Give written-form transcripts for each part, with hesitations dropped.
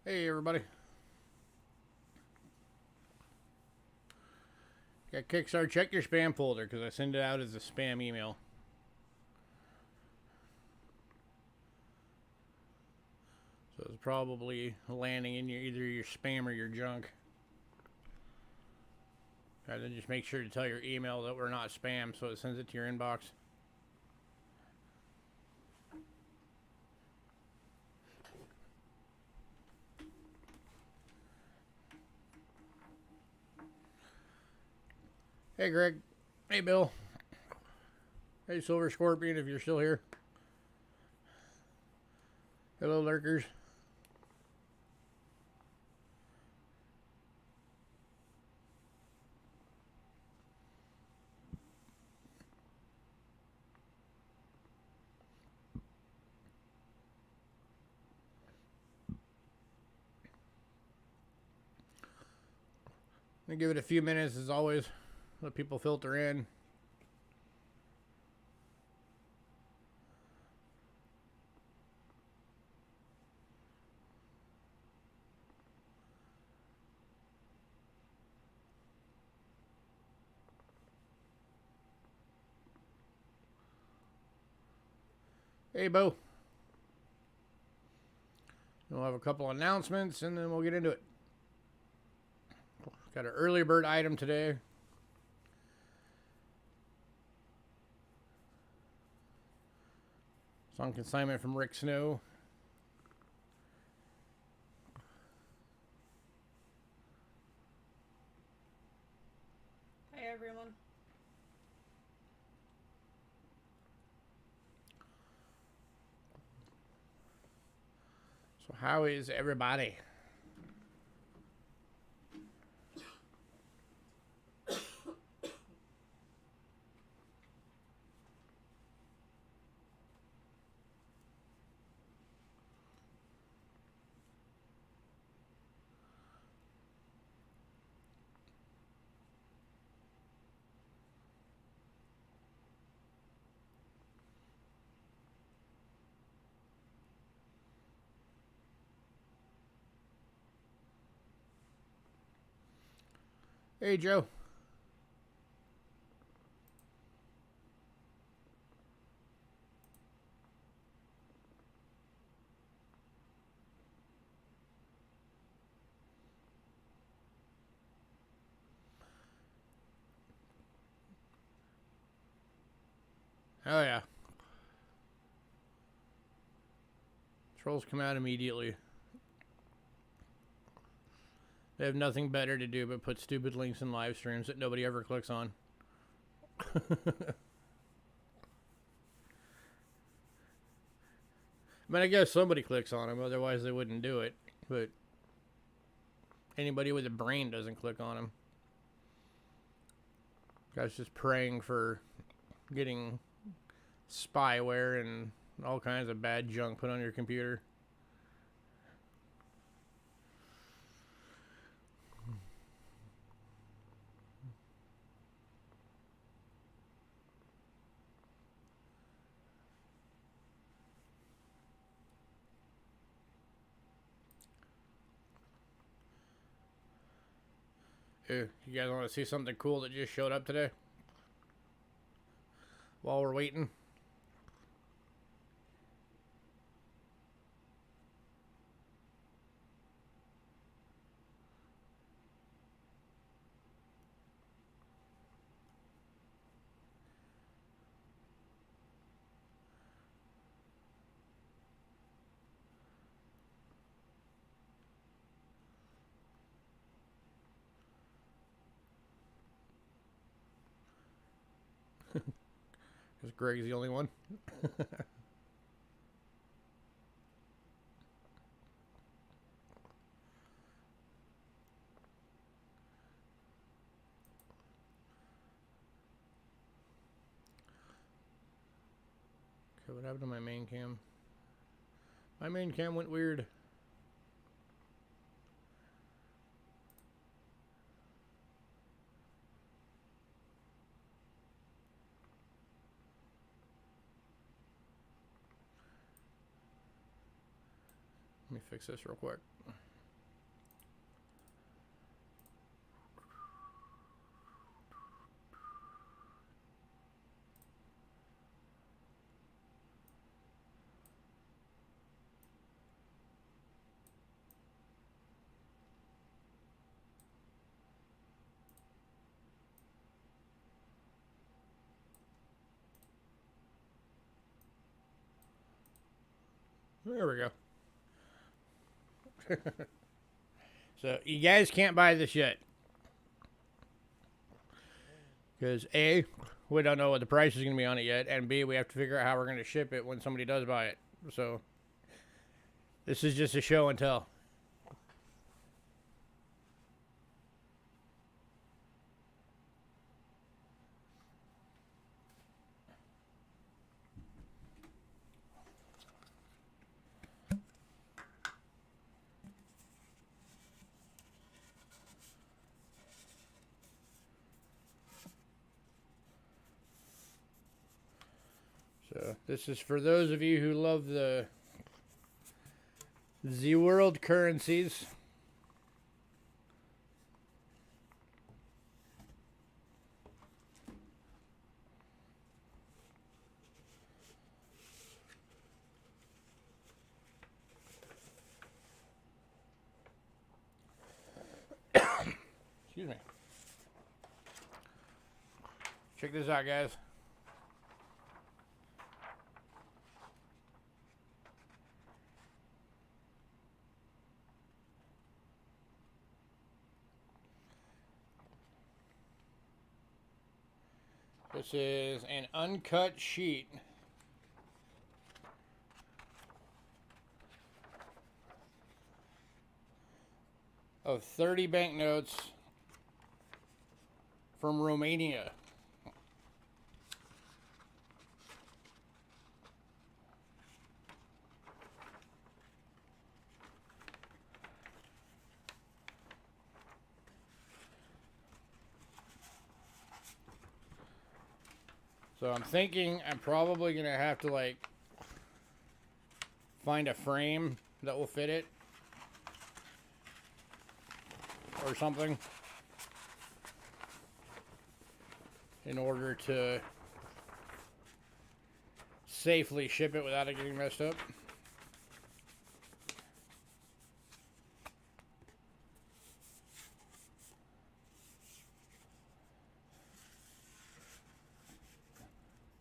Hey everybody. Got Kickstarter. Check your spam folder because I send it out as a spam email. So it's probably landing in either your spam or your junk. And then just make sure to tell your email that we're not spam so it sends it to your inbox. Hey Greg. Hey Bill. Hey Silver Scorpion if you're still here. Hello lurkers. I'm gonna give it a few minutes as always. Let people filter in. Hey Bo. We'll have a couple announcements and then we'll get into it. Got an early bird item today. It's on consignment from Rick Snow. Hey everyone. So how is everybody? Hey Joe. Oh yeah. Trolls come out immediately. They have nothing better to do but put stupid links in live streams that nobody ever clicks on. I mean, I guess somebody clicks on them, otherwise they wouldn't do it. But anybody with a brain doesn't click on them. Guys just praying for getting spyware and all kinds of bad junk put on your computer. You guys want to see something cool that just showed up today? While we're waiting. Because Greg's the only one. Okay, what happened to my main cam? My main cam went weird. Let me fix this real quick. There we go. So you guys can't buy this yet. Because A, we don't know what the price is going to be on it yet. And B, we have to figure out how we're going to ship it when somebody does buy it. So this is just a show and tell. So this is for those of you who love the world currencies. Excuse me. Check this out, guys. This is an uncut sheet of 30 banknotes from Romania. So I'm thinking I'm probably going to have to like find a frame that will fit it or something in order to safely ship it without it getting messed up.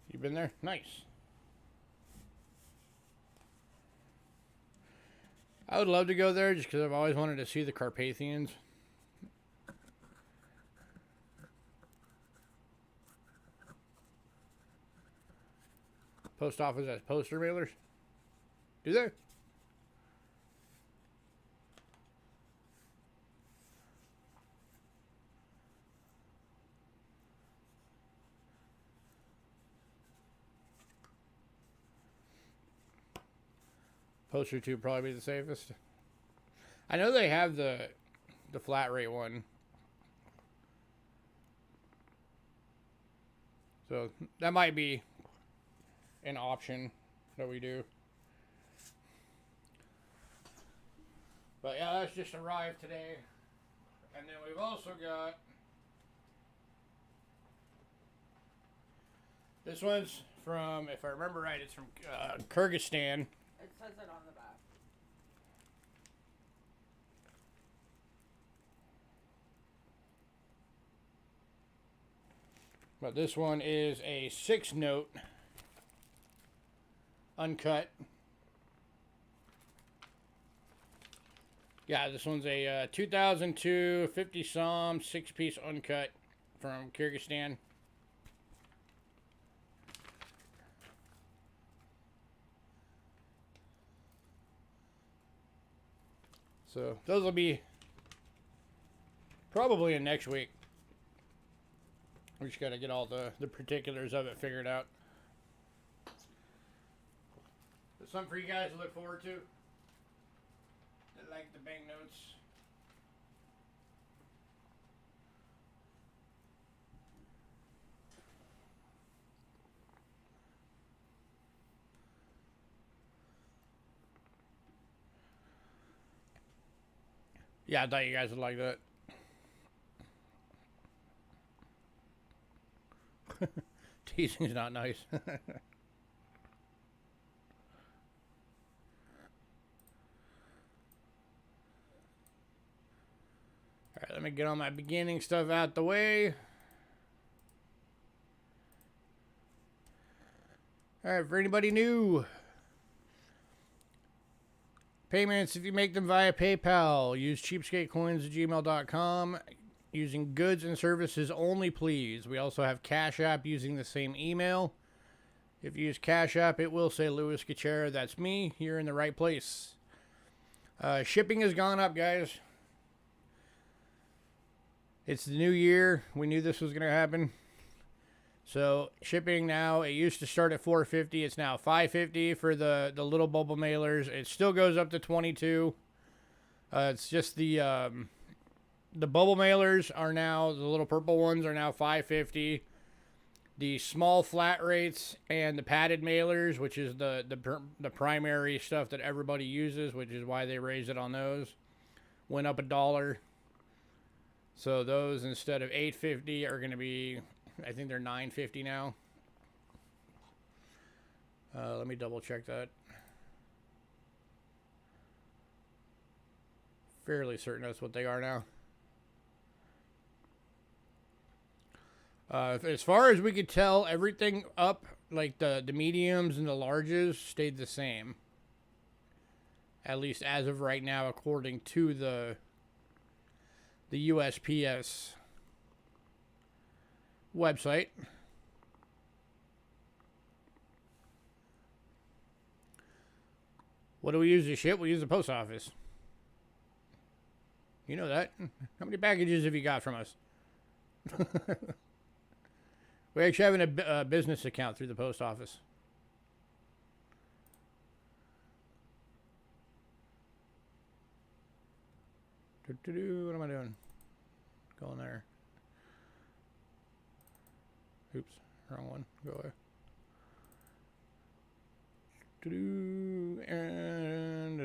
You been there? Nice. I would love to go there just because I've always wanted to see the Carpathians. Post office has poster mailers. Do they? Poster 2 probably be the safest. I know they have the flat rate one. So that might be an option that we do. But yeah, that's just arrived today. And then we've also got this one's from, if I remember right, it's from Kyrgyzstan. It says it on the back. But this one is a 6-note uncut. Yeah, this one's a 2002 50 som 6-piece uncut from Kyrgyzstan. So those will be probably in next week. We just got to get all the particulars of it figured out. There's something for you guys to look forward to. That like the banknotes. Yeah, I thought you guys would like that. Teasing's not nice. Alright, let me get all my beginning stuff out the way. Alright, for anybody new, Payments, if you make them via PayPal, use cheapskatecoins@gmail.com. Using goods and services only, please. We also have Cash App using the same email. If you use Cash App, it will say Louis Cachera. That's me. You're in the right place. Shipping has gone up, guys. It's the new year. We knew this was going to happen. So shipping now, it used to start at $4.50. It's now $5.50 for the little bubble mailers. It still goes up to $22. It's just the bubble mailers are now, the little purple ones are now $5.50. The small flat rates and the padded mailers, which is the primary stuff that everybody uses, which is why they raised it on those, went up $1. So those, instead of $8.50, are going to be, I think they're $9.50 now. Let me double check that. Fairly certain that's what they are now. As far as we could tell, everything up, like the mediums and the larges, stayed the same. At least as of right now, according to the USPS website. What do we use to ship? We use the post office. You know that. How many packages have you got from us? We actually have a business account through the post office. What am I doing? Going there. Oops, wrong one. Go away. And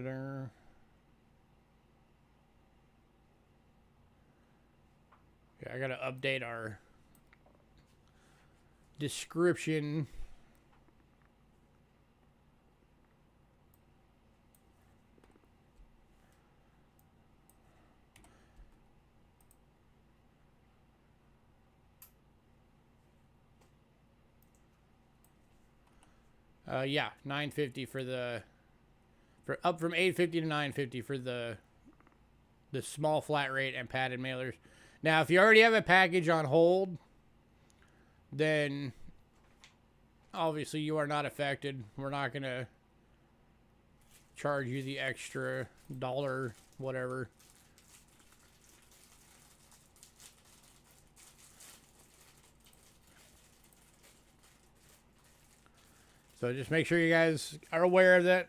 yeah, I gotta update our description. Yeah, $9.50 for up from $8.50 to $9.50 for the small flat rate and padded mailers. Now, if you already have a package on hold, then obviously you are not affected. We're not going to charge you the extra dollar, whatever. So just make sure you guys are aware of that.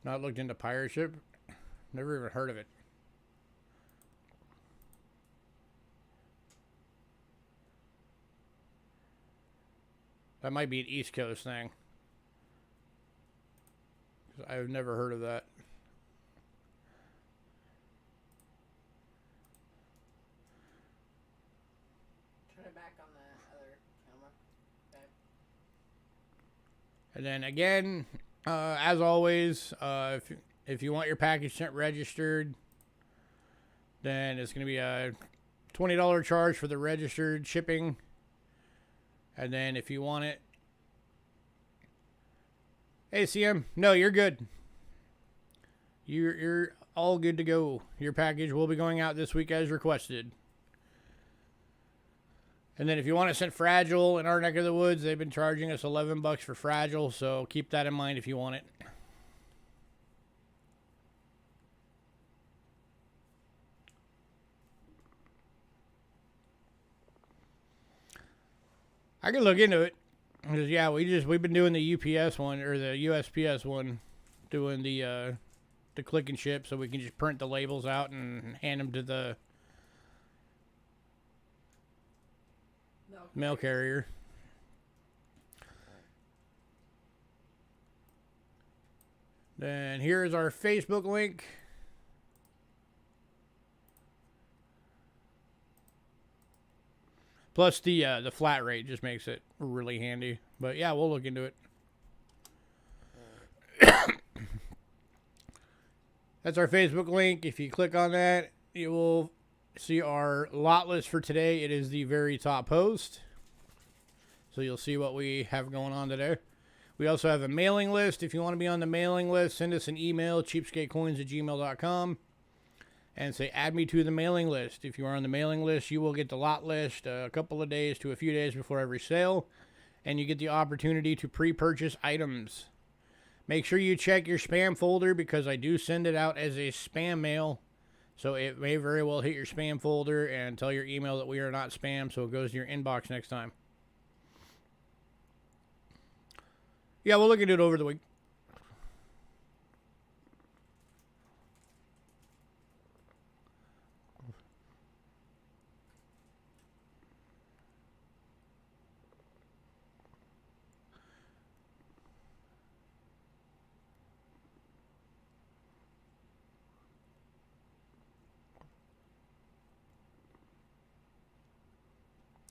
Not looked into pirate ship. Never even heard of it. That might be an East Coast thing. 'Cause I've never heard of that. Turn it back on the other camera. Okay. And then again, as always, if you want your package sent registered, then it's going to be a $20 charge for the registered shipping. And then if you want it... Hey, CM. No, you're good. You're all good to go. Your package will be going out this week as requested. And then if you want it sent fragile in our neck of the woods, they've been charging us $11 for fragile, so keep that in mind if you want it. I can look into it. Because, yeah, we've been doing the UPS one, or the USPS one, doing the click and ship, so we can just print the labels out and hand them to the mail carrier. Then here is our Facebook link. Plus the flat rate just makes it really handy. But yeah, we'll look into it. That's our Facebook link. If you click on that, you will see our lot list for today. It is the very top post. So you'll see what we have going on today. We also have a mailing list. If you want to be on the mailing list, send us an email, cheapskatecoins@gmail.com, and say, add me to the mailing list. If you are on the mailing list, you will get the lot list a couple of days to a few days before every sale, and you get the opportunity to pre-purchase items. Make sure you check your spam folder because I do send it out as a spam mail. So it may very well hit your spam folder and tell your email that we are not spam, so it goes to your inbox next time. Yeah, we'll look into it over the week.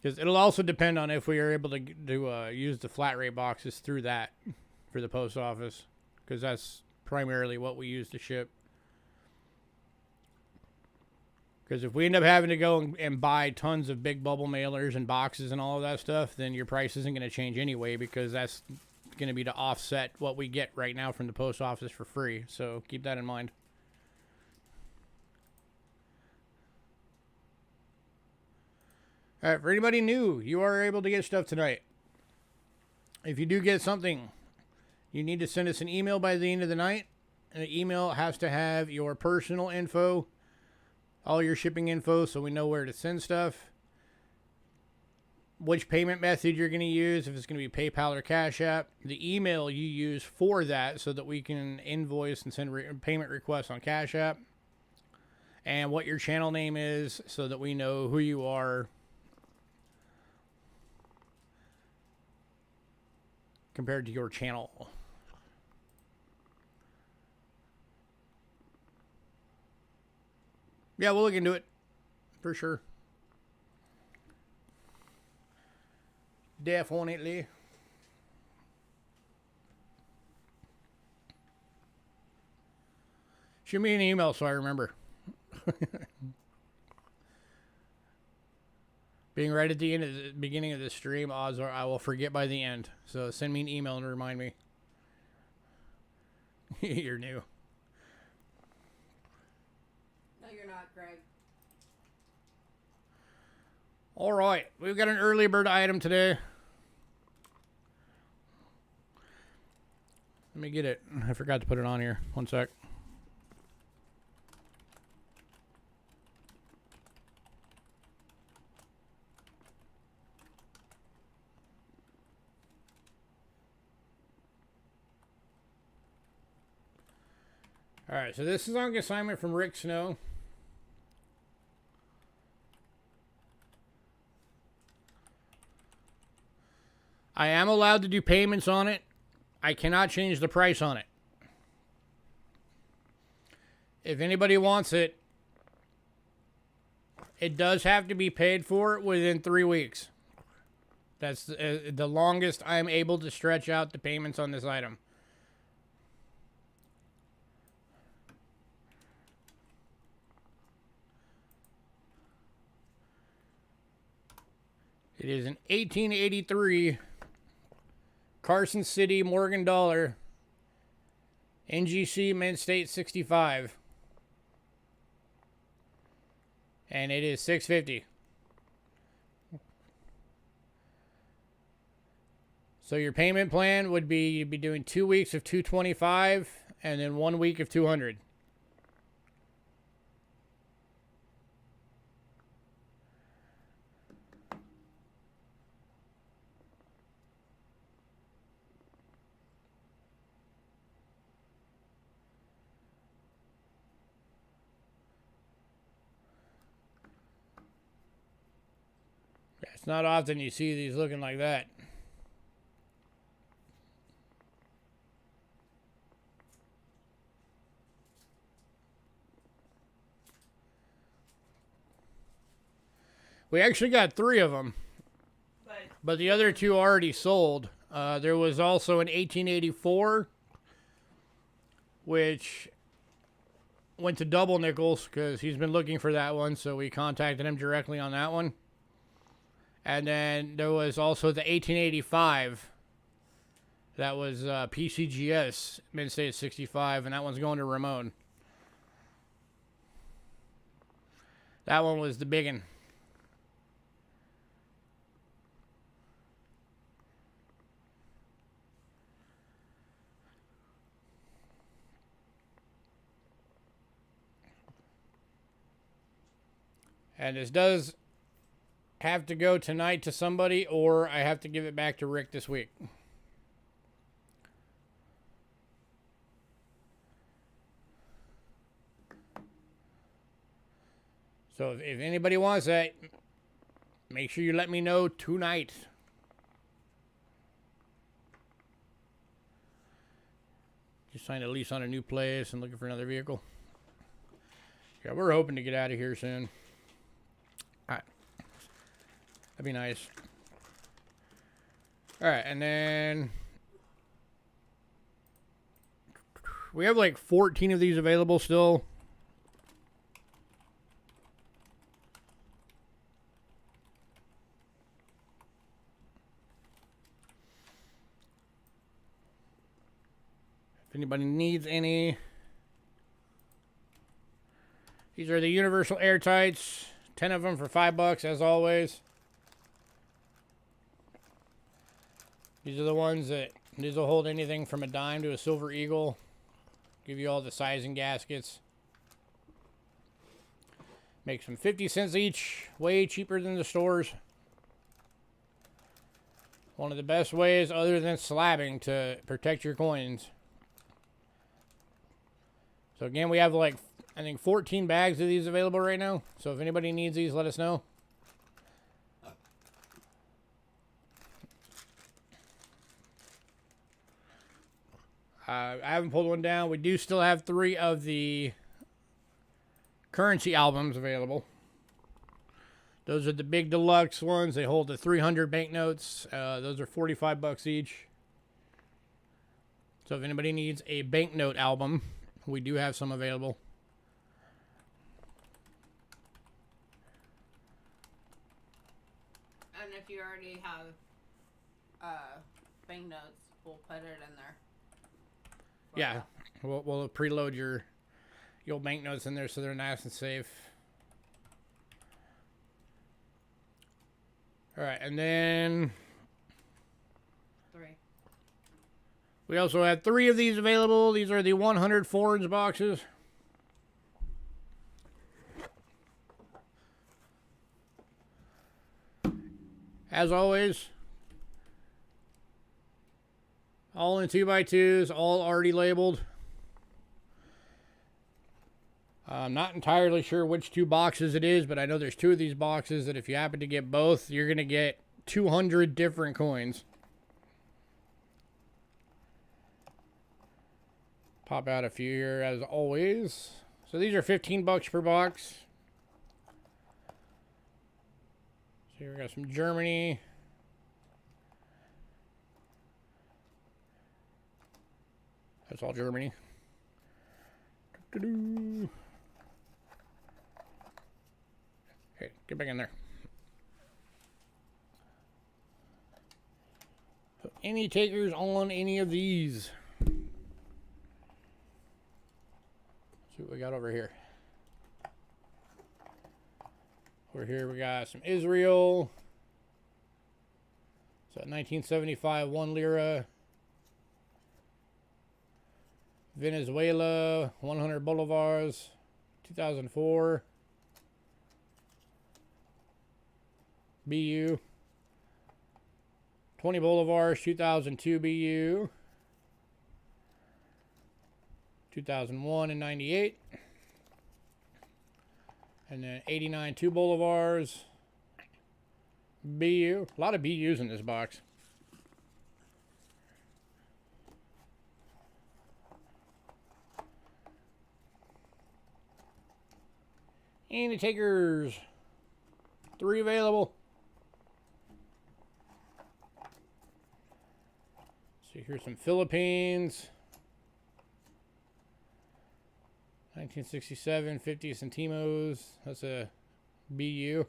Because it'll also depend on if we are able to use the flat rate boxes through that for the post office. Because that's primarily what we use to ship. Because if we end up having to go and buy tons of big bubble mailers and boxes and all of that stuff, then your price isn't going to change anyway, because that's going to be to offset what we get right now from the post office for free. So keep that in mind. All right, for anybody new, you are able to get stuff tonight. If you do get something, you need to send us an email by the end of the night. And the email has to have your personal info, all your shipping info, so we know where to send stuff, which payment method you're going to use, if it's going to be PayPal or Cash App, the email you use for that so that we can invoice and send payment requests on Cash App, and what your channel name is so that we know who you are compared to your channel. Yeah, we'll look into it for sure. Definitely. Shoot me an email so I remember. Being right at the end of the beginning of the stream, odds are I will forget by the end. So send me an email and remind me. You're new. No, you're not, Greg. All right, we've got an early bird item today. Let me get it. I forgot to put it on here. One sec. All right, so this is on consignment from Rick Snow. I am allowed to do payments on it. I cannot change the price on it. If anybody wants it, it does have to be paid for within 3 weeks. That's the longest I'm able to stretch out the payments on this item. It is an 1883 Carson City Morgan dollar, NGC Mint State 65, and it is $6.50. So your payment plan would be you'd be doing 2 weeks of $225 and then 1 week of $200. It's not often you see these looking like that. We actually got 3 of them, but the other 2 already sold. There was also an 1884, which went to Double Nickels because he's been looking for that one, so we contacted him directly on that one. And then there was also the 1885. That was PCGS, Mid-State 65, and that one's going to Ramon. That one was the big one. And this does have to go tonight to somebody, or I have to give it back to Rick this week. So if anybody wants that, make sure you let me know tonight. Just signed a lease on a new place and looking for another vehicle. Yeah, we're hoping to get out of here soon. All right. That'd be nice. All right, and then we have like 14 of these available still. If anybody needs any. These are the Universal Airtights. 10 of them for $5 as always. These are the ones that these will hold anything from a dime to a silver eagle. Give you all the sizing gaskets. Makes them 50 cents each. Way cheaper than the stores. One of the best ways other than slabbing to protect your coins. So again, we have like, I think 14 bags of these available right now. So if anybody needs these, let us know. I haven't pulled one down. We do still have 3 of the currency albums available. Those are the big deluxe ones. They hold the 300 banknotes. Those are $45 each. So if anybody needs a banknote album, we do have some available. And if you already have banknotes, we'll put it in there. Yeah, we'll preload your banknotes in there so they're nice and safe. All right, and then 3. we also have 3 of these available. These are the 100 Florins boxes. As always, all in 2x2s, all already labeled. I'm not entirely sure which 2 boxes it is, but I know there's 2 of these boxes that if you happen to get both, you're going to get 200 different coins. Pop out a few here as always. So these are $15 per box. So here we got some Germany. That's all Germany. Okay, get back in there. So any takers on any of these? Let's see what we got over here. Over here we got some Israel. So 1975 1 lira. Venezuela 100 bolivars 2004. BU 20 bolivars 2002 BU. 2001 and 98. And then 89 2 bolivars BU. A lot of BUs in this box. Any takers? 3 available. So here's some Philippines. 1967 50 centimos. That's a BU.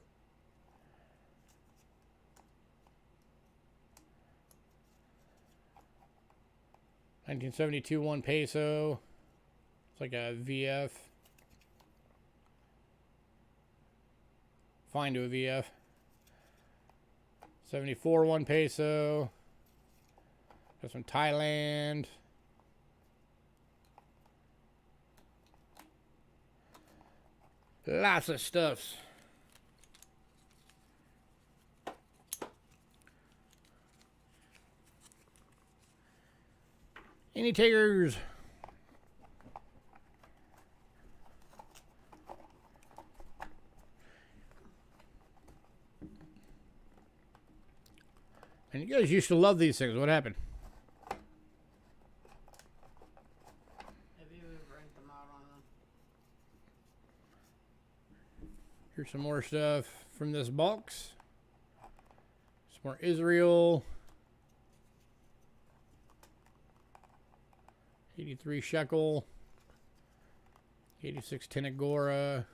1972 1 peso. It's like a VF. Fine to a VF. 74 1 peso. Got some Thailand. Lots of stuffs. Any takers? And you guys used to love these things. What happened? Maybe we rent them out on them. Here's some more stuff from this box. Some more Israel. 83 shekel. 86 tenagora.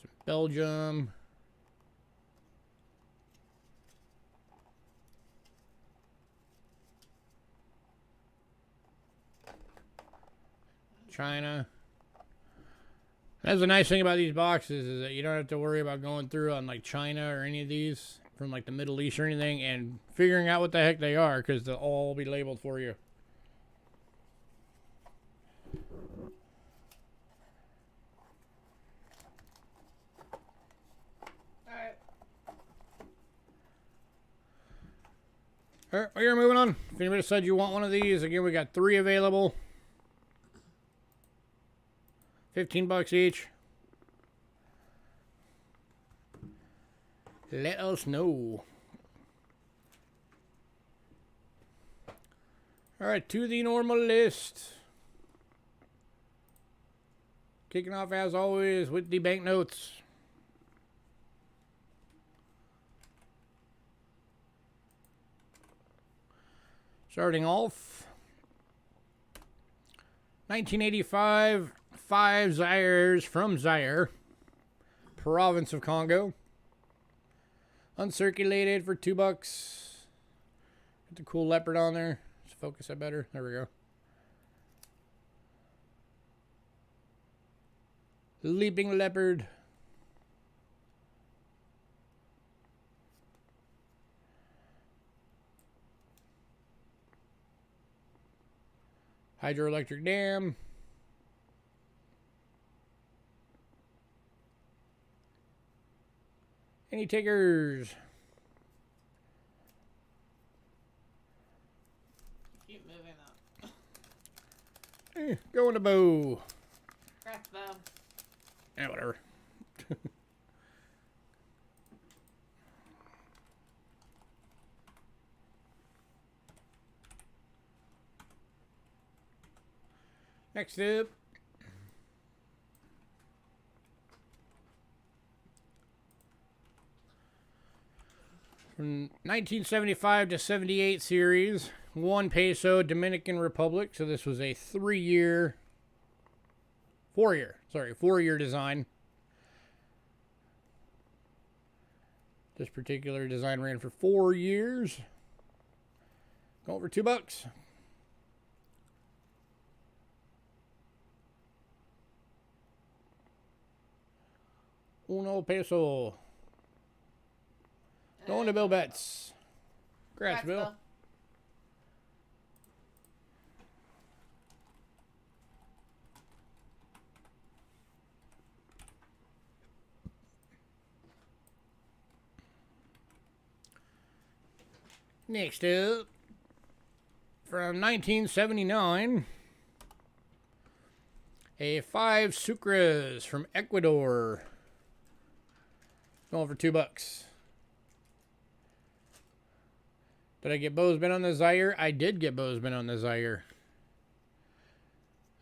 Some Belgium. China. That's the nice thing about these boxes is that you don't have to worry about going through on like China or any of these from like the Middle East or anything and figuring out what the heck they are because they'll all be labeled for you. Alright, we're moving on. If anybody said you want one of these, again, we got 3 available. 15 bucks each. Let us know. Alright, to the normal list. Kicking off as always with the banknotes. Starting off, 1985, 5 Zaires from Zaire, province of Congo. Uncirculated for $2. Got the cool leopard on there. Let's focus that better. There we go. Leaping leopard. Hydroelectric dam. Any takers? Keep moving up. Going to bow. Crossbow. Yeah, whatever. Next up. From 1975 to 78 series, 1 peso, Dominican Republic. So this was a 4-year design. This particular design ran for 4 years. Going for $2. Uno peso. Going to Bill Betts. Congrats, Bill. Next up, from 1979, a 5 Sucres from Ecuador. Going for $2. Did I get Bozeman on the Zaire? I did get Bozeman on the Zaire.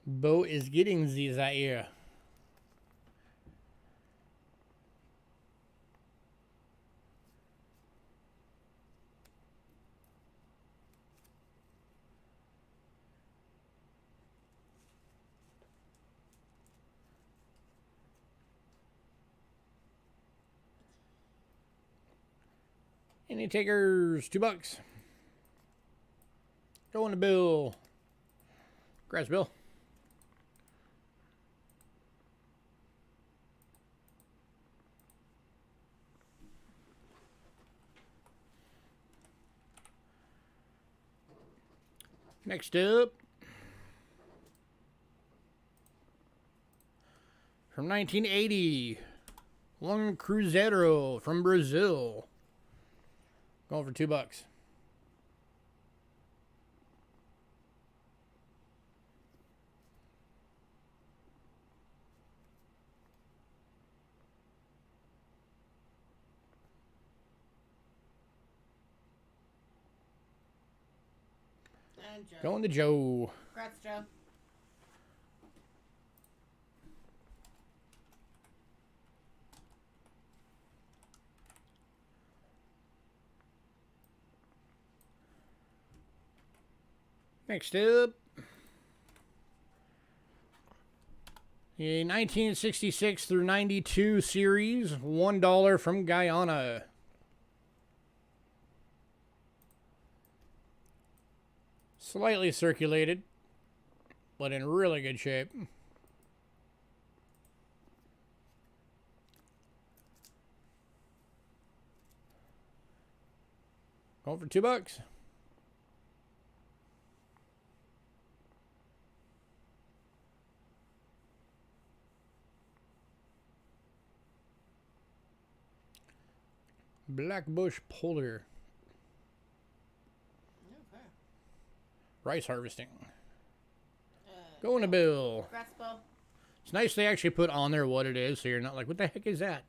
Bo is getting the Zaire. Any takers? $2. Going to Bill. Congrats, Bill. Next up, from 1980, one Cruzeiro from Brazil. Going for $2. And Joe. Going to Joe. Congrats, Joe. Next up, a 1966 through 92 series, $1 from Guyana. Slightly circulated, but in really good shape. Going for $2. Blackbush Polar. Okay. Rice harvesting. Going to Bill. Congrats, Bill. It's nice they actually put on there what it is, so you're not like, what the heck is that?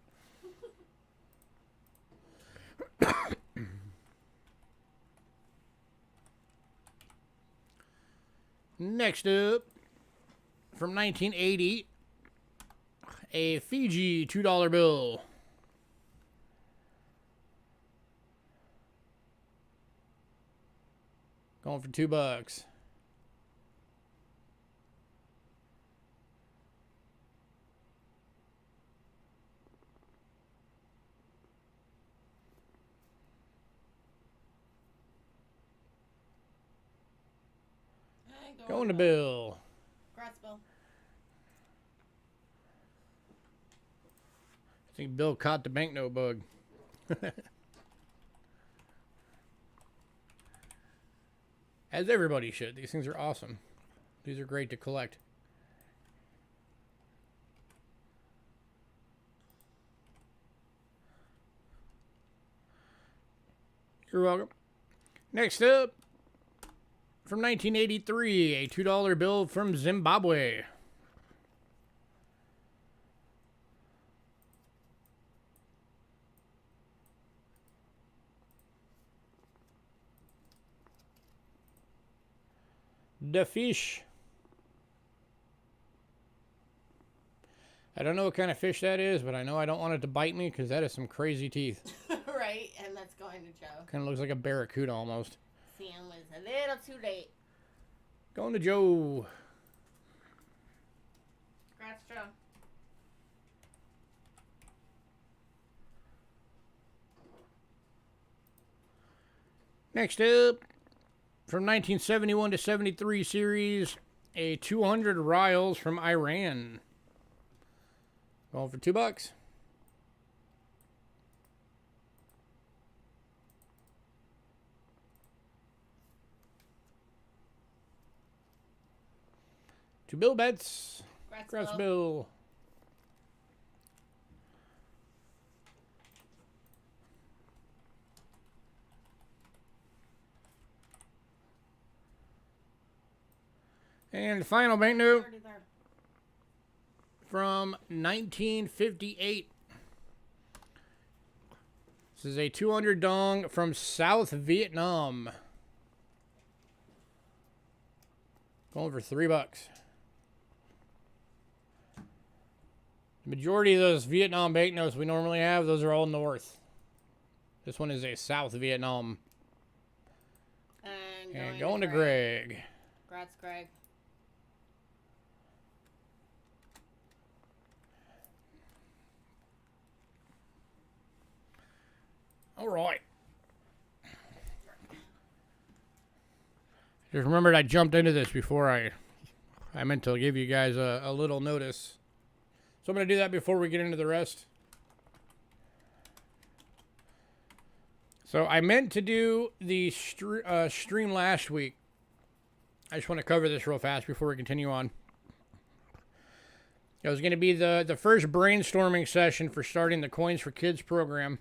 Next up, from 1980, a Fiji $2 bill. Going for $2. Going to Bill. Congrats, Bill. I think Bill caught the banknote bug. As everybody should. These things are awesome. These are great to collect. You're welcome. Next up, from 1983, a $2 bill from Zimbabwe. The fish. I don't know what kind of fish that is, but I know I don't want it to bite me because that is some crazy teeth. Right, and that's going to Joe. Kind of looks like a barracuda almost. Sam was a little too late. Going to Joe. Congrats, Joe. Next up, from 1971 to 73 series, a 200 Riles from Iran. Going for $2. Two bill bets. Congrats, Bill. And the final banknote from 1958. This is a 200 dong from South Vietnam. Going for $3. The majority of those Vietnam banknotes we normally have, those are all North. This one is a South Vietnam. And going to Greg. Congrats, Greg. All right. Just remembered I jumped into this before I meant to give you guys a little notice. So I'm going to do that before we get into the rest. So I meant to do the stream last week. I just want to cover this real fast before we continue on. It was going to be the first brainstorming session for starting the Coins for Kids program.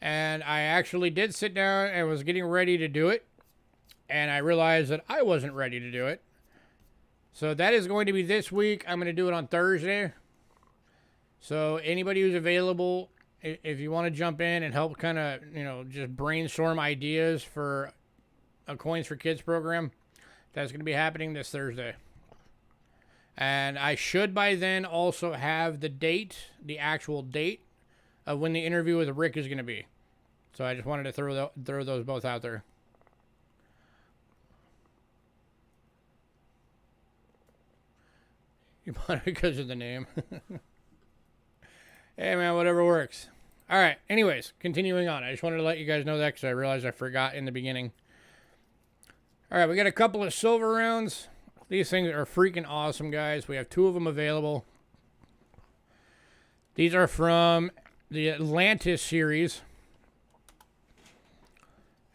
And I actually did sit down and was getting ready to do it. And I realized that I wasn't ready to do it. So that is going to be this week. I'm going to do it on Thursday. So anybody who's available, if you want to jump in and help kind of, just brainstorm ideas for a Coins for Kids program, that's going to be happening this Thursday. And I should by then also have the actual date of when the interview with Rick is going to be. So I just wanted to throw those both out there. You bought it because of the name. Hey man, whatever works. All right. Anyways, continuing on. I just wanted to let you guys know that because I realized I forgot in the beginning. All right, we got a couple of silver rounds. These things are freaking awesome, guys. We have 2 of them available. These are from the Atlantis series.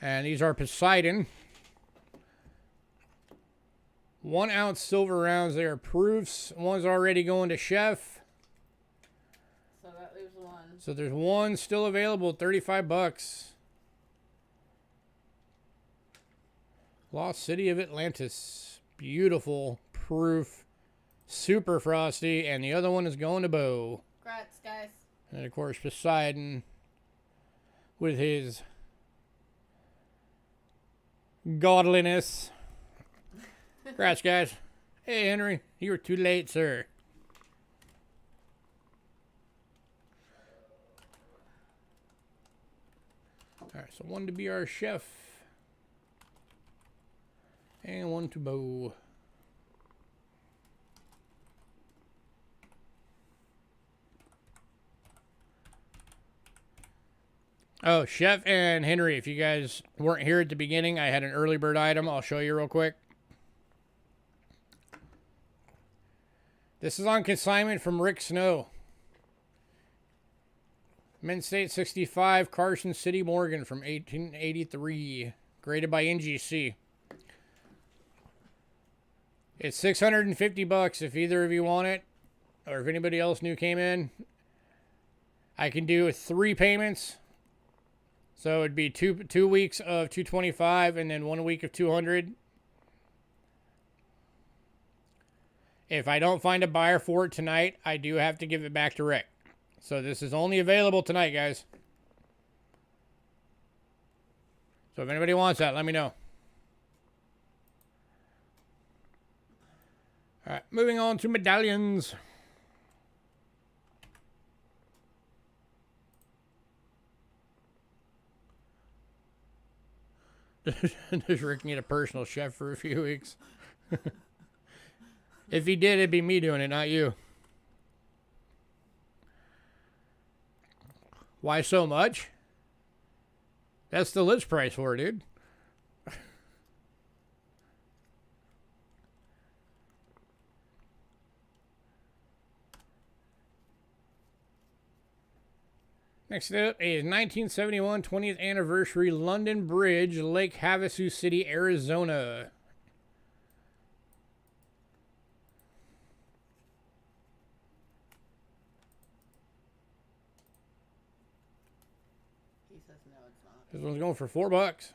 And these are Poseidon. 1 ounce silver rounds. They are proofs. One's already going to Chef. So that leaves 1. So there's 1 still available, $35. Lost City of Atlantis. Beautiful proof. Super frosty. And the other one is going to Bo. Congrats, guys. And of course, Poseidon with his godliness. Congrats, guys. Hey, Henry. You were too late, sir. All right, so 1 to be our chef. And 1 to Bo. Oh, Chef and Henry, if you guys weren't here at the beginning, I had an early bird item. I'll show you real quick. This is on consignment from Rick Snow. Men's State 65, Carson City, Morgan from 1883. Graded by NGC. It's $650 if either of you want it, or if anybody else new came in. I can do 3 payments. So it'd be two weeks of $225 and then 1 week of $200. If I don't find a buyer for it tonight, I do have to give it back to Rick. So this is only available tonight, guys. So if anybody wants that, let me know. All right, moving on to medallions. Does Rick need a personal chef for a few weeks? If he did, it'd be me doing it, not you. Why so much? That's the list price for it, dude. Next up is 1971 20th anniversary London Bridge, Lake Havasu City, Arizona. He says no, it's not. This one's going for $4.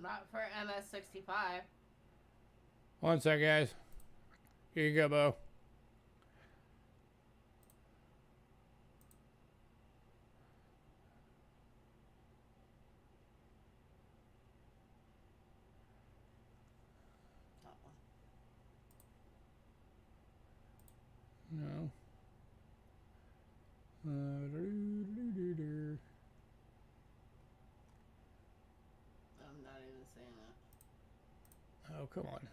Not for MS65. One sec, guys. Here you go, Bo. That one. No. I'm not even saying that. Oh, come on.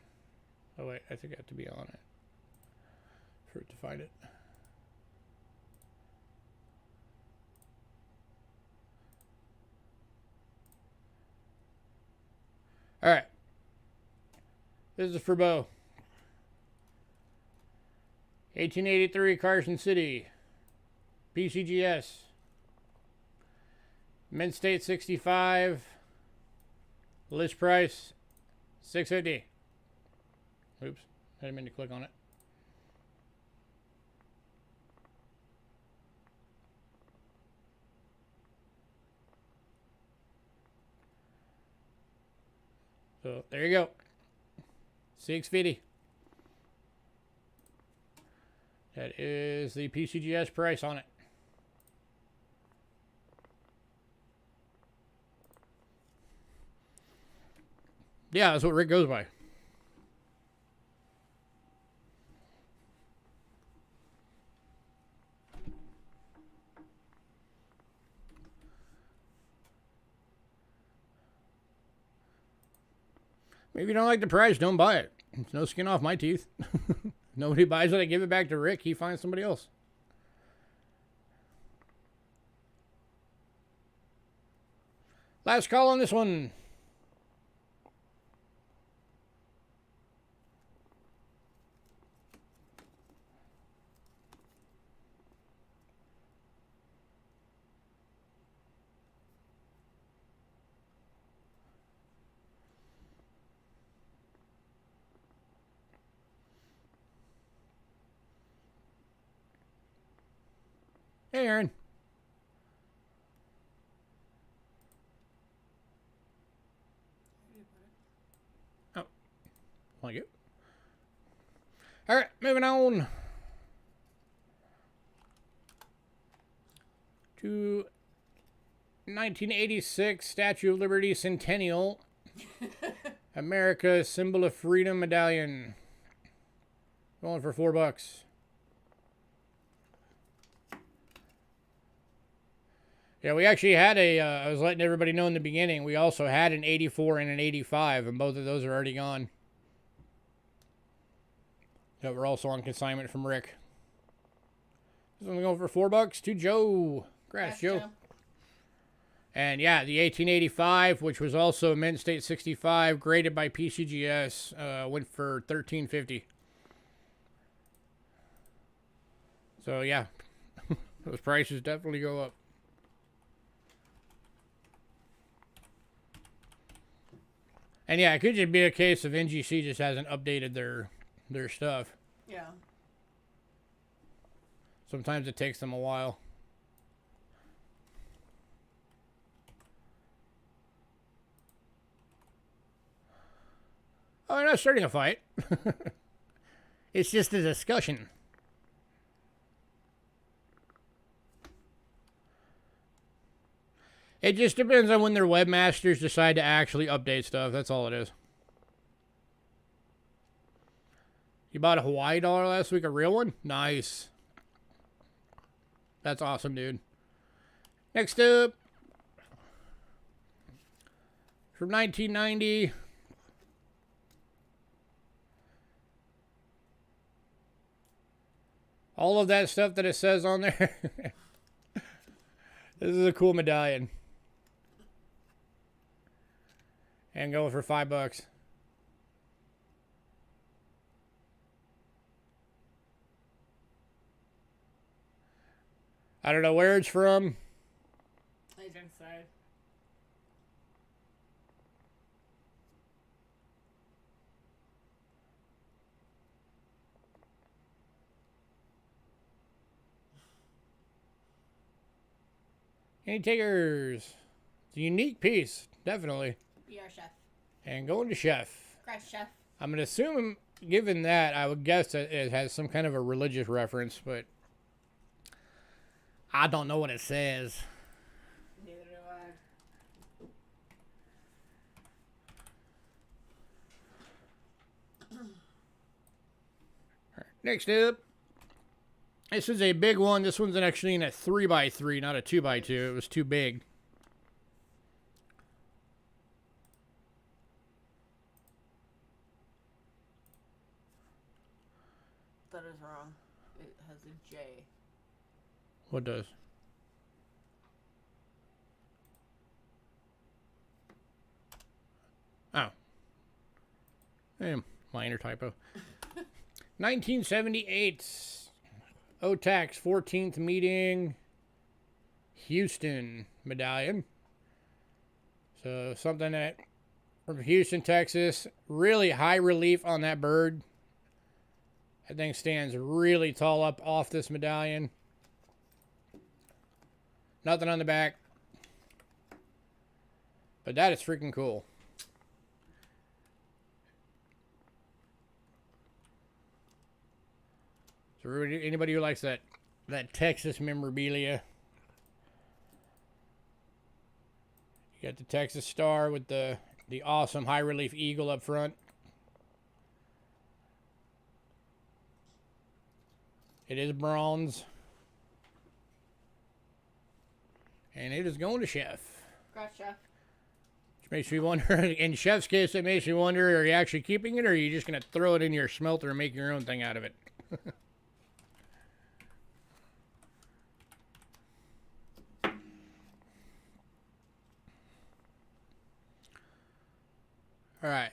Oh, wait. I think I have to be on it for it to find it. All right. This is for Bo. 1883 Carson City. PCGS. Mint State 65. List price $6.50. Oops. I didn't mean to click on it. So there you go. $6.50. That is the PCGS price on it. Yeah, that's what Rick goes by. Maybe you don't like the price, don't buy it. It's no skin off my teeth. Nobody buys it, I give it back to Rick. He finds somebody else. Last call on this one. Hey, Aaron. Oh, like it. All right, moving on to 1986 Statue of Liberty Centennial. America's symbol of freedom medallion. Going for $4. Yeah, we actually had I was letting everybody know in the beginning, we also had an 84 and an 85, and both of those are already gone. That were also on consignment from Rick. This one's going for $4 to Joe. Congrats, Joe. And yeah, the 1885, which was also Mint State 65, graded by PCGS, went for $13.50. So yeah, those prices definitely go up. And yeah, it could just be a case of NGC just hasn't updated their stuff. Yeah. Sometimes it takes them a while. Oh, I'm not starting a fight. It's just a discussion. It just depends on when their webmasters decide to actually update stuff. That's all it is. You bought a Hawaii dollar last week, a real one? Nice. That's awesome, dude. Next up, from 1990. All of that stuff that it says on there. This is a cool medallion. And going for $5. I don't know where it's from. Agent side. Any takers? It's a unique piece, definitely. Be our chef. And going to Chef. Christ, Chef. I'm going to assume, given that, I would guess that it has some kind of a religious reference, but I don't know what it says. Neither do I. Next up, this is a big one. This one's actually in a 3x3, not a 2x2. It was too big. That is wrong. It has a J. What does? Oh. Minor typo. 1978. OTAX 14th meeting. Houston medallion. So something that from Houston, Texas. Really high relief on that bird. That thing stands really tall up off this medallion. Nothing on the back. But that is freaking cool. So anybody who likes that Texas memorabilia. You got the Texas star with the awesome high relief eagle up front. It is bronze. And it is going to Chef. Congrats, Chef. Which makes me wonder, in Chef's case, it makes me wonder, are you actually keeping it, or are you just going to throw it in your smelter and make your own thing out of it? All right.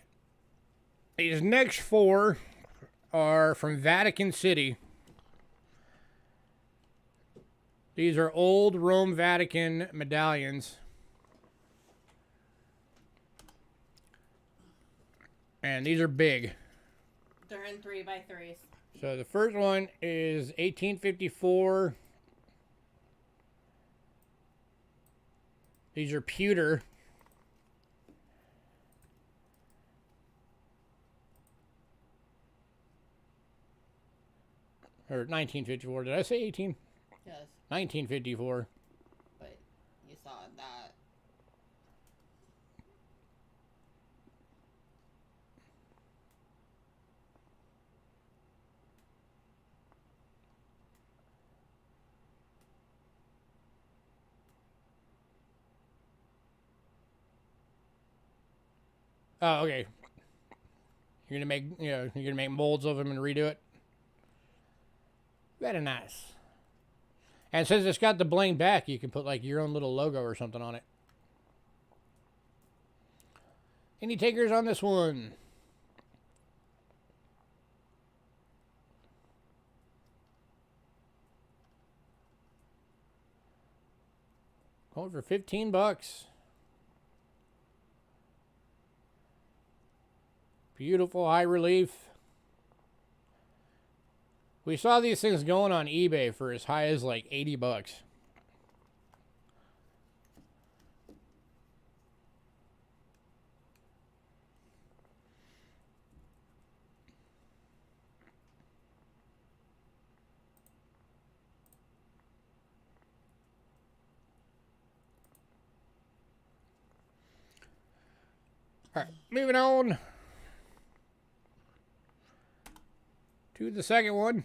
These next four are from Vatican City. These are old Rome Vatican medallions. And these are big. They're in 3x3s. So the first one is 1854. These are pewter. Or 1954. Did I say 18? Yes. 1954. But you saw that. Oh, okay. You're gonna make molds of them and redo it. Very nice. And since it's got the bling back, you can put like your own little logo or something on it. Any takers on this one? Going for $15. Beautiful high relief. We saw these things going on eBay for as high as like $80. All right, moving on to the second one.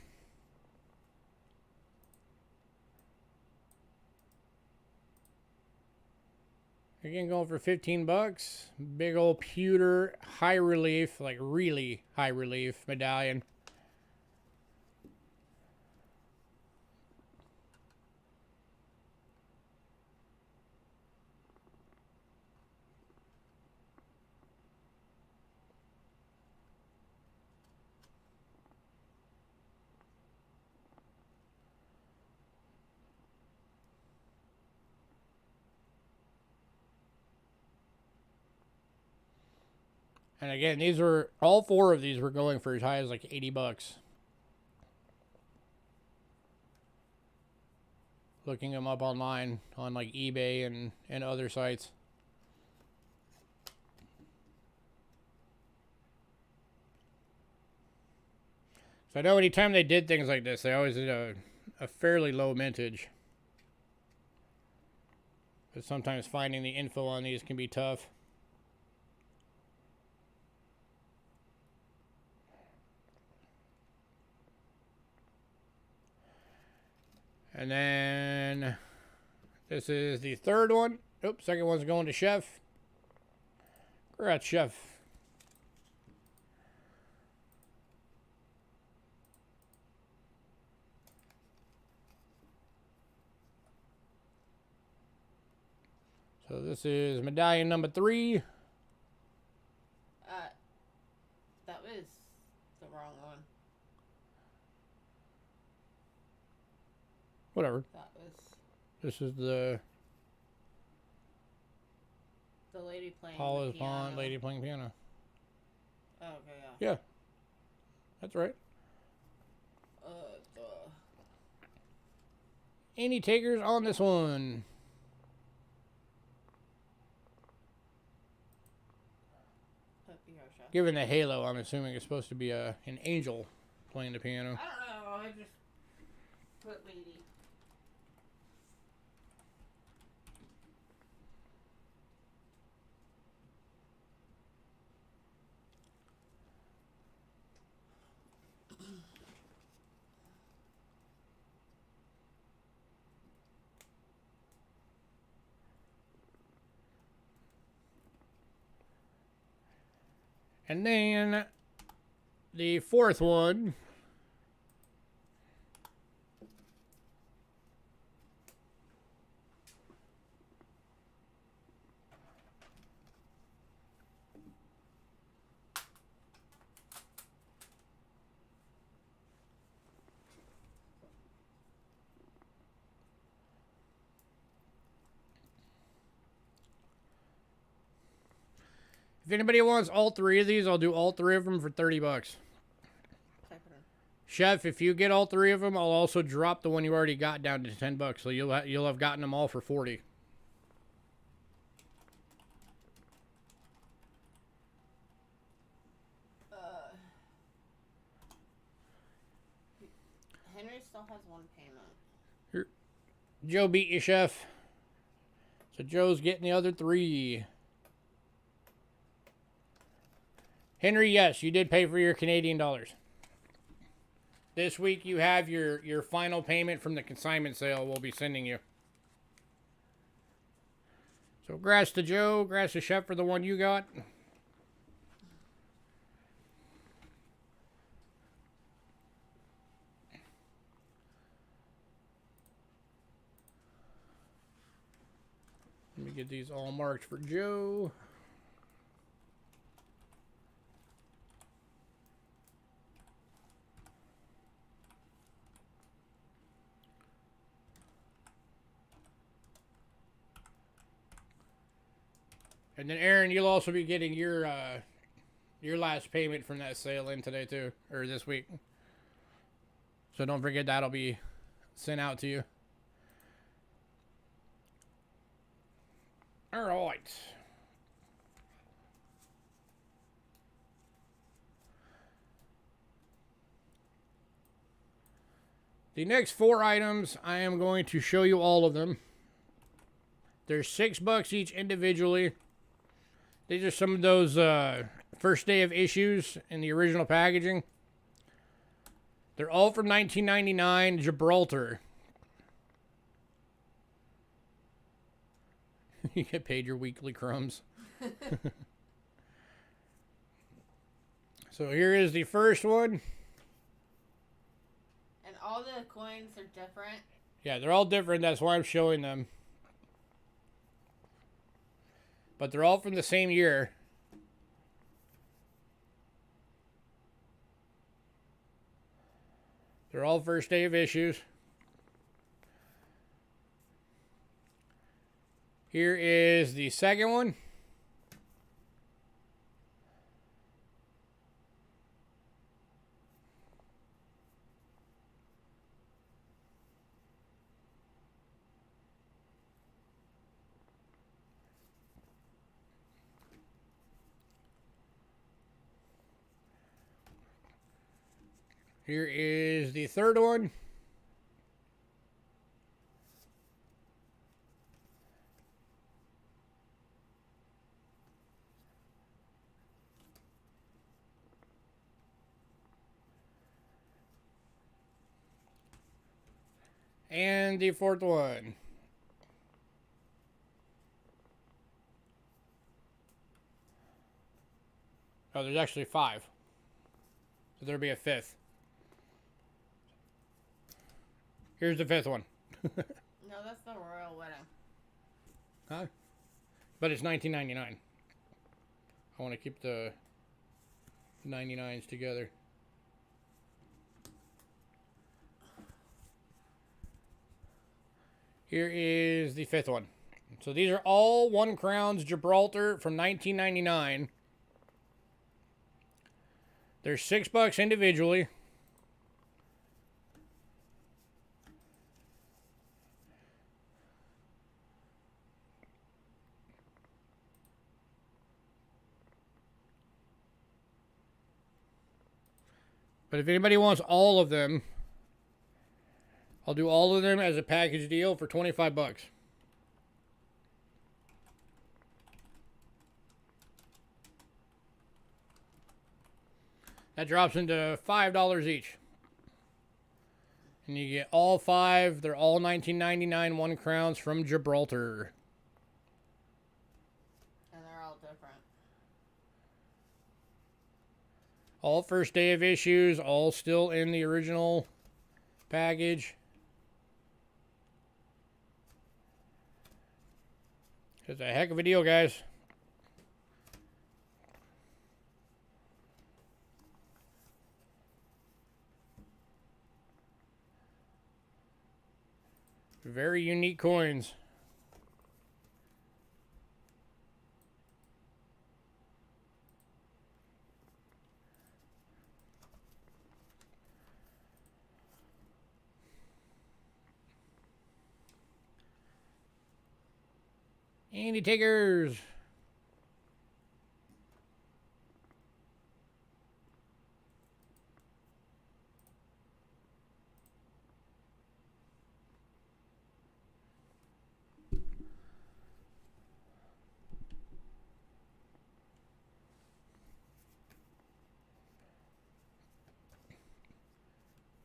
Again, going for $15. Big old pewter, high relief, like really high relief medallion. And again, these were, all four of these were going for as high as like $80. Looking them up online on like eBay and other sites. So I know anytime they did things like this, they always did a fairly low mintage. But sometimes finding the info on these can be tough. And then this is the third one. Oops, second one's going to Chef. Congrats, Chef. So this is medallion number 3. That was the wrong one. Whatever. That was This is the lady playing Paula's the piano. Pond lady playing piano. Oh, okay, yeah. Yeah. That's right. Any takers on this one? Given the halo, I'm assuming it's supposed to be an angel playing the piano. I don't know. I just put lady. And then the fourth one. If anybody wants all 3 of these, I'll do all 3 of them for 30 bucks. Chef, if you get all 3 of them, I'll also drop the one you already got down to 10 bucks. So you'll have gotten them all for 40. Henry still has 1 payment. Here. Joe beat you, Chef. So Joe's getting the other 3. Henry, yes, you did pay for your Canadian dollars. This week you have your final payment from the consignment sale we'll be sending you. So grass to Joe, grass to Chef for the one you got. Let me get these all marked for Joe. And then Aaron, you'll also be getting your last payment from that sale in today too, or this week. So don't forget that'll be sent out to you. All right. The next 4 items, I am going to show you all of them. There's $6 each individually. These are some of those first day of issues in the original packaging. They're all from 1999, Gibraltar. You get paid your weekly crumbs. So here is the first one. And all the coins are different? Yeah, they're all different. That's why I'm showing them. But they're all from the same year. They're all first day of issues. Here is the second one. Here is the third one. And the fourth one. Oh, there's actually 5. So there'll be a 5th. Here's the 5th one. No, that's the royal wedding. Huh? But it's $19.99. I want to keep the 99s together. Here is the 5th one. So these are all 1 crowns Gibraltar from 1999. They're $6 individually. But if anybody wants all of them, I'll do all of them as a package deal for $25. That drops into $5 each. And you get all 5. They're all 1999 1 crowns from Gibraltar. And they're all different. All first day of issues, all still in the original package. It's a heck of a deal, guys. Very unique coins. Andy takers.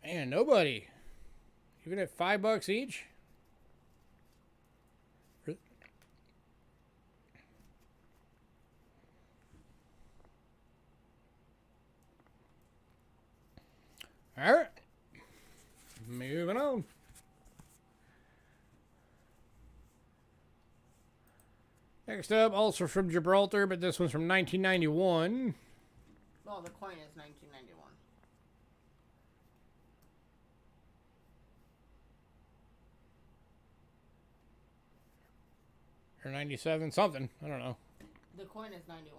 Man, nobody. Even at $5 each. All right. Moving on. Next up, also from Gibraltar, but this one's from 1991. Well, the coin is 1991. Or 97, something. I don't know. The coin is 91.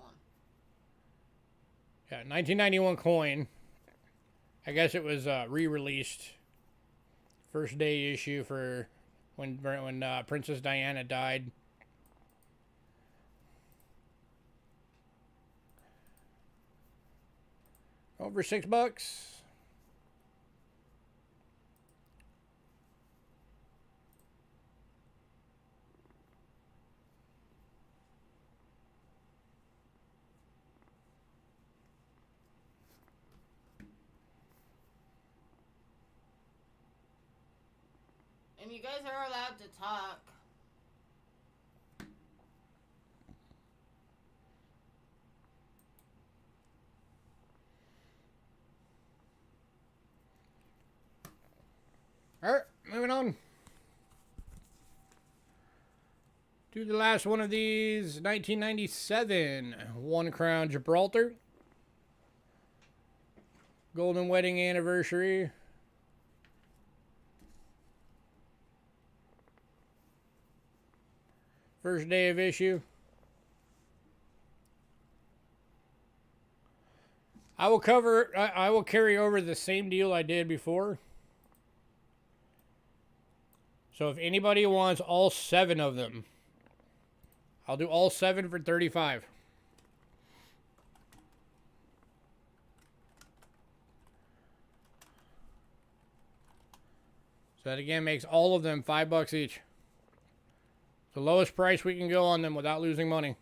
Yeah, 1991 coin. I guess it was re-released. First day issue for when Princess Diana died. Over $6. And you guys are allowed to talk. Alright, moving on. To the last one of these, 1997, 1 crown Gibraltar. Golden wedding anniversary. First day of issue. I will carry over the same deal I did before. So if anybody wants all 7 of them, I'll do all 7 for $35. So that again makes all of them $5 each. The lowest price we can go on them without losing money.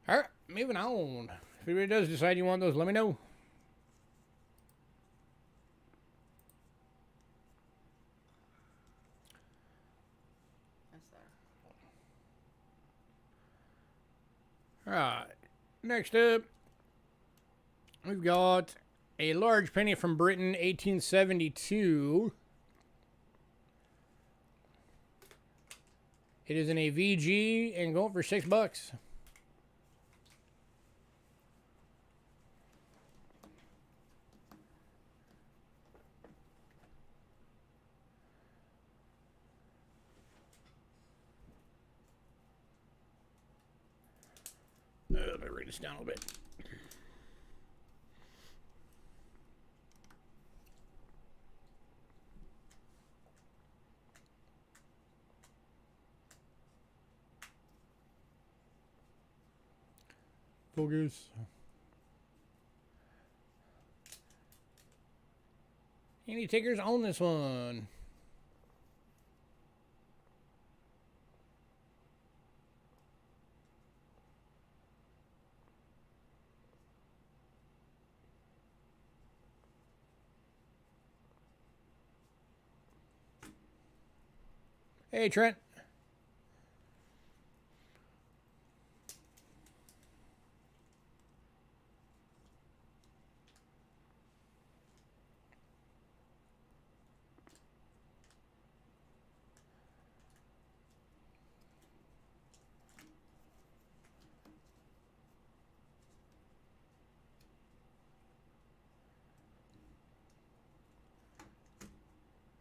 Alright, moving on. If anybody does decide you want those, let me know. That's there. Alright, next up, we've got a large penny from Britain, 1872. It is in a VG and going for $6. Let me bring this down a little bit. Focus. Any takers on this one? Hey, Trent.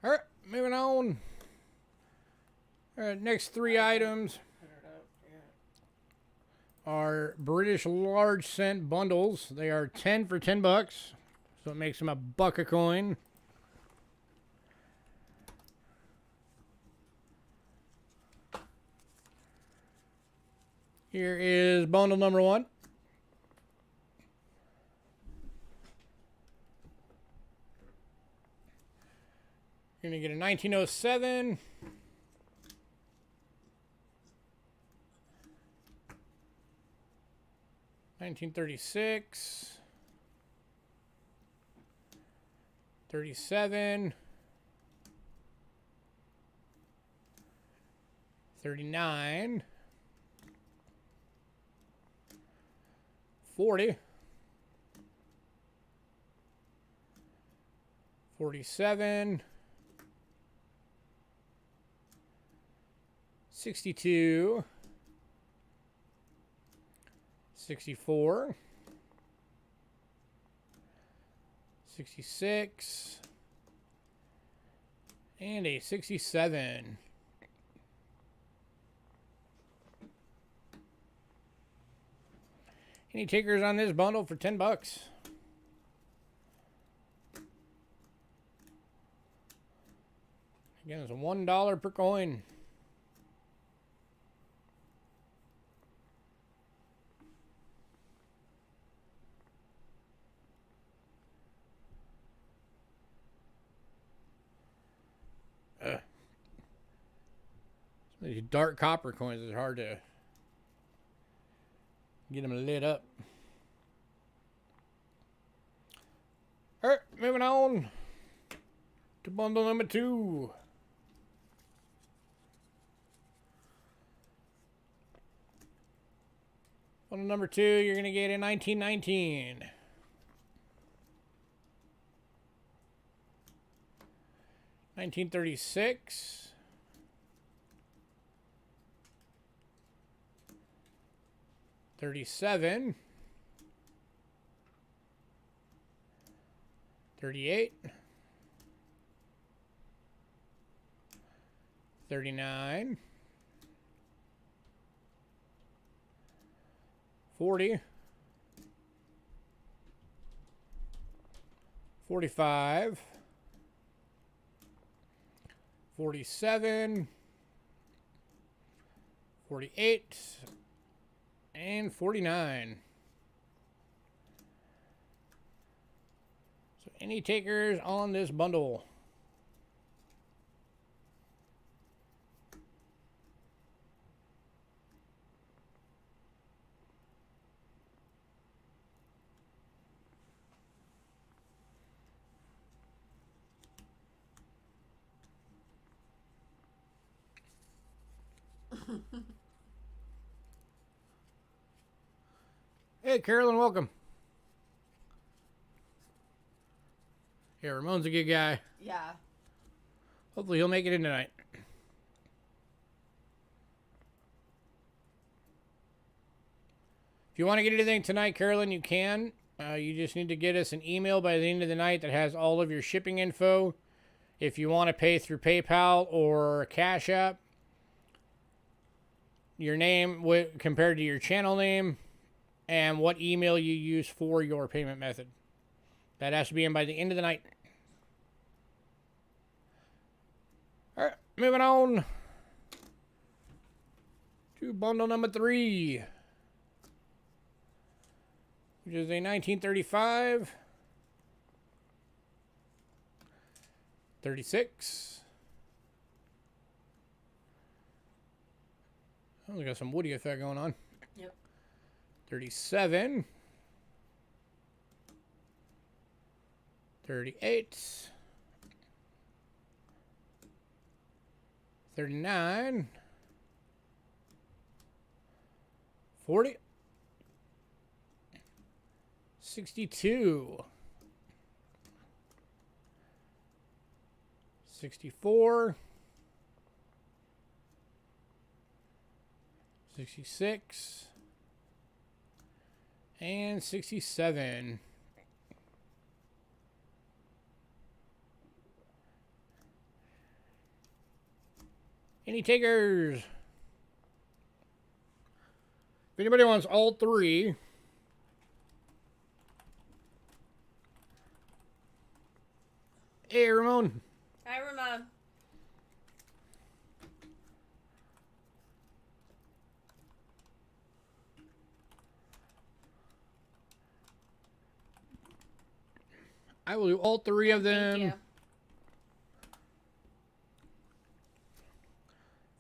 All right, moving on. All right, next three items are British large cent bundles. They are 10 for $10, so it makes them $1 a coin. Here is bundle number 1. You're going to get a 1907. 1936. 37. 39. 40. 47. 62. 64. 66. And a 67. Any takers on this bundle for $10? Again, it's $1 per coin. These dark copper coins is hard to get them lit up. All right, moving on to bundle number 2. Bundle number 2, you're going to get a 1919. 1936. 37, 38. 39. 40. 45. 47. 48. And 49. So any takers on this bundle? Hey, Carolyn, welcome. Yeah, Ramon's a good guy. Yeah. Hopefully he'll make it in tonight. If you want to get anything tonight, Carolyn, you can. You just need to get us an email by the end of the night that has all of your shipping info. If you want to pay through PayPal or Cash App, your name compared to your channel name, and what email you use for your payment method. That has to be in by the end of the night. All right, moving on to bundle number 3, which is a 1935, 36. Oh, we got some Woody effect going on. Yep. 37. 38. 39. 40. 62. 64. 66. And 67. Any takers? If anybody wants all 3, hey, Ramon. Hi, Ramon. I will do all 3 of them. Thank you.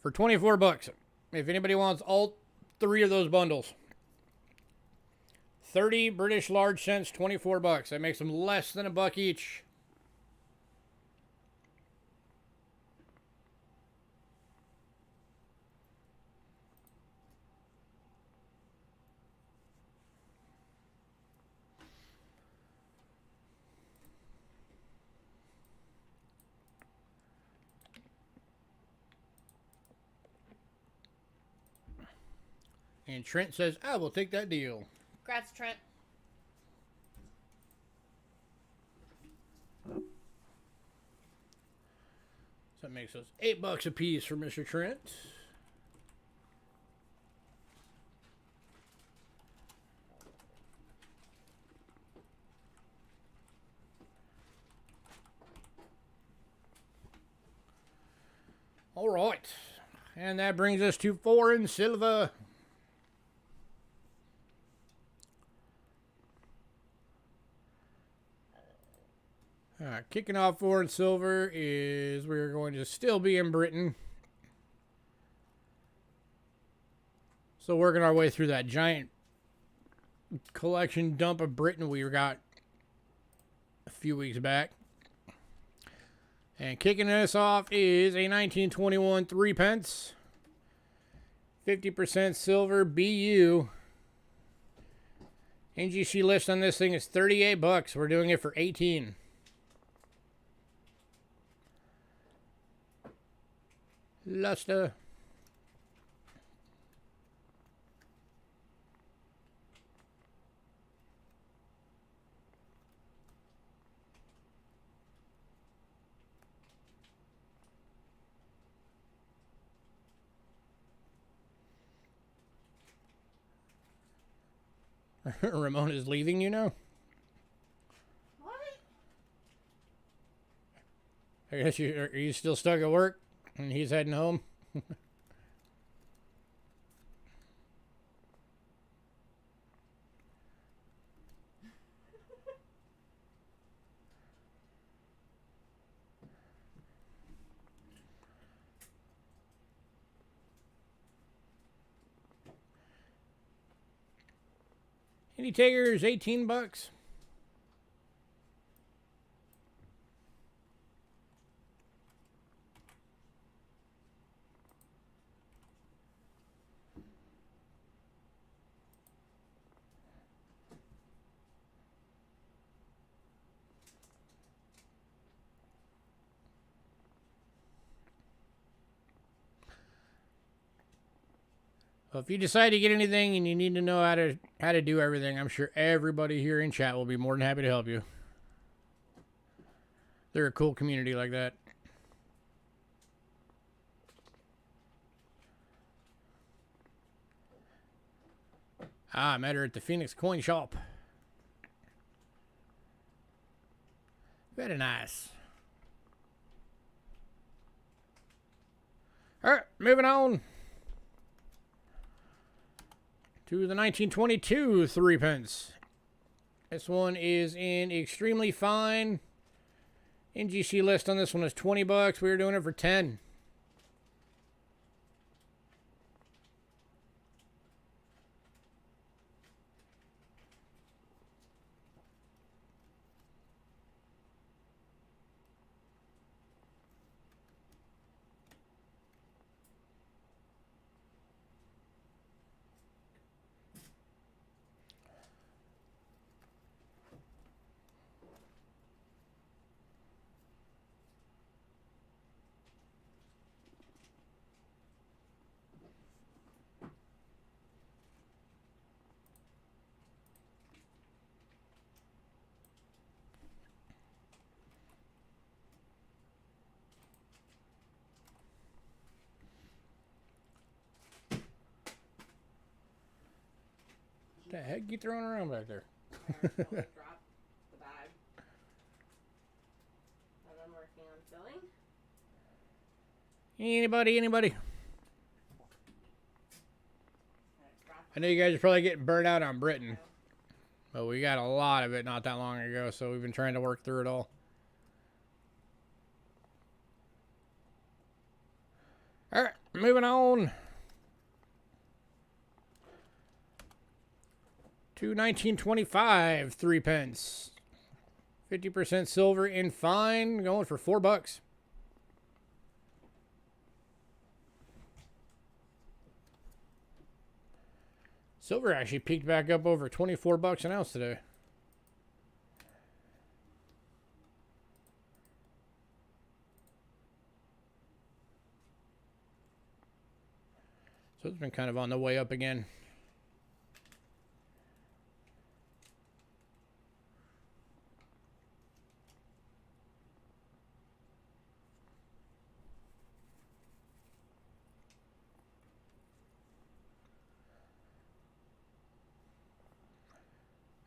For 24 bucks. If anybody wants all 3 of those bundles. 30 British large cents, 24 bucks. That makes them less than $1 each. And Trent says, I will take that deal. Congrats, Trent. So that makes us $8 a piece for Mr. Trent. All right. And that brings us to foreign silver. Kicking off foreign silver is we're going to still be in Britain. So working our way through that giant collection dump of Britain we got a few weeks back. And kicking us off is a 1921 3 pence. 50% silver BU. NGC list on this thing is 38 bucks. We're doing it for 18. Luster. Ramon is leaving, you know? What? I guess are you still stuck at work? And he's heading home? Any takers? 18 bucks. Well, if you decide to get anything and you need to know how to do everything, I'm sure everybody here in chat will be more than happy to help you. They're a cool community like that. I met her at the Phoenix Coin Shop. Very nice. All right, moving on to the 1922 Three Pence. This one is in extremely fine. NGC list on this one is 20 bucks. We were doing it for 10. What the heck you throwing around back there? Drop the bag that I'm working on filling. Anybody? I know you guys are probably getting burnt out on Britain, but we got a lot of it not that long ago, so we've been trying to work through it all. All right, moving on to 1925 Three Pence. 50% silver in fine, going for 4 bucks. Silver actually peaked back up over 24 bucks an ounce today. So it's been kind of on the way up again.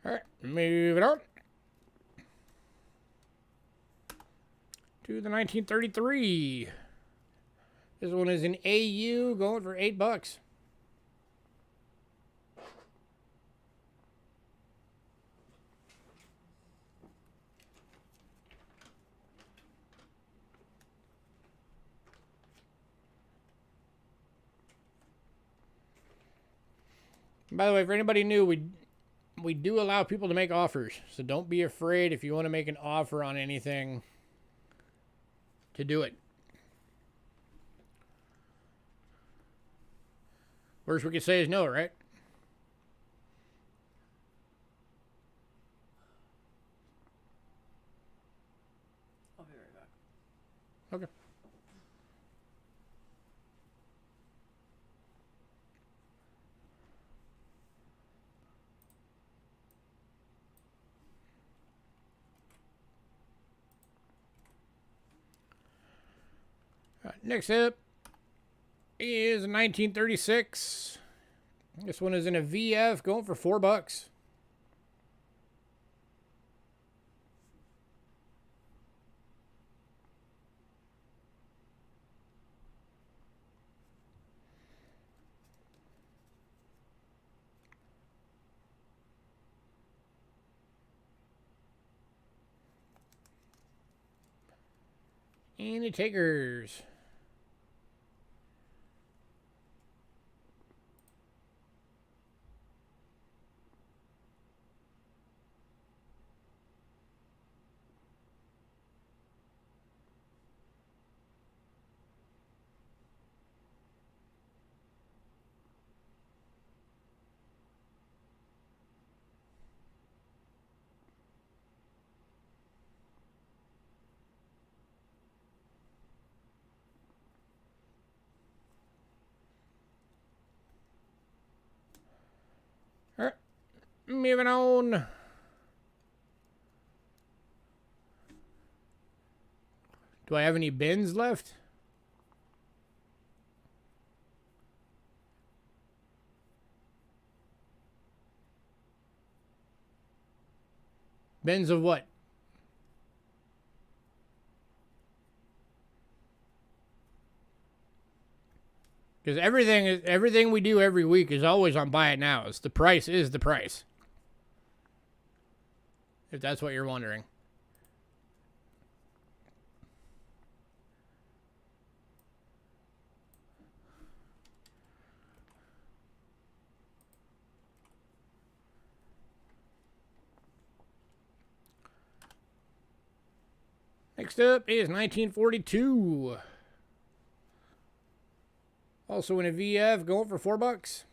All right, moving on to the 1933. This one is an AU, going for 8 bucks. By the way, for anybody new, we do allow people to make offers, so don't be afraid if you want to make an offer on anything to do it. Worst we could say is no, right? I'll be right back. Okay. Next up is 1936. This one is in a VF, going for 4 bucks. Any takers? All right, moving on. Do I have any bins left? Bins of what? Because everything we do every week is always on buy it now. The price is the price. If that's what you're wondering. Next up is 1942. Also in a VF, going for $4.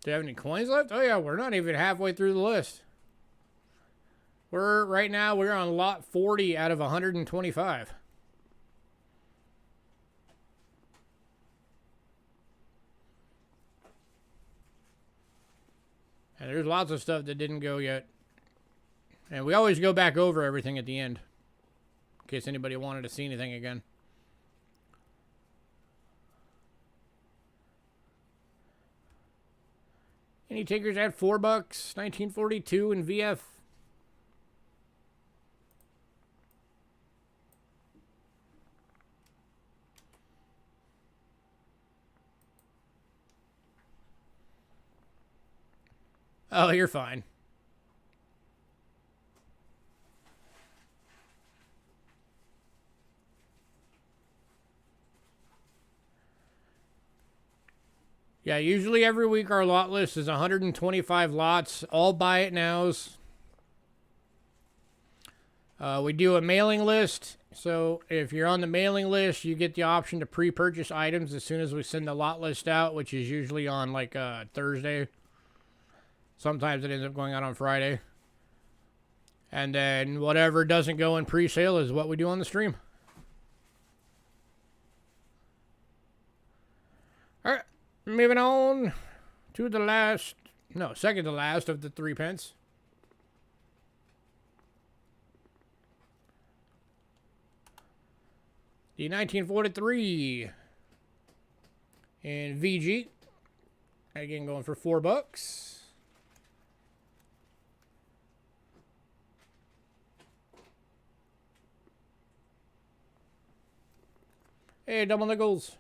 Do you have any coins left? Oh yeah, we're not even halfway through the list. Right now we're on lot 40 out of 125. And there's lots of stuff that didn't go yet. And we always go back over everything at the end, in case anybody wanted to see anything again. Any takers at $4? 1942 in VF. Oh, you're fine. Yeah, usually every week our lot list is 125 lots, all buy it nows. We do a mailing list, so if you're on the mailing list, you get the option to pre-purchase items as soon as we send the lot list out, which is usually on like Thursday. Sometimes it ends up going out on Friday. And then whatever doesn't go in pre-sale is what we do on the stream. All right. Moving on to the second to last of the 3 pence. The 1943 in VG. Again, going for $4. Hey, double nickels.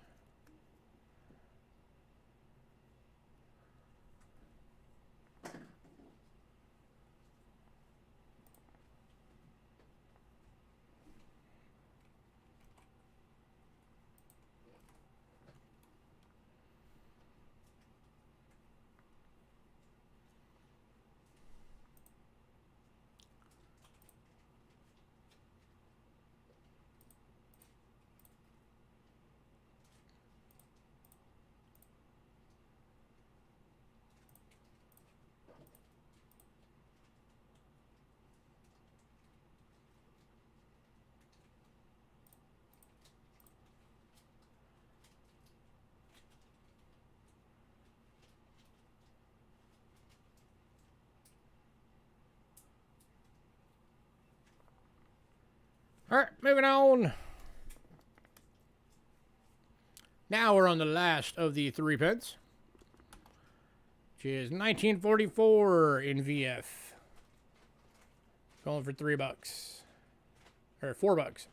All right, moving on. Now we're on the last of the 3 pence, which is 1944 in VF. Going for $3. Or $4.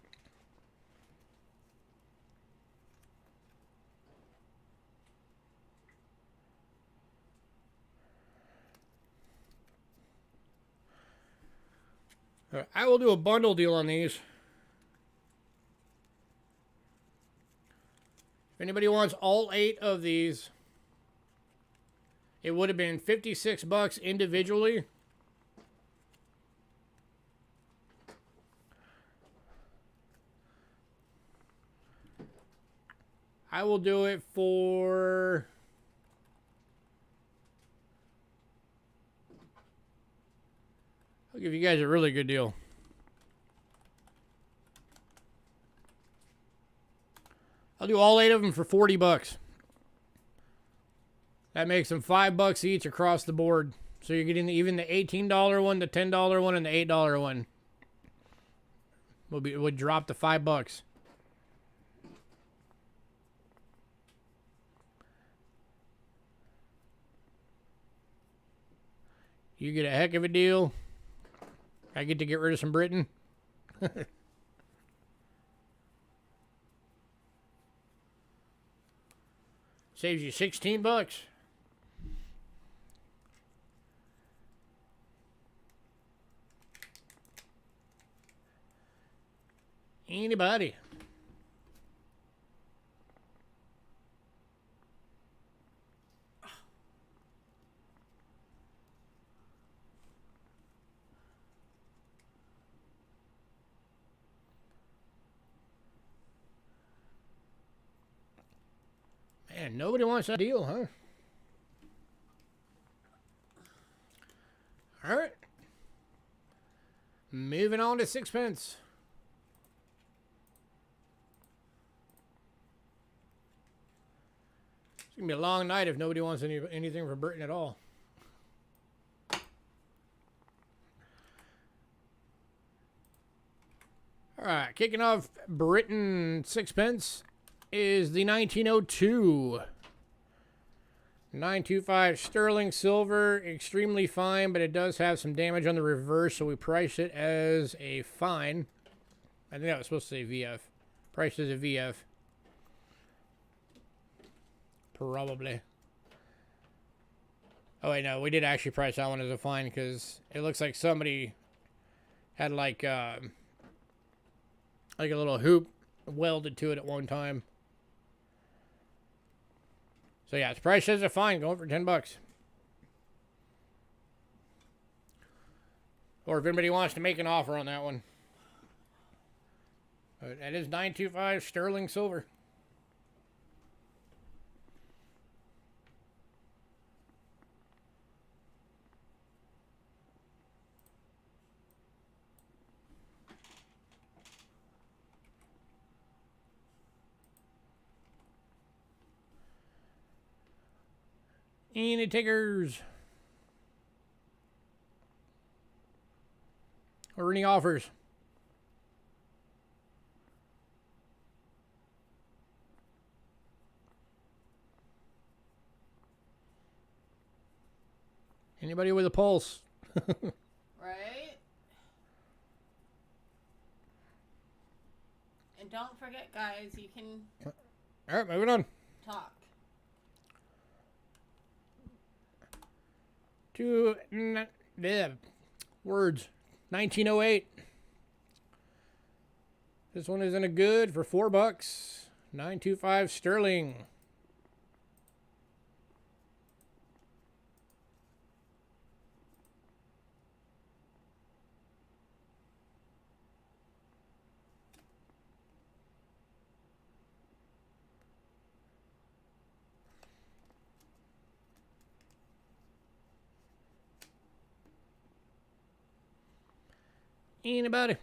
I will do a bundle deal on these. If anybody wants all 8 of these, it would have been $56 individually. I will do it for... I'll give you guys a really good deal. I'll do all 8 of them for $40. That makes them $5 each across the board. So you're getting even the $18 one, the $10 one, and the $8 one. Would drop to $5. You get a heck of a deal. I get to get rid of some Britain. Saves you $16. Anybody? Man, nobody wants that deal, huh? All right. Moving on to 6 pence. It's going to be a long night if nobody wants anything from Britain at all. All right, kicking off Britain 6 pence is the 1902 925 sterling silver. Extremely fine, but it does have some damage on the reverse, so we price it as a fine. I think that was supposed to say VF. Priced as a VF. Probably. Oh wait, no, we did actually price that one as a fine because it looks like somebody had like a little hoop welded to it at one time. So yeah, it's priced as a fine, going for $10. Or if anybody wants to make an offer on that one. That is 925 sterling silver. Any takers? Or any offers? Anybody with a pulse? Right? And don't forget, guys, you can All right, moving on. talk. To words. 1908. This one is in a good for $4. 925 sterling. Anybody?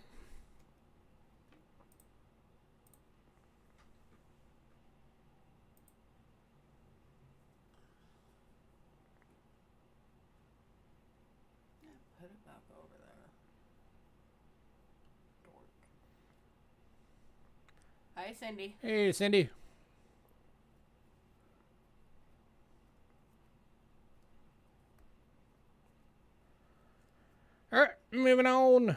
Put it back over there. Dork. Hi, Cindy. Hey, Cindy. All right, moving on.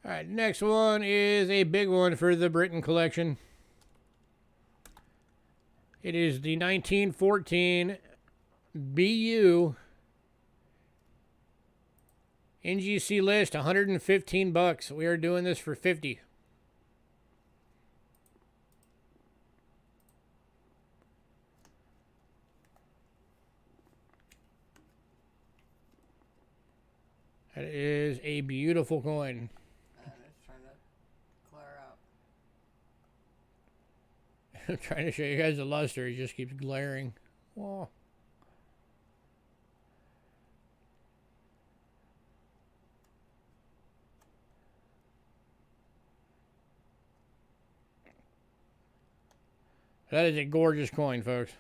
All right, next one is a big one for the Britain collection. It is the 1914 BU NGC list, $115. We are doing this for 50. That is a beautiful coin. I'm just trying to clear out. I'm trying to show you guys the luster. He just keeps glaring. Whoa. That is a gorgeous coin, folks.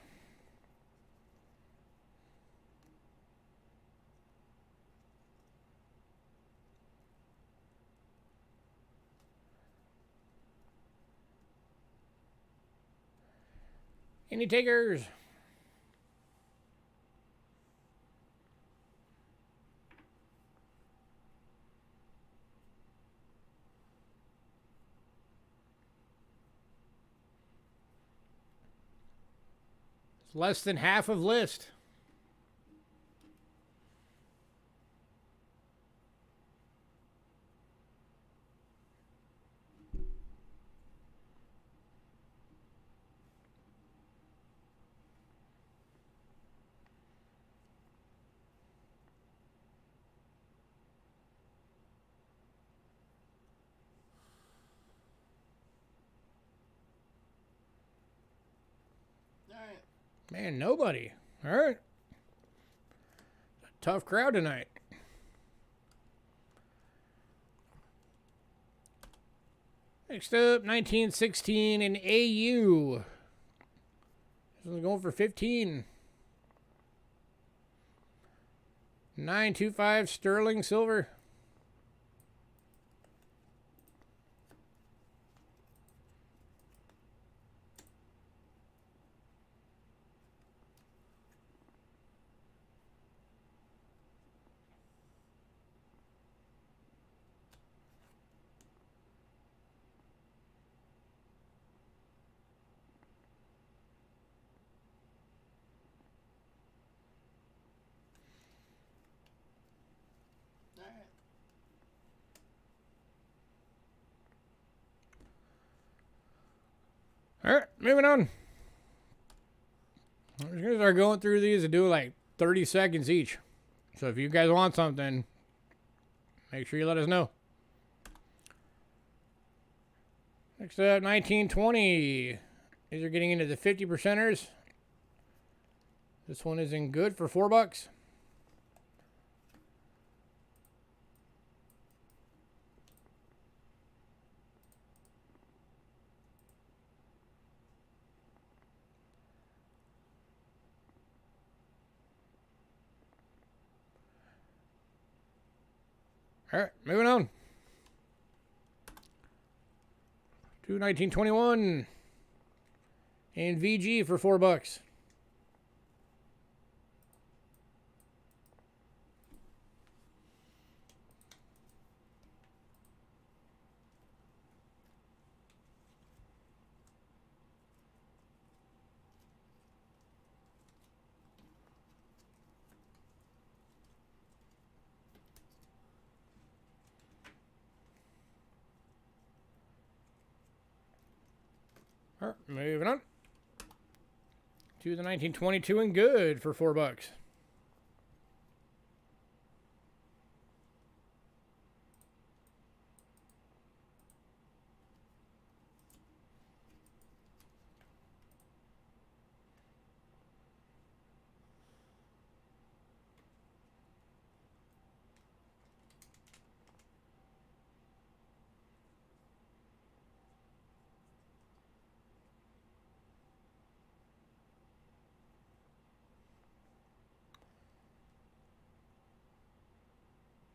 Any takers? It's less than half of list. Alright. Man, nobody. All right. Tough crowd tonight. Next up, 1916 in AU. This one's going for 15. 925 sterling silver. Alright. All right, moving on. I'm just going to start going through these and do like 30 seconds each. So if you guys want something, make sure you let us know. Next up, 1920. These are getting into the 50 percenters. This one is in good for $4. All right, moving on to 1921 and VG for $4. All right, moving on to the 1922 and good for $4.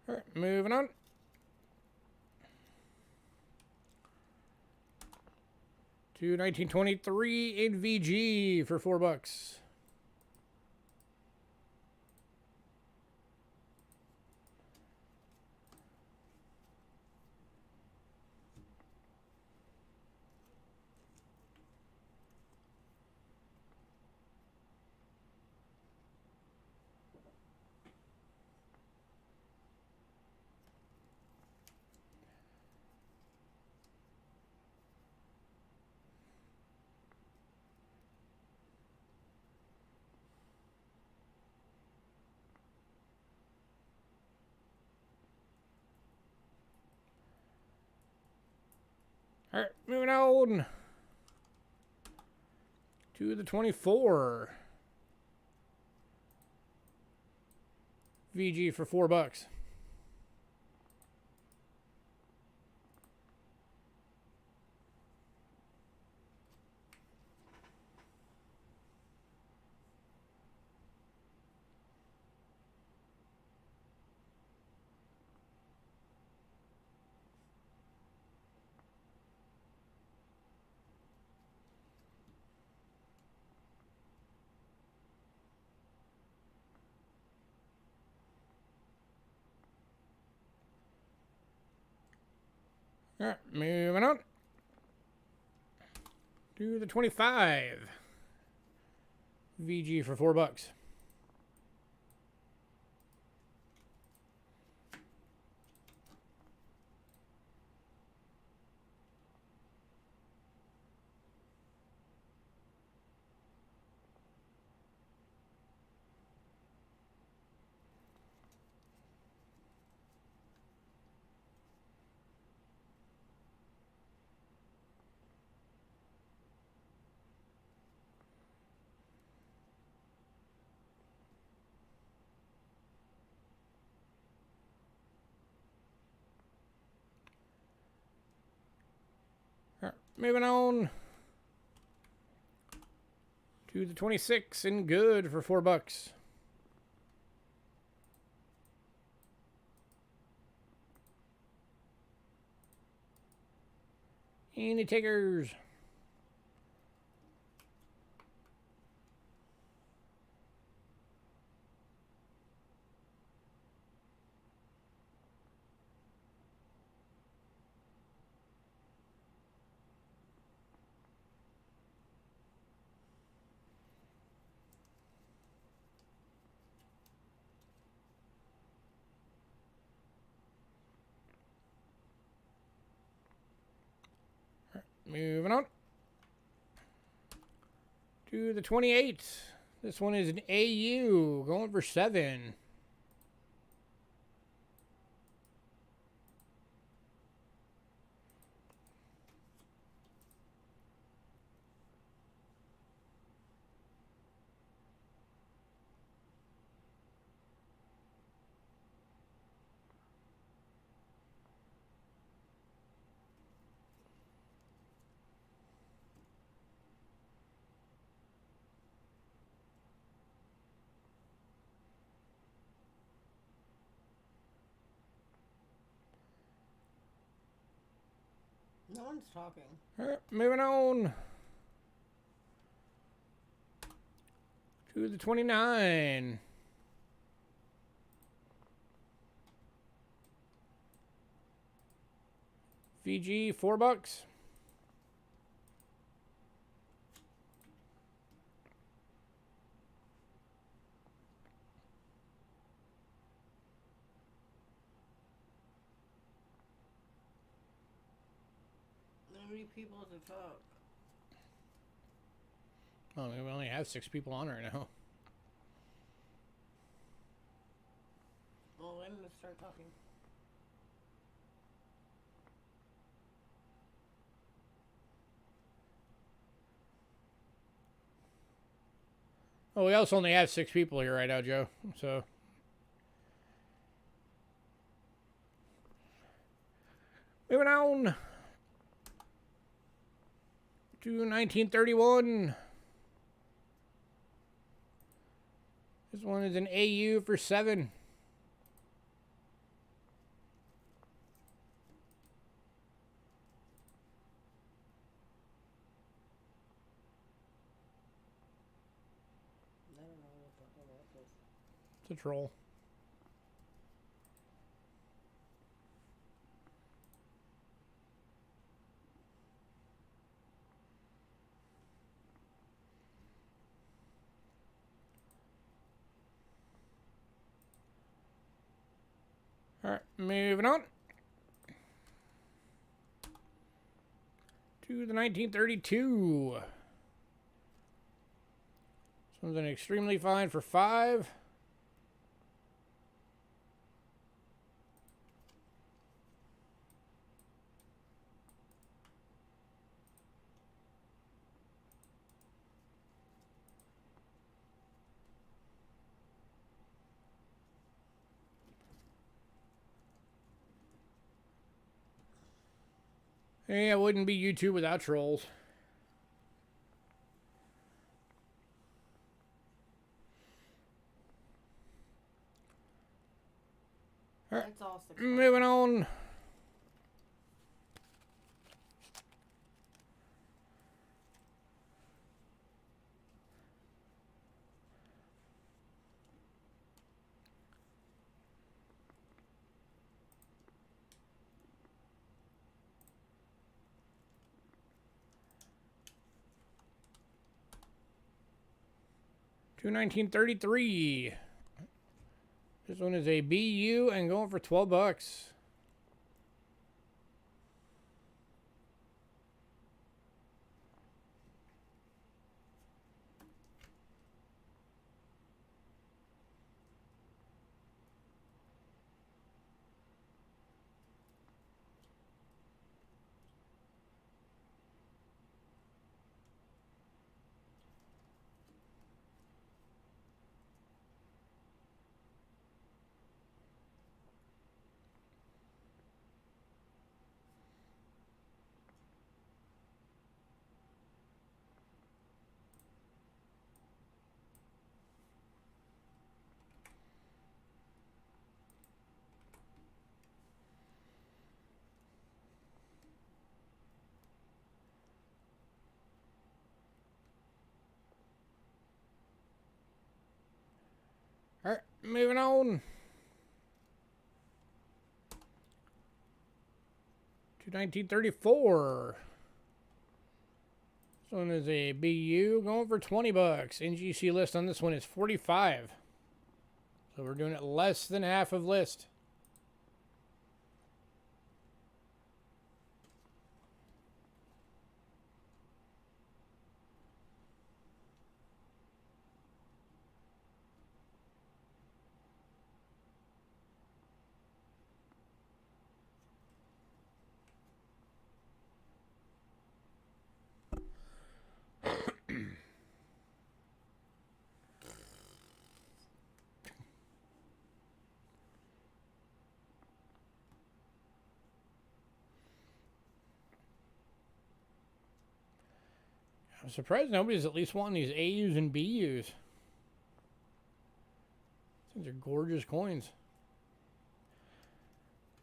All right, moving on. To 1923 in VG for $4. All right, moving on to the 24 VG for $4. All right, moving on to the 25 VG for $4. All right, moving on to the 26 in good for $4. Any takers? Moving on to the 28. This one is an AU going for 7. No one's talking. All right, moving on to the 29. VG, $4. How many people to talk? Oh, we only have 6 people on right now. Well, when to start talking? Oh, we also only have 6 people here right now, Joe. So, moving on to 1931. This one is an AU for 7. It's a troll. Alright, moving on. To the 1932. This one's an extremely fine for 5. Yeah, it wouldn't be YouTube without trolls. Alright, It's all 6 moving on. To 1933. This one is a BU and going for $12. Alright, moving on. To 1934. This one is a BU going for $20. NGC list on this one is 45. So we're doing it less than half of list. I'm surprised nobody's at least wanting these AUs and BUs. These are gorgeous coins.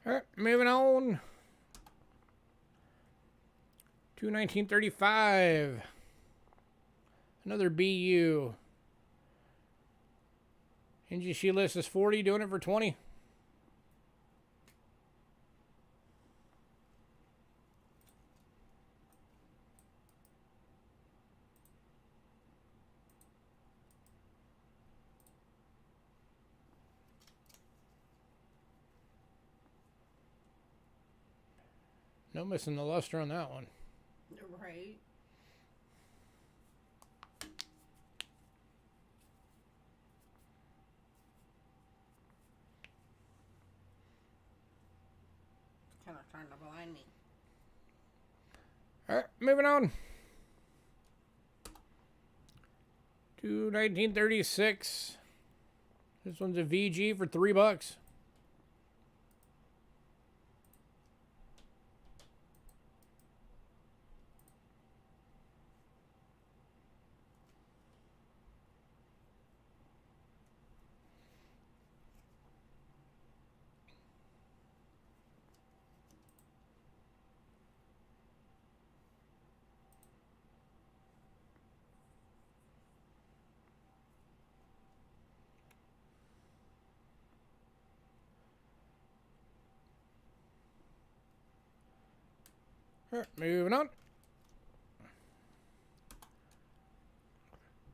Alright, moving on. To 1935. Another BU. NGC list is 40, doing it for 20. No missing the luster on that one. Right. Kind of trying to blind me. Alright, moving on. To 1936. This one's a VG for $3. Alright, moving on.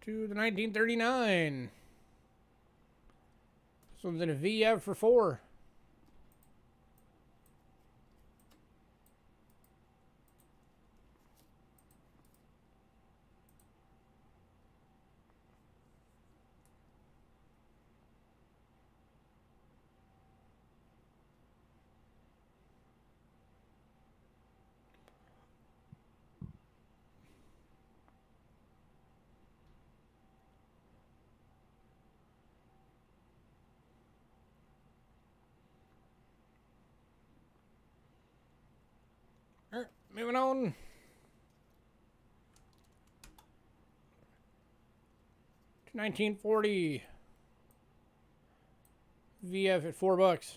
To the 1939. This one's in a VF for 4. Alright, moving on. To 1940. VF at $4.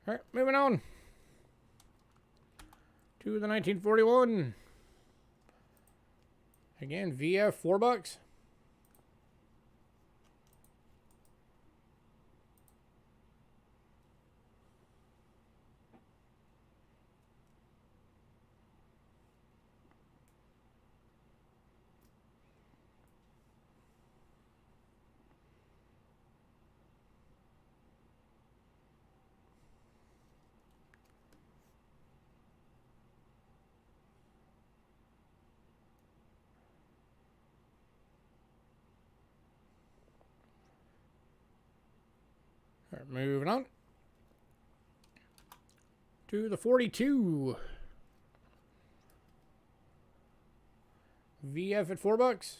All right, moving on to the 1941. Again, VF $4. All right, moving on to the 42. VF at $4.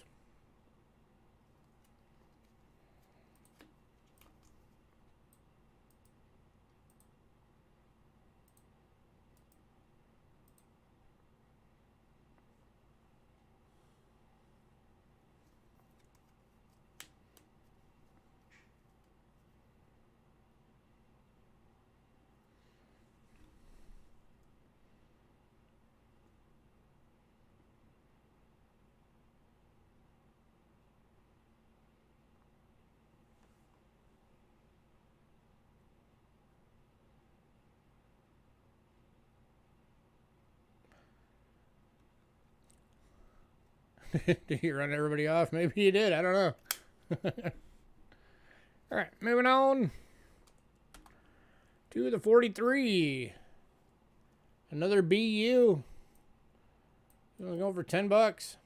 Did you run everybody off? Maybe you did. I don't know. All right, moving on to the 43. Another BU. Gonna go for $10.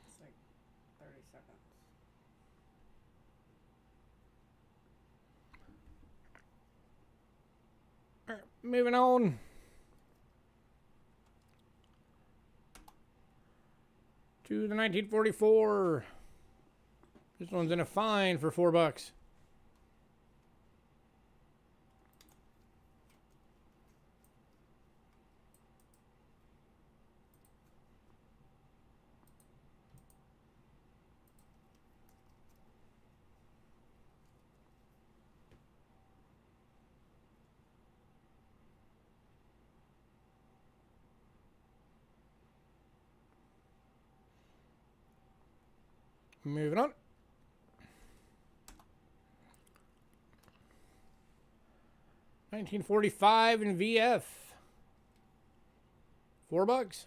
It's like 30 seconds. All right, moving on to the 1944. This one's in a fine for $4. Moving on. $1945 in VF. $4.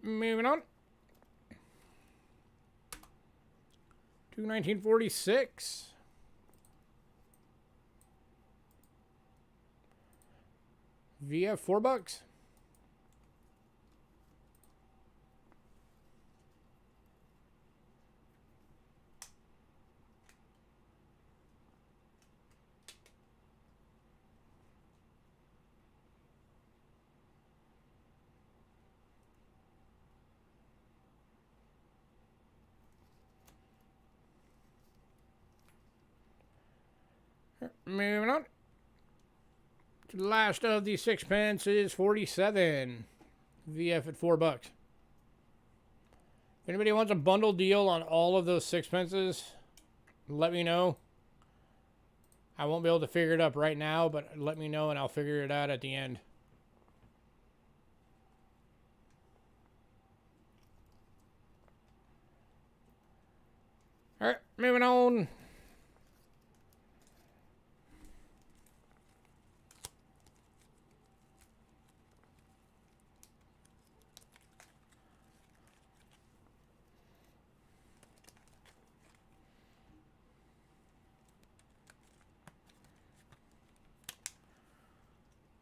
Moving on. To 1946. VF $4. Moving on. To the last of the sixpence is 47. VF at $4. If anybody wants a bundle deal on all of those sixpences, let me know. I won't be able to figure it up right now, but let me know and I'll figure it out at the end. Alright, moving on.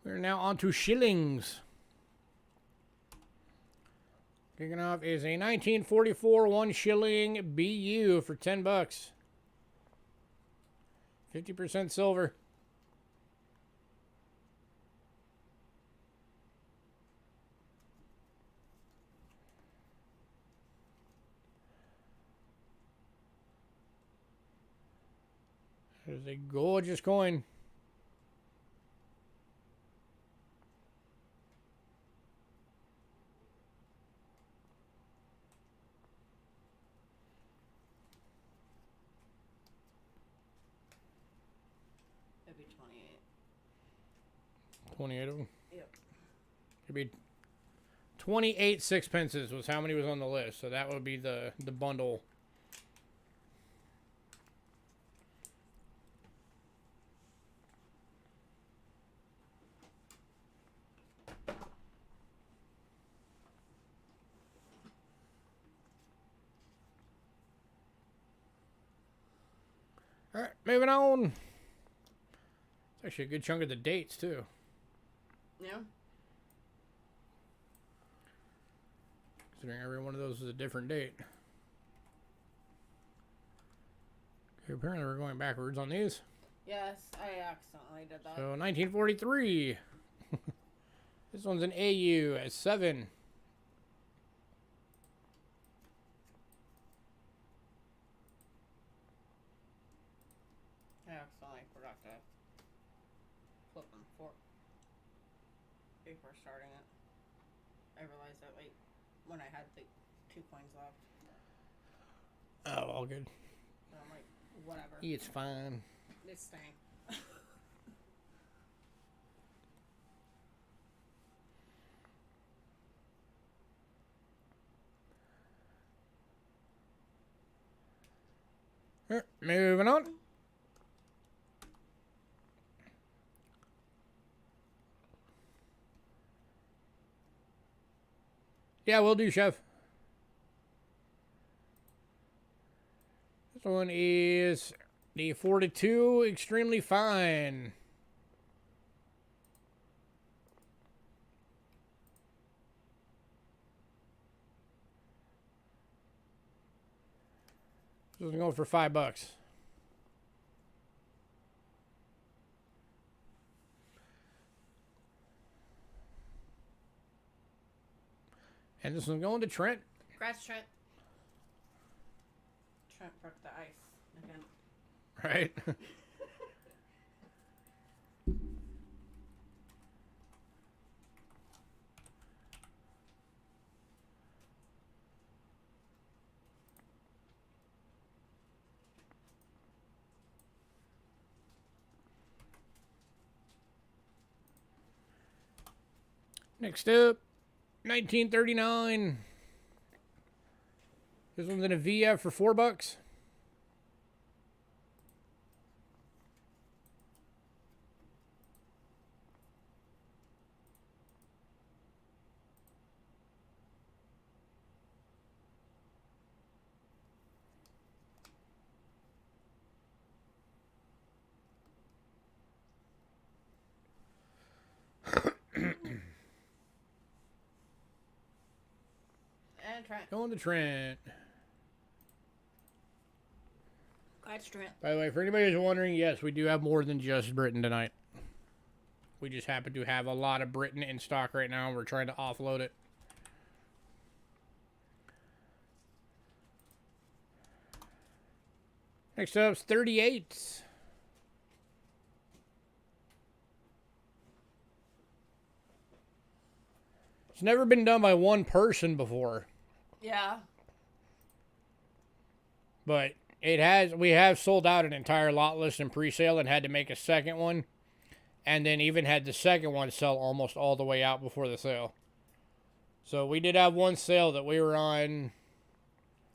We're now on to shillings. Kicking off is a 1944 1 shilling BU for $10. 50% silver. That is a gorgeous coin. That'd be 28. 28 of them? Yep. It'd be 28 sixpences was how many was on the list. So that would be the bundle. All right, moving on. It's actually a good chunk of the dates, too. Yeah. Considering every one of those is a different date. Okay, apparently we're going backwards on these. Yes, I accidentally did that. So 1943. This one's an AU at 7. I accidentally forgot to flip them before starting it. I realized that like when I had the 2 coins left. Oh, all good. So I'm like, whatever. It's fine. It's staying. Alright, moving on. Yeah, will do, Chef. This one is the 42 Extremely Fine. This one's going for $5. And this one's going to Trent. Congrats, Trent. Trent broke the ice again. Right? Next up, 1939. This one's in a VF for $4. Going to Trent. Going to Trent. That's Trent. By the way, for anybody who's wondering, yes, we do have more than just Britain tonight. We just happen to have a lot of Britain in stock right now, and we're trying to offload it. Next up is 38. It's never been done by one person before. Yeah. But it has. We have sold out an entire lot list in pre-sale and had to make a second one. And then even had the second one sell almost all the way out before the sale. So we did have one sale that we were on.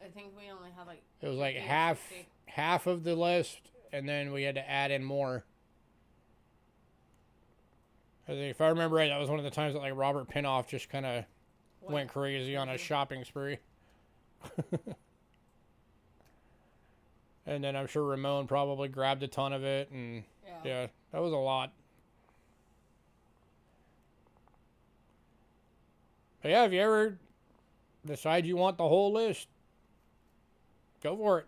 I think we only had like... It was like 50 or half of the list. And then we had to add in more. I think if I remember right, that was one of the times that like Robert Pinoff just kind of went crazy on a shopping spree. And then I'm sure Ramon probably grabbed a ton of it, and yeah, that was a lot. But yeah, if you ever decide you want the whole list, go for it.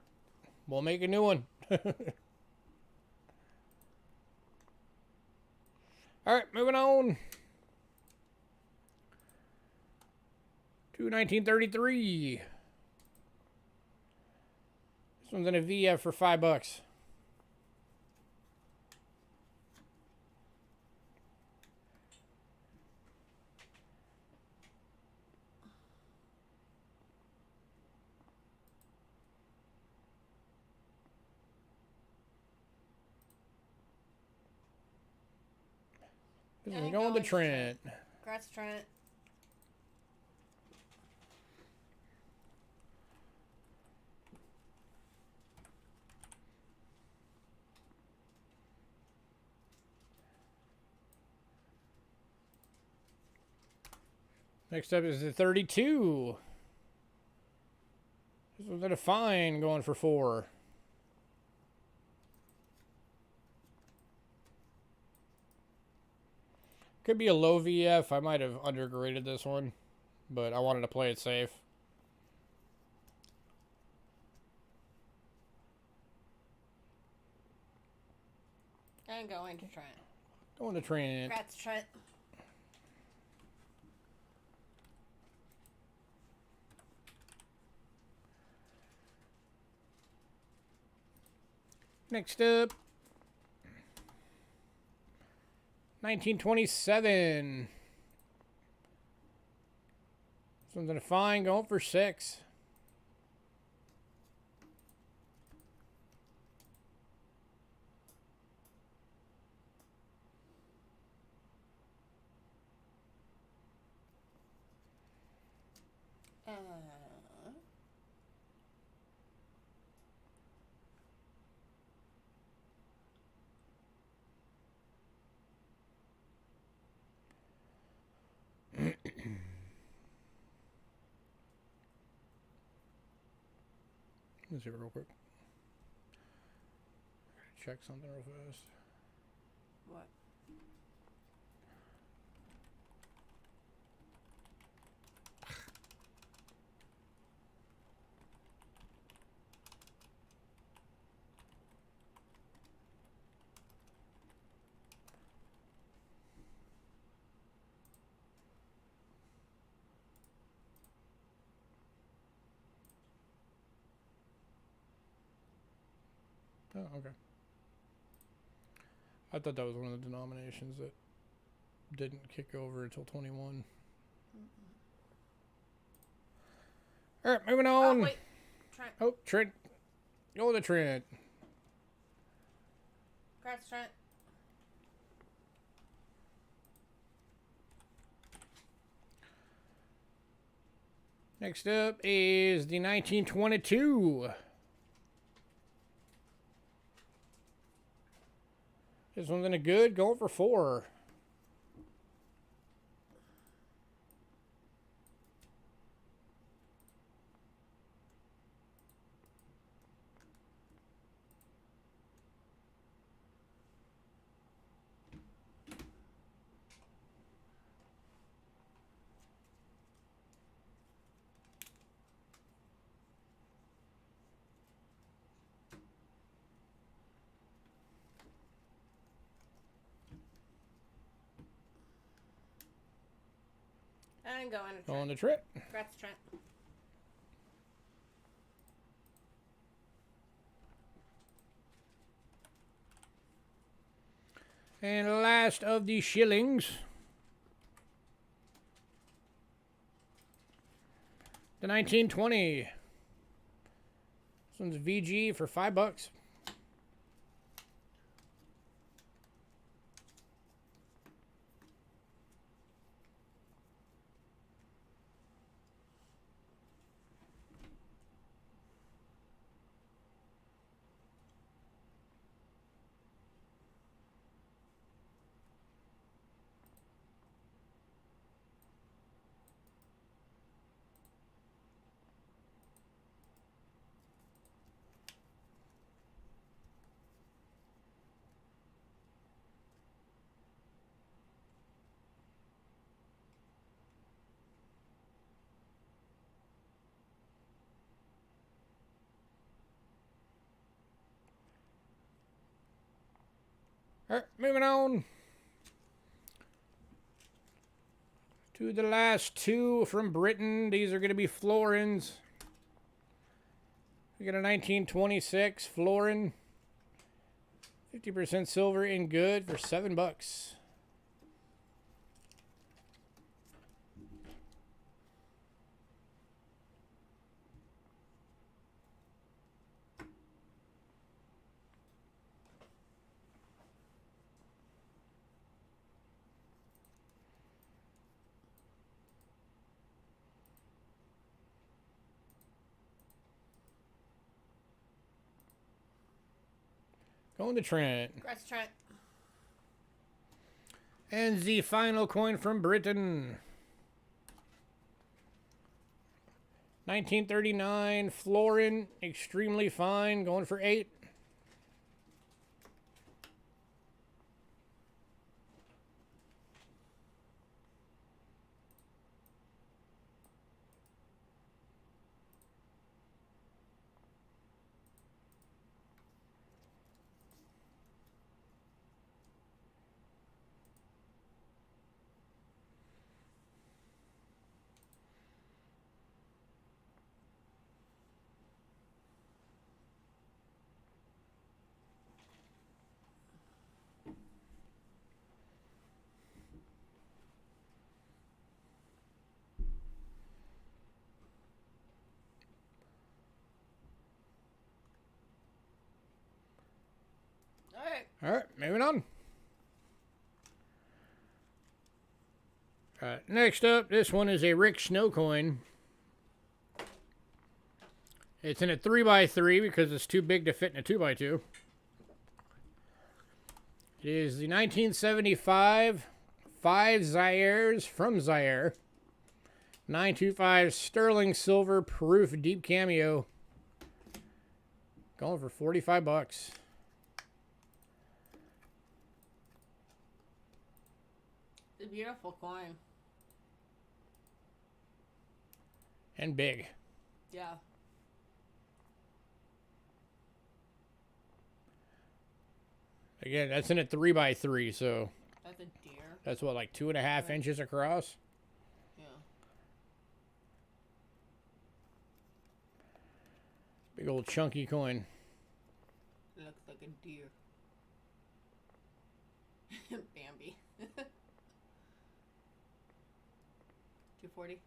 We'll make a new one. All right, moving on to 1933. This one's in a VF for $5. This is going to Trent. Congrats, Trent. Next up is the 32. This one's at a fine, going for 4. Could be a low VF. I might have undergraded this one, but I wanted to play it safe. And going to Trent. Going to Trent. Congrats, Trent. Next up, 1927. This one's in a fine, going for 6. Let's see real quick. Check something real fast. What? Oh, okay. I thought that was one of the denominations that didn't kick over until 21. All right, moving on. Oh, wait. Trent. Oh, Trent. Go with the Trent. Congrats, Trent. Next up is the 1922. This one's in a good, going for 4. And going to Trent. Going to Trent. Congrats, Trent. And last of the shillings. The 1920. This one's VG for $5. All right, moving on to the last two from Britain. These are going to be Florins. We got a 1926 Florin, 50% silver in good for $7. Going to Trent. Congrats, Trent. And the final coin from Britain. 1939 Florin, extremely fine, going for $8. All right, moving on. All right, next up, this one is a Rick Snow coin. It's in a 3x3 because it's too big to fit in a 2x2. It is the 1975 5 Zaires from Zaire. 925 sterling silver proof deep cameo. Going for $45. It's a beautiful coin. And big. Yeah. Again, that's in a 3x3, so That's a deer. that's what, like 2.5 inches across? Yeah. Big old chunky coin. It looks like a deer. Bambi. 240.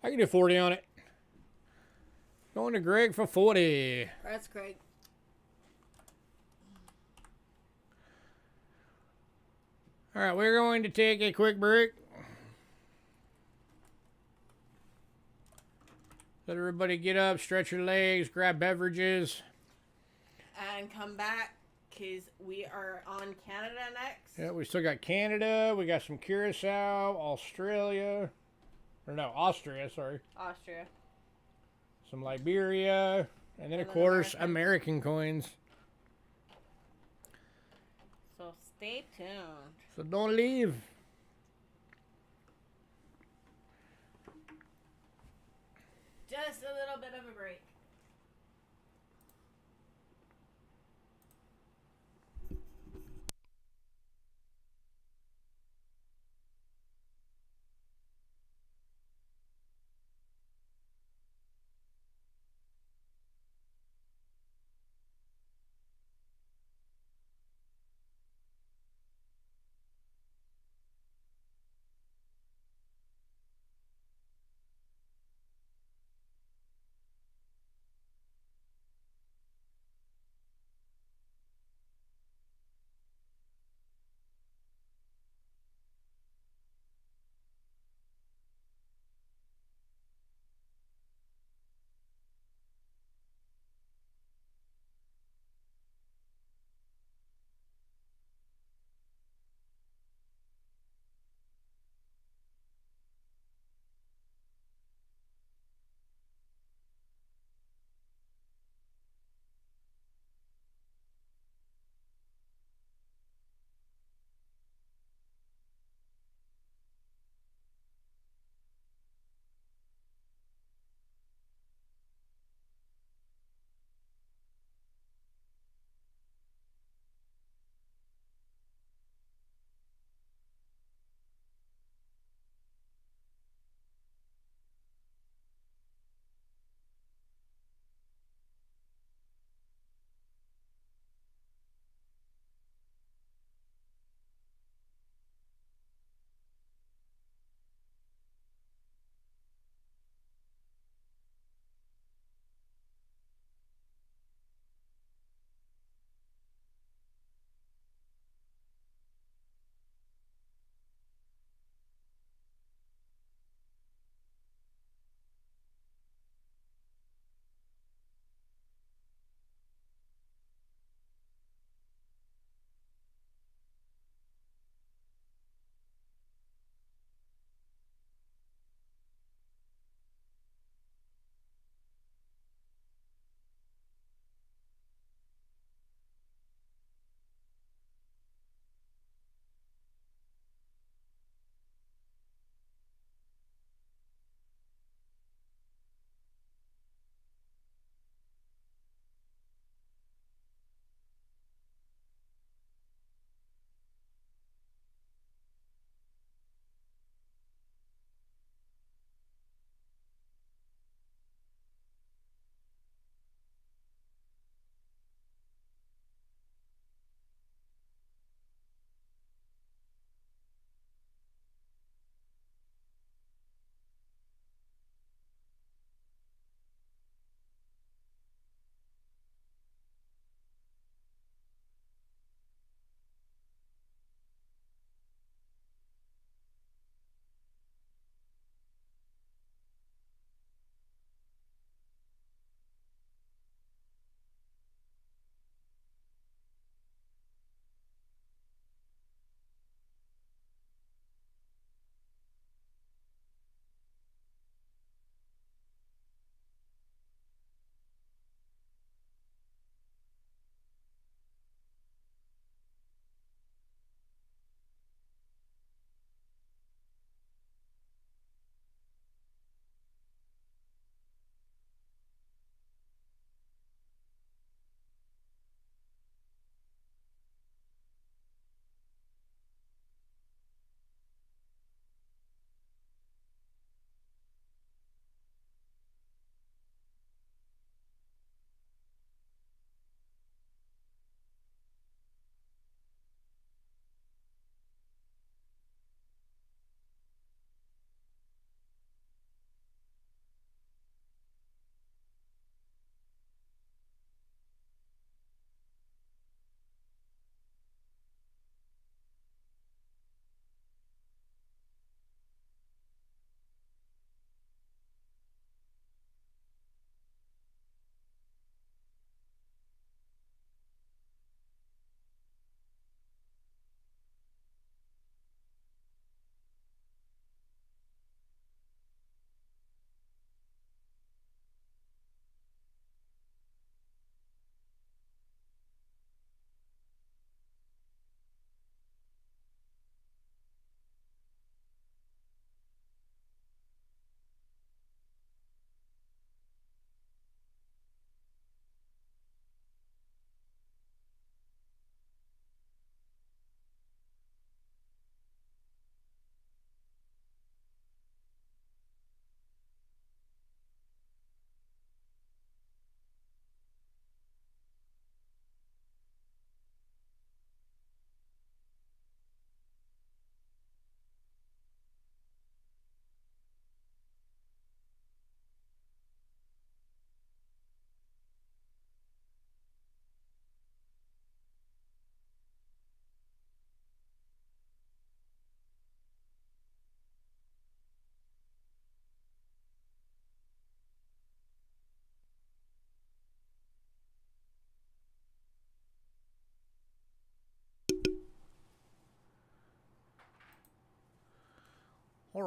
I can do 40 on it. Going to Greg for 40. That's Craig. All right, we're going to take a quick break. Let everybody get up, stretch your legs, grab beverages. And come back, because we are on Canada next. Yeah, we still got Canada. We got some Curacao, Australia. Or no, Austria, sorry. Austria. Some Liberia. And then, of course, American coins. So stay tuned. So don't leave. Just a little bit of a break.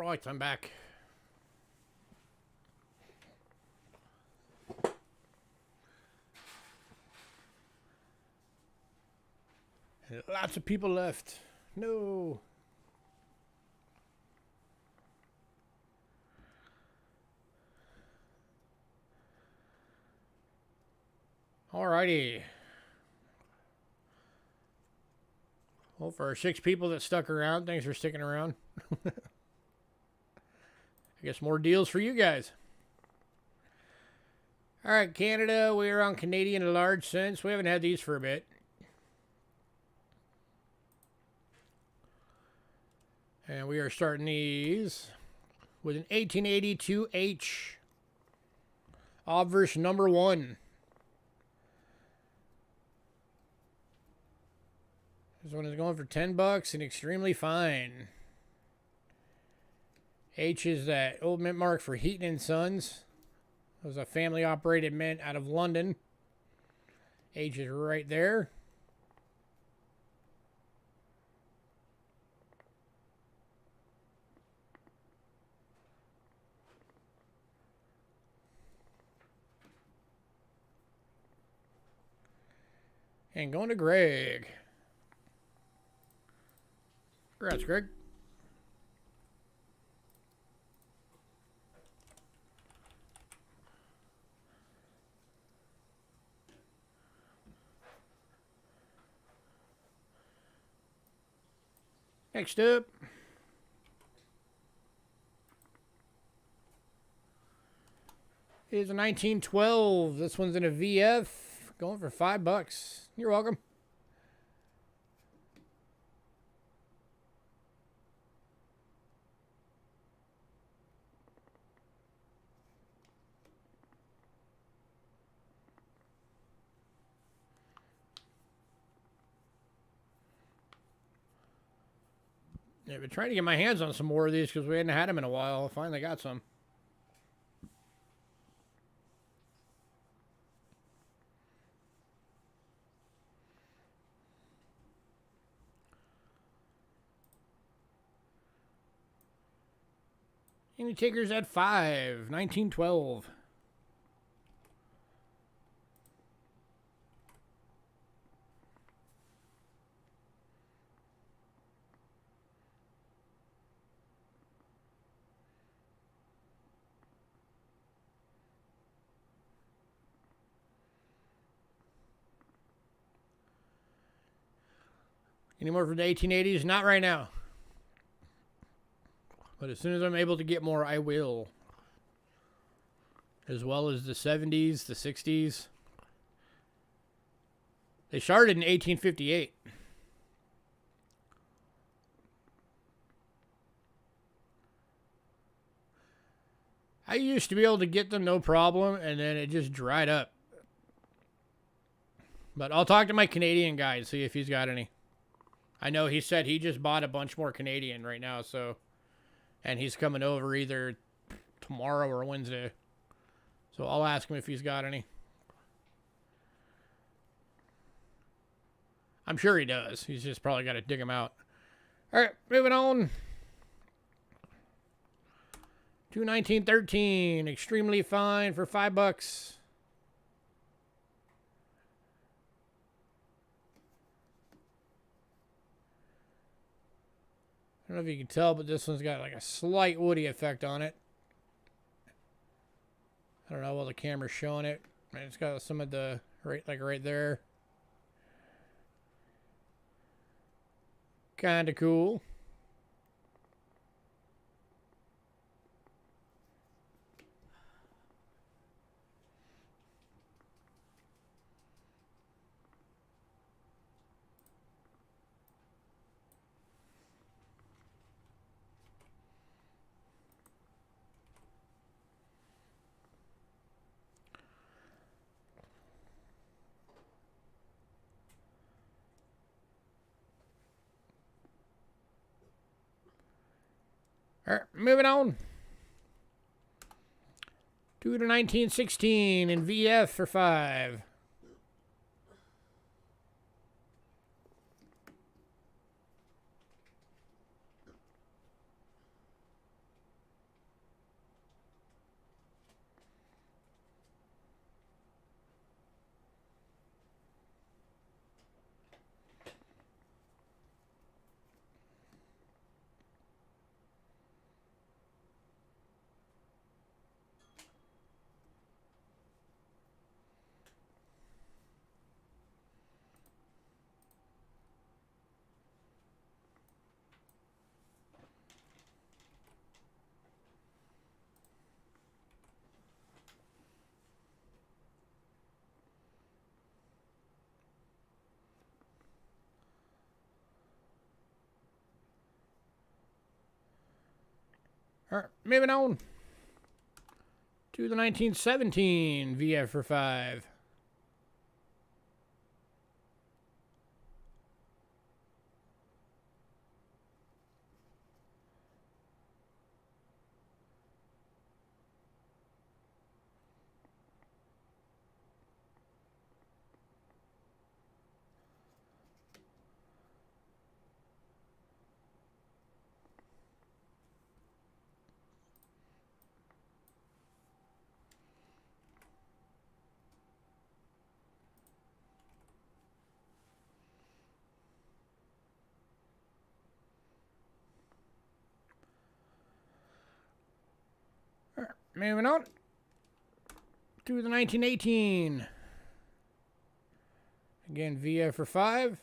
Right, I'm back. And lots of people left. No. Alrighty. Well, for our 6 people that stuck around, thanks for sticking around. I guess more deals for you guys. Alright, Canada. We are on Canadian large cents. We haven't had these for a bit. And we are starting these with an 1882H. Obverse number 1. This one is going for $10 and extremely fine. H is that old mint mark for Heaton and Sons. It was a family operated mint out of London. H is right there. And going to Greg. Congrats, Greg. Next up is a 1912. This one's in a VF. Going for $5. You're welcome. Yeah, I've been trying to get my hands on some more of these because we hadn't had them in a while. I finally got some. Any takers at 5, 1912. Any more from the 1880s? Not right now. But as soon as I'm able to get more, I will. As well as the 70s, the 60s. They started in 1858. I used to be able to get them no problem, and then it just dried up. But I'll talk to my Canadian guy and see if he's got any. I know he said he just bought a bunch more Canadian right now, so... And he's coming over either tomorrow or Wednesday. So I'll ask him if he's got any. I'm sure he does. He's just probably got to dig them out. All right, moving on. To 1913. Extremely fine for $5. I don't know if you can tell, but this one's got like a slight woody effect on it. I don't know while the camera's showing it. It's got some of the right there. Kind of cool. All right, moving on. To 1916 in VF for 5. All right, moving on to the 1917 VF for 5. Moving on to the 1918. Again, VF for 5.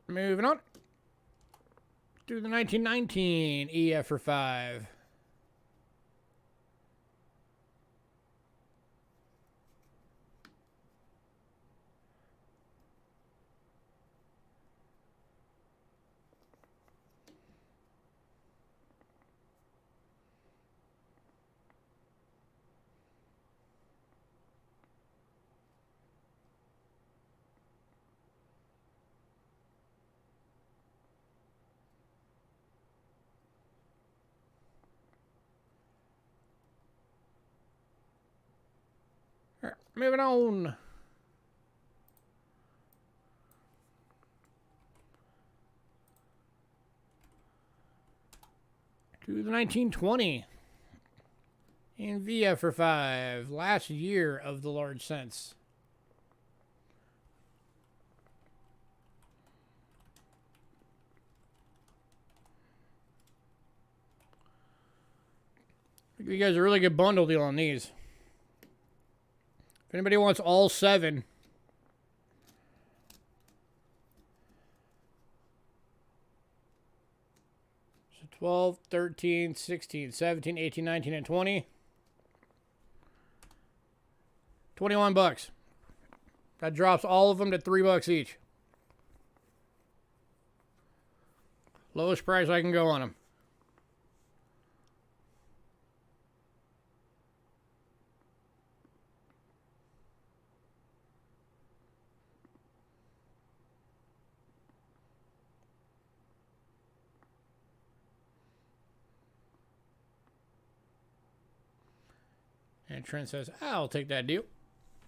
Moving on to the 1919 EF for 5. Moving on to the 1920 in VF for 5. Last year of the large cents. You guys a really good bundle deal on these. If anybody wants all 7, so 12, 13, 16, 17, 18, 19, and 20. 21 bucks. That drops all of them to $3 each. Lowest price I can go on them. And Trent says, I'll take that deal.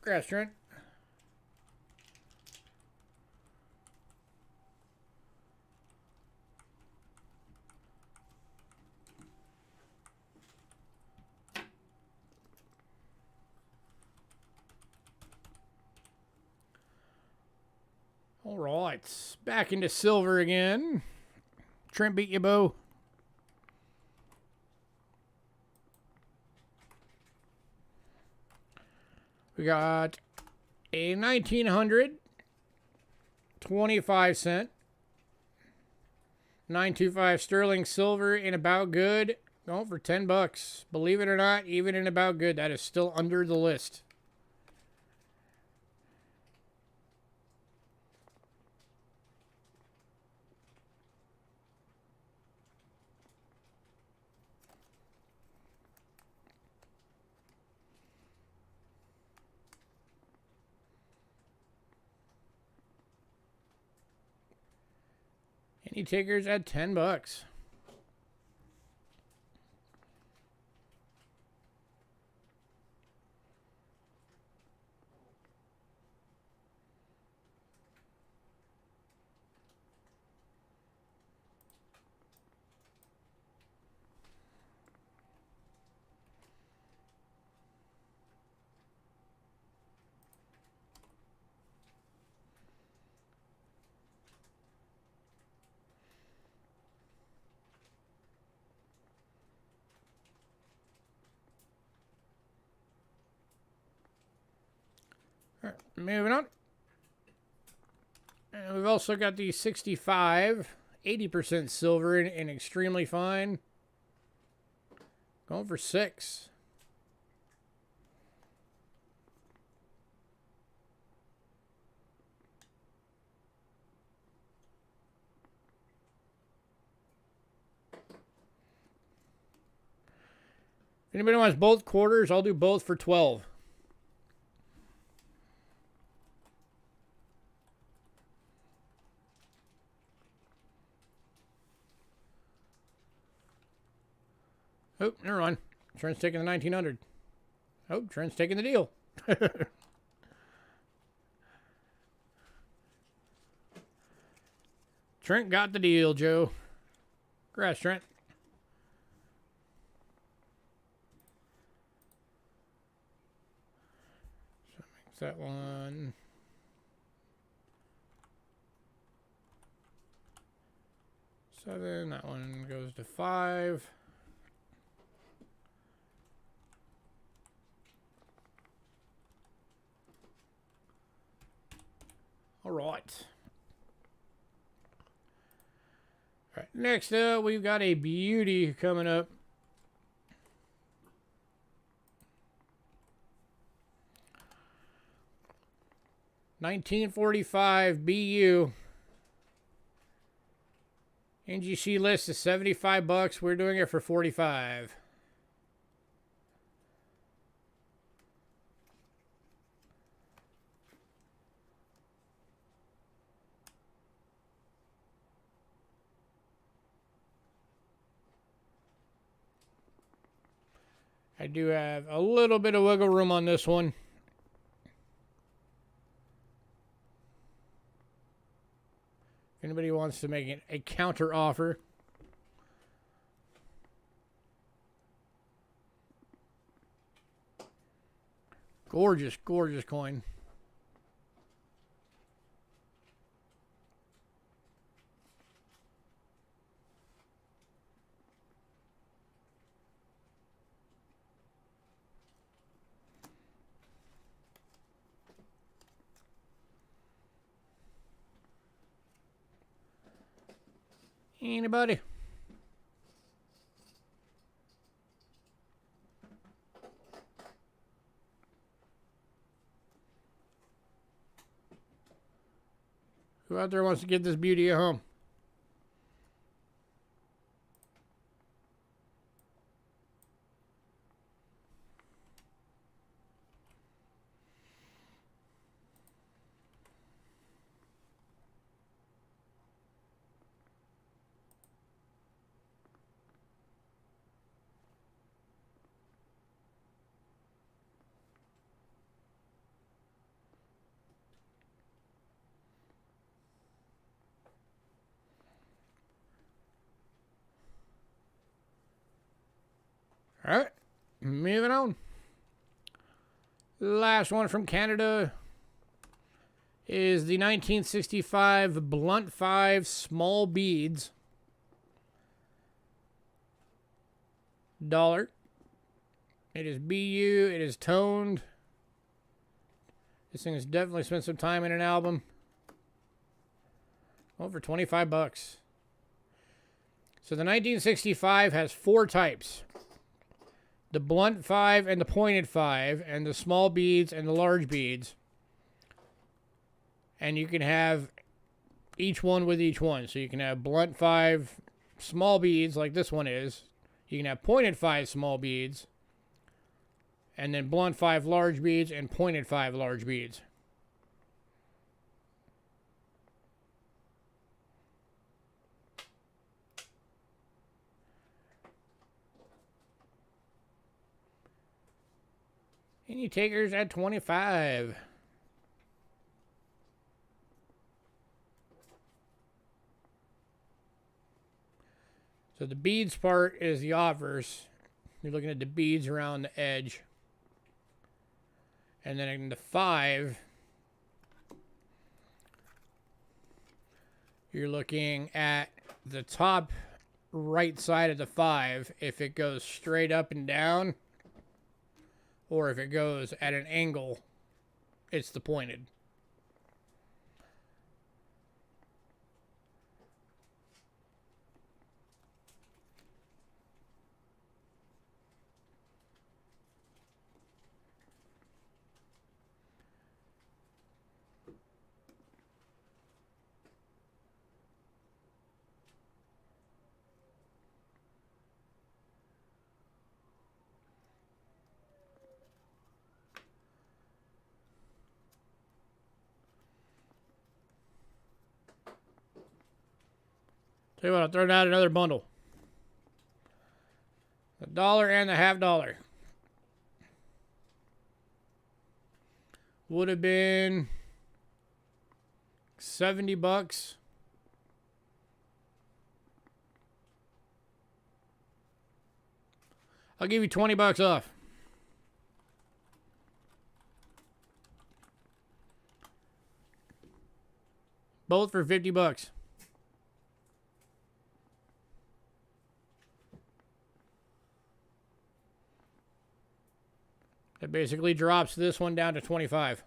Congrats, Trent. All right, back into silver again. Trent beat you, Bo. We got a 1900, 25-cent, 925 sterling silver in about good, going for $10. Believe it or not, even in about good, that is still under the list. Any takers at $10? All right, moving on. And we've also got the 65, 80% silver and extremely fine. Going for 6. If anybody wants both quarters, I'll do both for 12. Oh, never mind. Trent's taking the 1900. Oh, Trent's taking the deal. Trent got the deal, Joe. Congrats, Trent. So makes that one. Seven. That one goes to 5. All right. All right. Next up, we've got a beauty coming up. $19.45 BU. NGC list is $75. We're doing it for $45. I do have a little bit of wiggle room on this one. If anybody wants to make it a counter offer. Gorgeous, gorgeous coin. Anybody? Who out there wants to get this beauty at home? All right, moving on. Last one from Canada is the 1965 Blunt 5 small beads. $1. It is BU. It is toned. This thing has definitely spent some time in an album. Over $25. So the 1965 has 4 types. The blunt 5 and the pointed 5, and the small beads and the large beads. And you can have each one with each one. So you can have blunt 5 small beads like this one is. You can have pointed 5 small beads. And then blunt 5 large beads and pointed 5 large beads. Any takers at 25? So the beads part is the offers. You're looking at the beads around the edge. And then in the 5, you're looking at the top right side of the 5 if it goes straight up and down, or if it goes at an angle it's the pointed. Tell you what, I'll throw down another bundle. $1 and the $half. Would have been $70. I'll give you $20 off. Both for $50. It basically drops this one down to 25.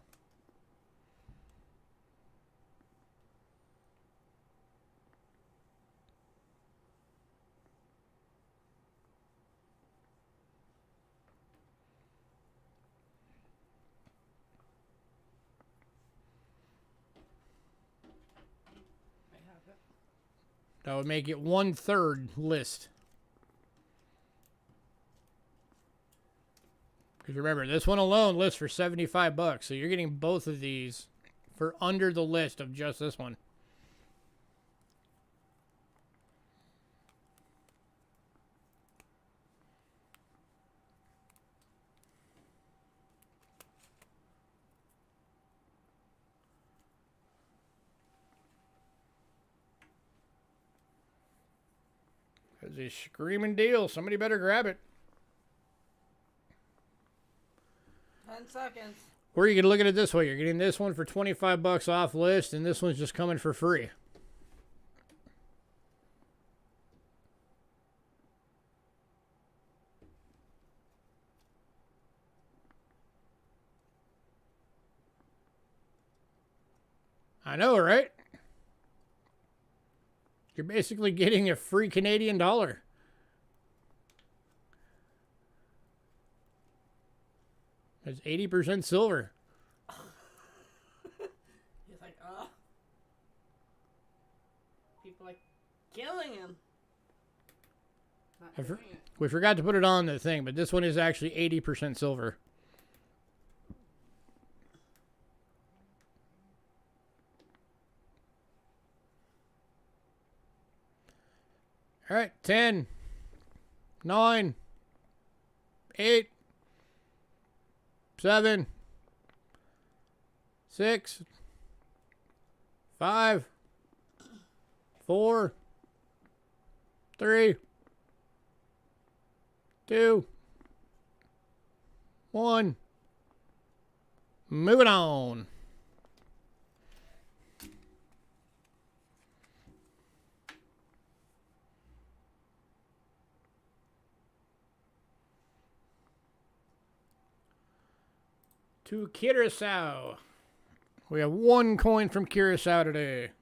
That would make it 1/3 list. Because remember, this one alone lists for $75, so you're getting both of these for under the list of just this one. It's a screaming deal. Somebody better grab it. 10 seconds. Or you can look at it this way. You're getting this one for $25 off list, and this one's just coming for free. I know, right? You're basically getting a free Canadian dollar. It's 80% silver. He's like, oh. People are killing him. We forgot to put it on the thing, but this one is actually 80% silver. All right, 10, 9, 8, 7, 6, 5, 4, 3, 2, 1. Moving on. To Curacao. We have one coin from Curacao today.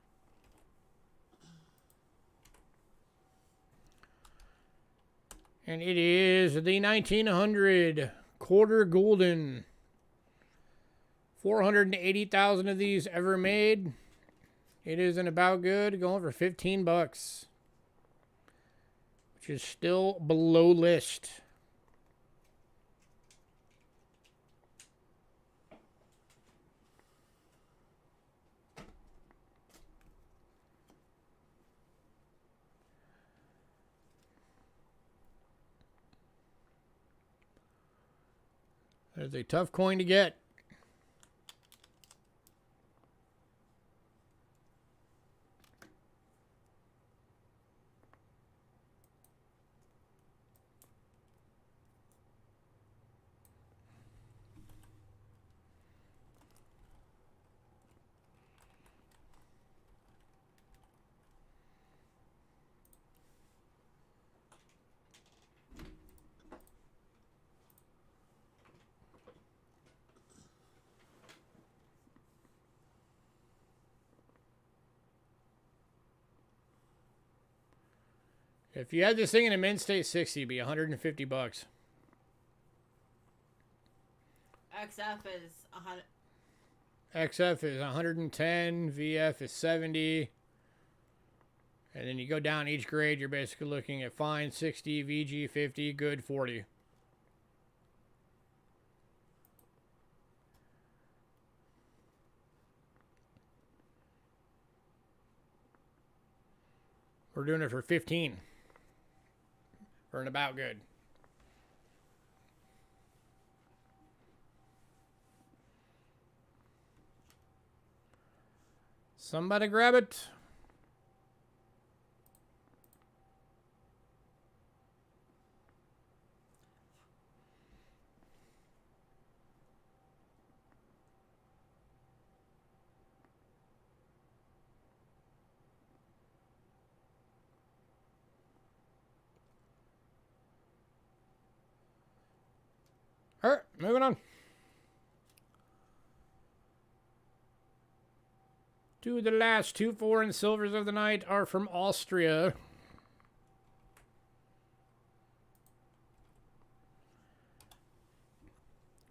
And it is the 1900 quarter golden. 480,000 of these ever made. It is in about good, going for $15, which is still below list. That's a tough coin to get. If you had this thing in a mint state 60, it'd be $150. XF is 100. XF is 110, VF is 70. And then you go down each grade, you're basically looking at fine 60, VG 50, good 40. We're doing it for 15. For an about good. Somebody grab it. All right, moving on. The last two foreign silvers of the night are from Austria.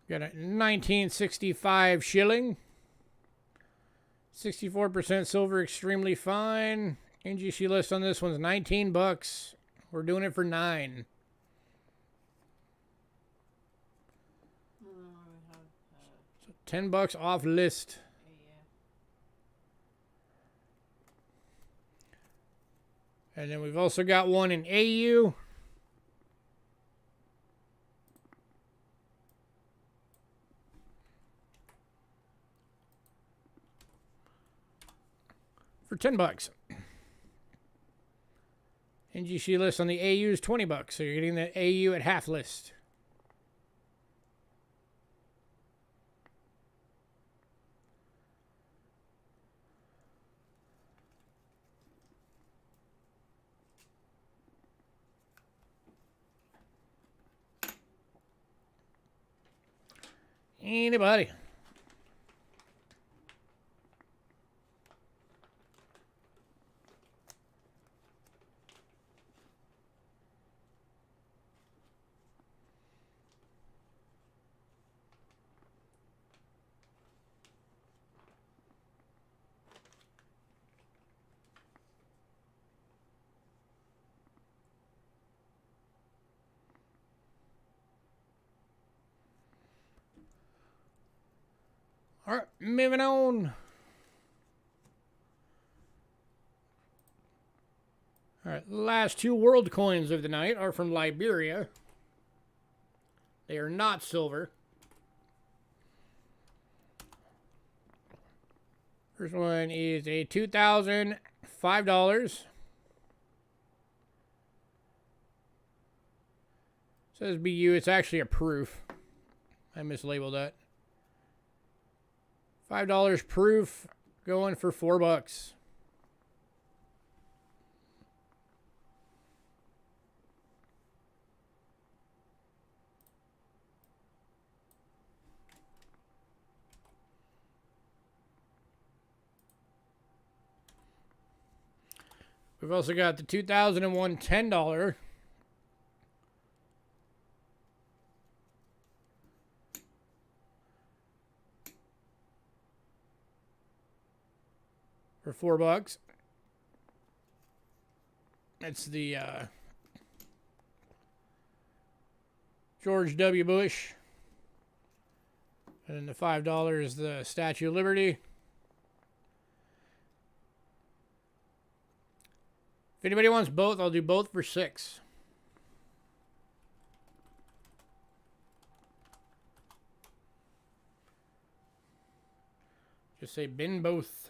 Got a 1965 shilling. 64% silver, extremely fine. NGC list on this one's $19. We're doing it for $9. So $10 off list. And then we've also got one in AU. For $10. NGC list on the AU is $20, so you're getting the AU at half list. Anybody? All right, moving on. All right, the last two world coins of the night are from Liberia. They are not silver. First one is a $2,005. Says BU. It's actually a proof. I mislabeled that. $5 proof, going for $4. We've also got the 2001 $10. For $4. That's the George W. Bush. And then the $5 is the Statue of Liberty. If anybody wants both, I'll do both for $6. Just say bin both.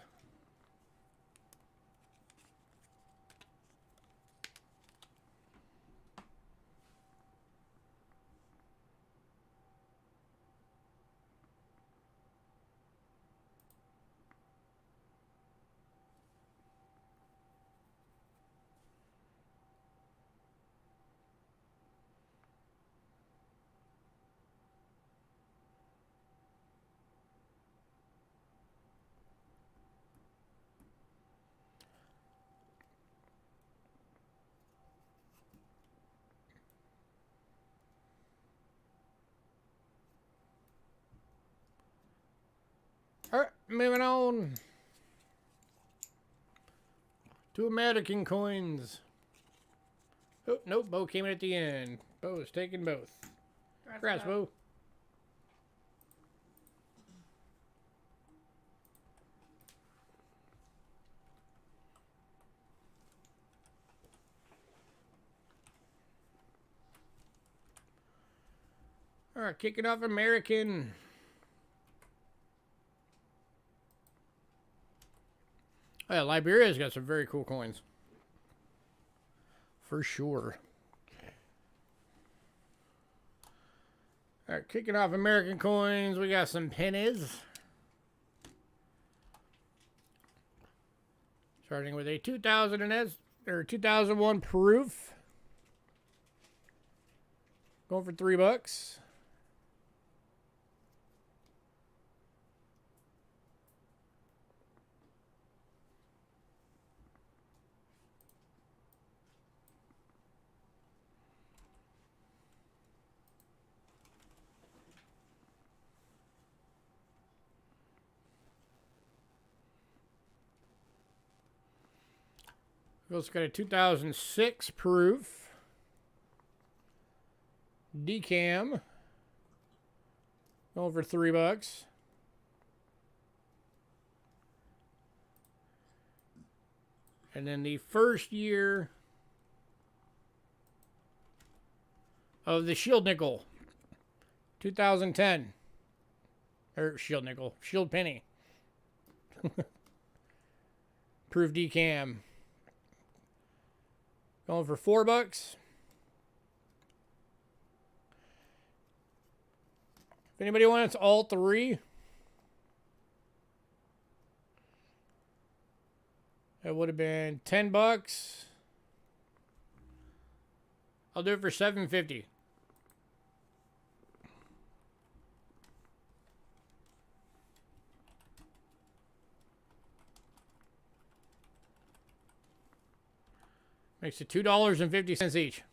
Alright, moving on to American coins. Oh, nope, Bo came in at the end. Bo is taking both. Congrats, Bo. Alright, kicking off American. Oh yeah, Liberia's got some very cool coins. For sure. Alright, kicking off American coins, we got some pennies. Starting with a 2001 proof. Going for $3. We also got a 2006 proof. Decam. Over $3. And then the first year of the Shield Nickel. 2010. Or Shield Nickel. Shield Penny. Proof Decam. Going for $4. If anybody wants all three, that would have been $10. I'll do it for $7.50. Makes it $2.50 each.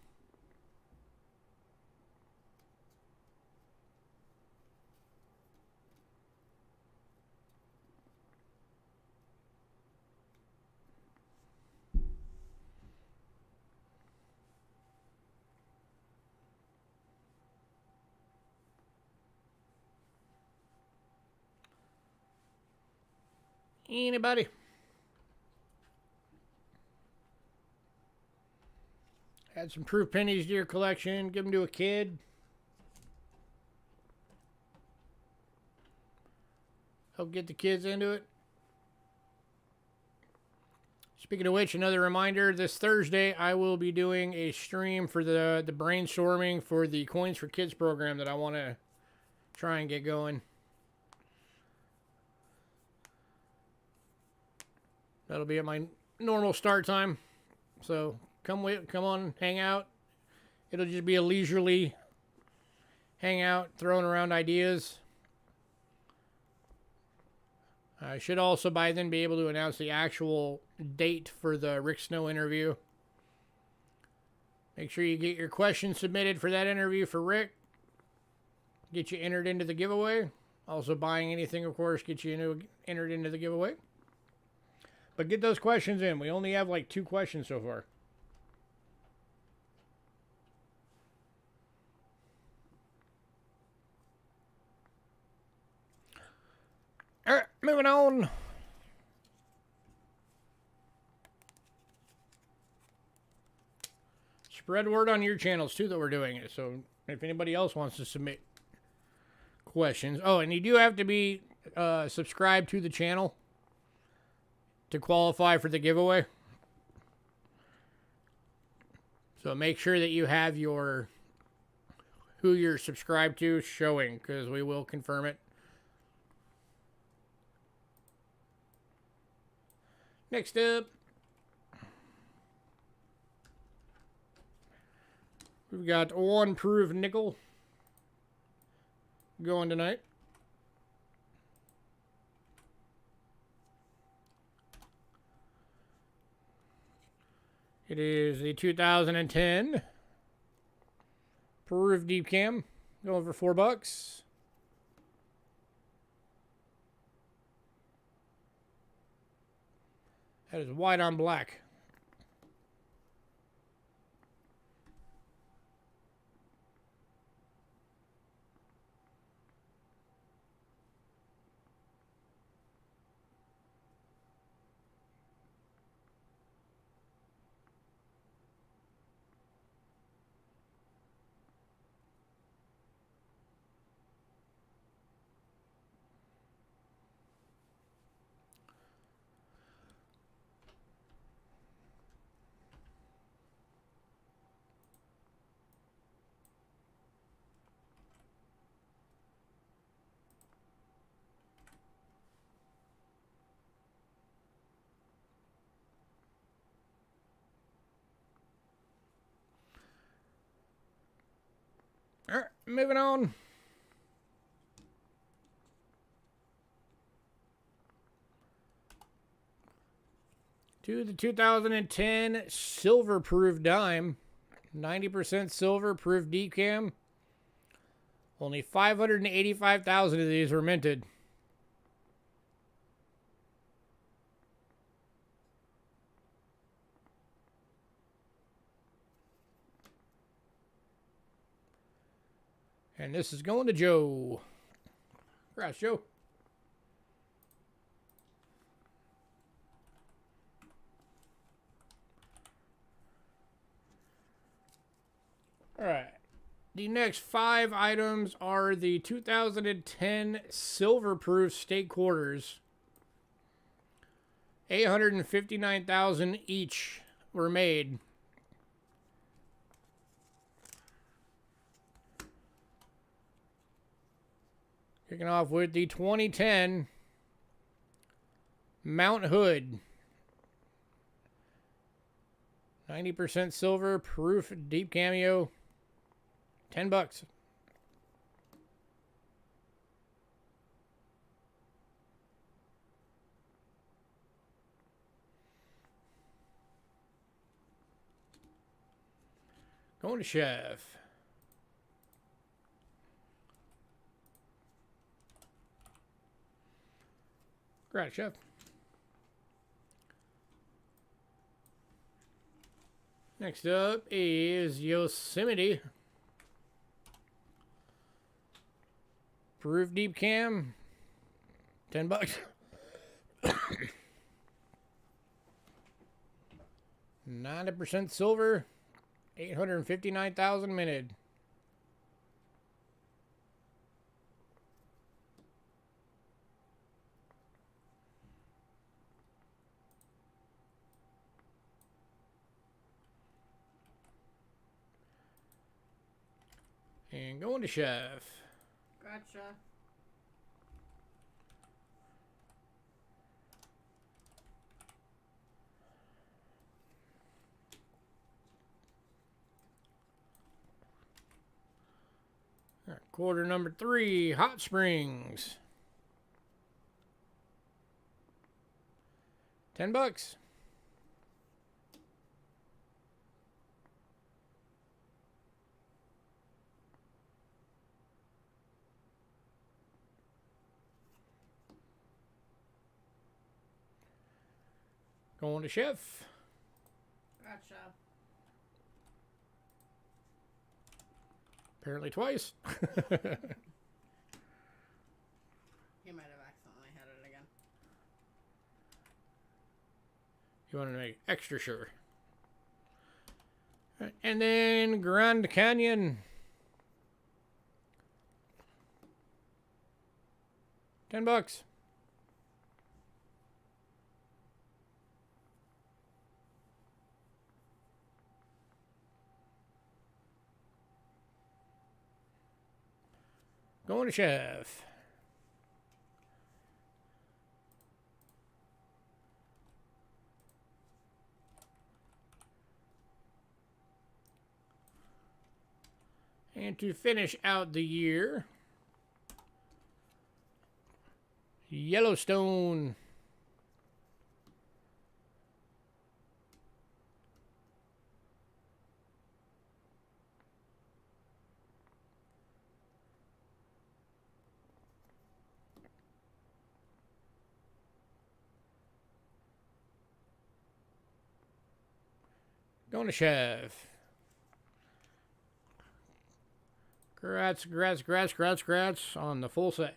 Anybody? Add some proof pennies to your collection. Give them to a kid. Help get the kids into it. Speaking of which, another reminder, this Thursday I will be doing a stream for the brainstorming for the Coins for Kids program that I want to try and get going. That'll be at my normal start time. So come on, hang out. It'll just be a leisurely hangout, throwing around ideas. I should also by then be able to announce the actual date for the Rick Snow interview. Make sure you get your questions submitted for that interview for Rick. Get you entered into the giveaway. Also buying anything, of course, gets you entered into the giveaway. But get those questions in. We only have like 2 questions so far. All right, moving on. Spread word on your channels too that we're doing it. So if anybody else wants to submit questions. Oh, and you do have to be subscribed to the channel to qualify for the giveaway. So make sure that you have your who you're subscribed to showing, because we will confirm it. Next up, we've got 1 proof nickel going tonight. It is the 2010 proof deep cam, going for $4. That is white on black. All right, moving on. To the 2010 Silver Proof Dime. 90% silver, proof decam. Only 585,000 of these were minted. And this is going to Joe. Congrats, Joe. All right. The next 5 items are the 2010 Silver Proof State Quarters. 859,000 each were made. Kicking off with the 2010 Mount Hood. 90% silver, proof, deep cameo. $10. Going to Chef. Congrats, Chef. Next up is Yosemite. Proof deep cam. $10. 90% silver. 859,000 minted. And going to Chef. Gotcha. All right, quarter number 3, Hot Springs. $10. Going to Chef. Gotcha. Apparently twice. He might have accidentally had it again. You want to make extra sure. All right, and then Grand Canyon. $10. Going to Chef. And to finish out the year, Yellowstone. Going to Chef. Grats on the full set.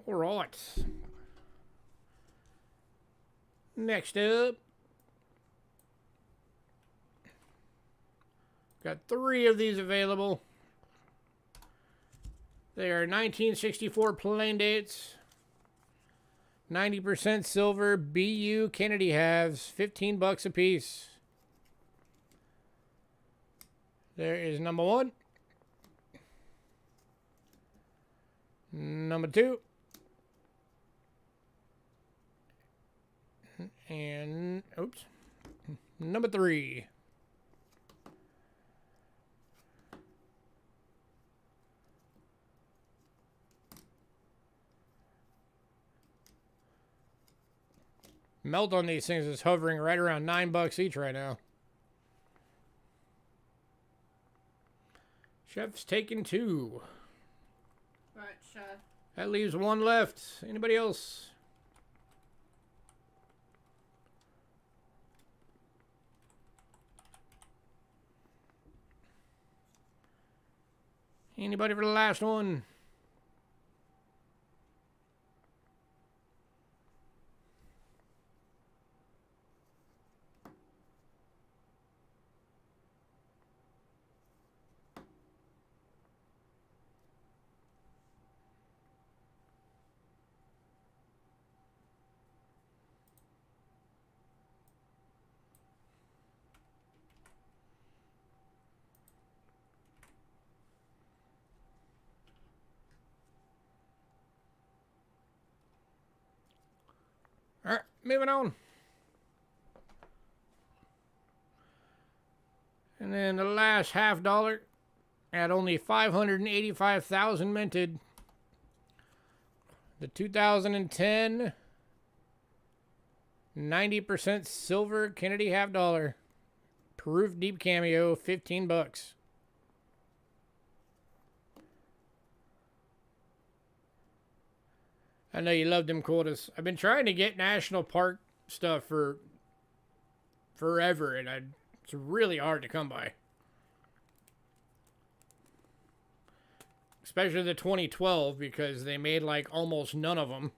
All right. Next up, got 3 of these available. They are 1964 plain dates, 90% silver, BU Kennedy halves, $15 a piece. There is number 1, number 2, and oops, number 3. Melt on these things is hovering right around $9 each right now. Chef's taking 2. Right, Chef. That leaves 1 left. Anybody else? Anybody for the last one? All right, moving on. And then the last $50 at only 585,000 minted. The 2010 90% silver Kennedy $50. Proof deep cameo, $15. I know you love them quarters. I've been trying to get national park stuff for forever, and it's really hard to come by. Especially the 2012, because they made like almost none of them.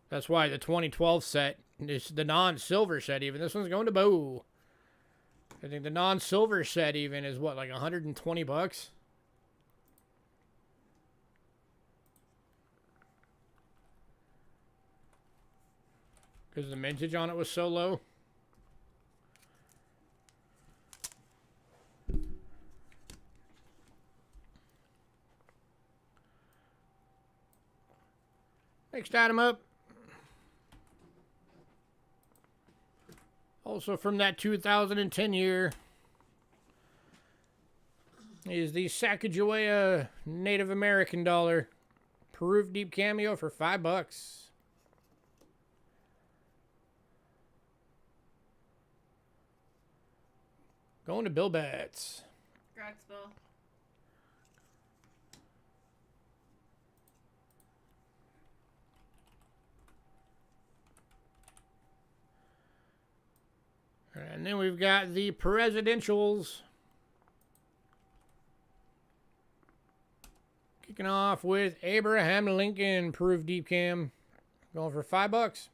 That's why the 2012 set is the non-silver set even. This one's going to Bo. I think the non-silver set even is what, like $120? Because the mintage on it was so low. Next item up. Also from that 2010 year is the Sacagawea Native American dollar. Proof deep cameo for $5. Going to Bill Betts. Congrats, Bill. And then we've got the presidentials. Kicking off with Abraham Lincoln, proof deep cam. Going for $5.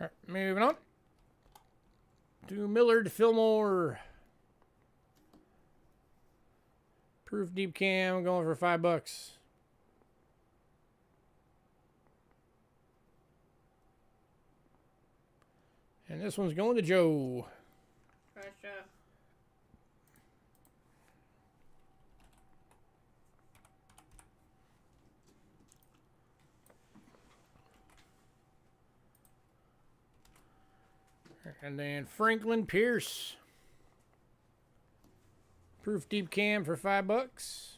All right, moving on to Millard Fillmore. Proof deep cam going for $5. And this one's going to Joe. Congrats, Joe. And then Franklin Pierce. Proof deep cam for $5.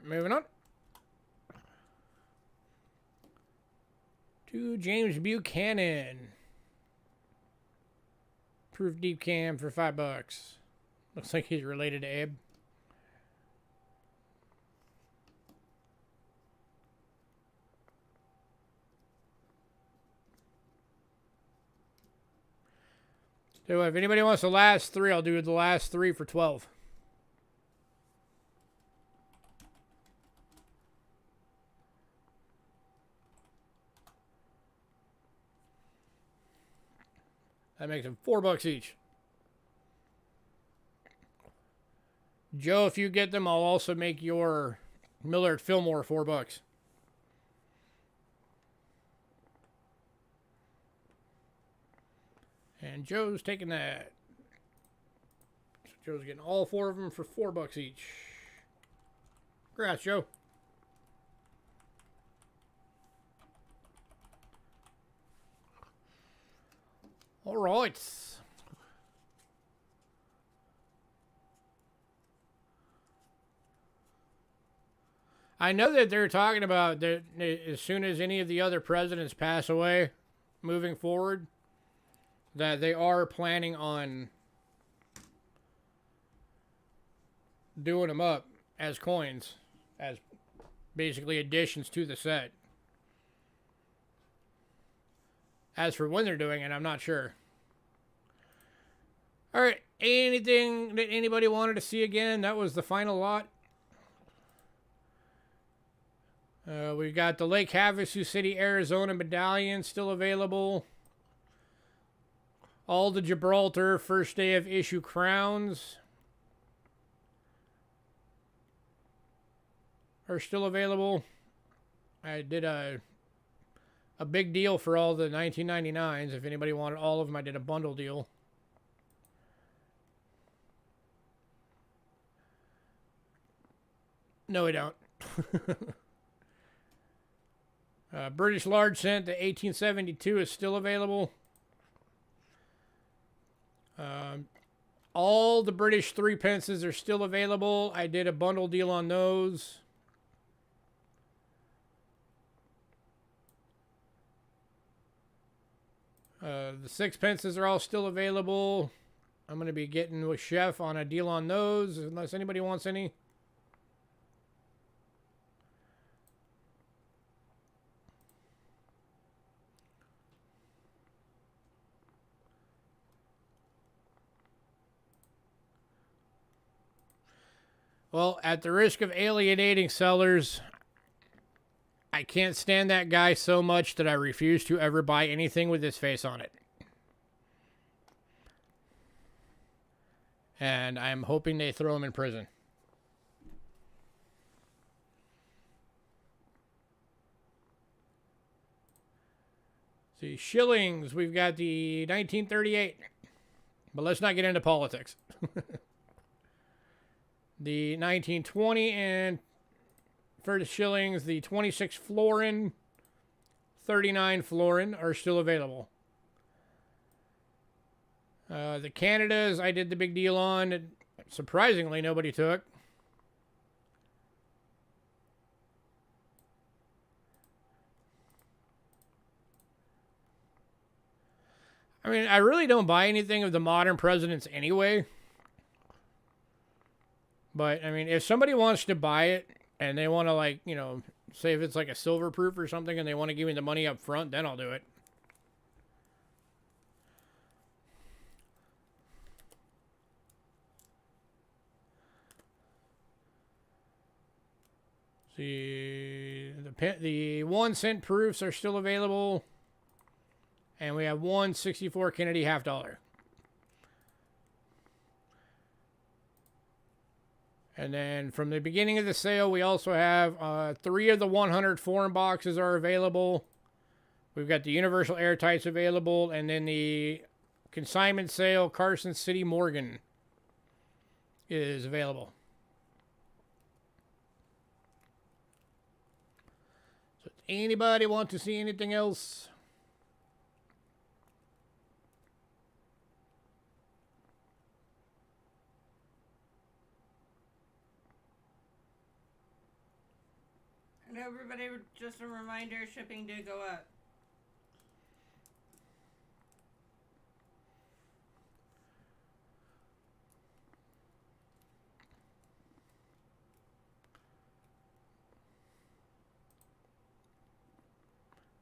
Moving on to James Buchanan. Proof deep cam for $5. Looks like he's related to Abe. So if anybody wants the last three, I'll do the last three for 12. That makes them $4 each. Joe, if you get them, I'll also make your Millard Fillmore $4. And Joe's taking that. So Joe's getting all four of them for $4 each. Congrats, Joe. All right. I know that they're talking about that as soon as any of the other presidents pass away, moving forward, that they are planning on doing them up as coins, as basically additions to the set. As for when they're doing it, I'm not sure. All right, anything that anybody wanted to see again? That was the final lot. We got the Lake Havasu City, Arizona Medallion still available. All the Gibraltar first day of issue crowns are still available. I did a big deal for all the 1999s. If anybody wanted all of them, I did a bundle deal. No, we don't. British large cent to 1872 is still available. All the British 3 pences are still available. I did a bundle deal on those. The 6 pences are all still available. I'm going to be getting with Chef on a deal on those, unless anybody wants any. Well, at the risk of alienating sellers, I can't stand that guy so much that I refuse to ever buy anything with his face on it. And I'm hoping they throw him in prison. See, Shillings, we've got the 1938. But let's not get into politics. The 1920 and for the Shillings, the 26 florin, 39 florin are still available. The Canadas, I did the big deal on. Surprisingly, nobody took. I mean, I really don't buy anything of the modern presidents anyway. But, I mean, if somebody wants to buy it and they want to, like, you know, say if it's like a silver proof or something and they want to give me the money up front, then I'll do it. See, the 1 cent proofs are still available. And we have 164 Kennedy half dollar. And then from the beginning of the sale, we also have 3 of the 100 foreign boxes are available. We've got the Universal Airtights available. And then the consignment sale, Carson City Morgan, is available. So does anybody want to see anything else? And everybody, just a reminder, shipping did go up.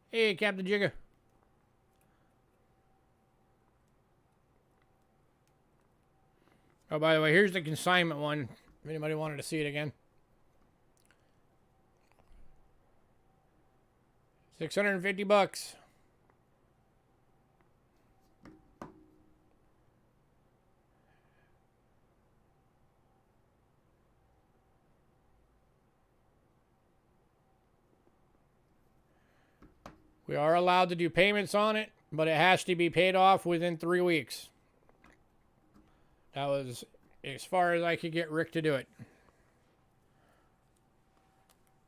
Hey, Captain Jigga. Oh, by the way, here's the consignment one. If anybody wanted to see it again. 650 bucks. We are allowed to do payments on it, but it has to be paid off within 3 weeks. That was as far as I could get Rick to do it.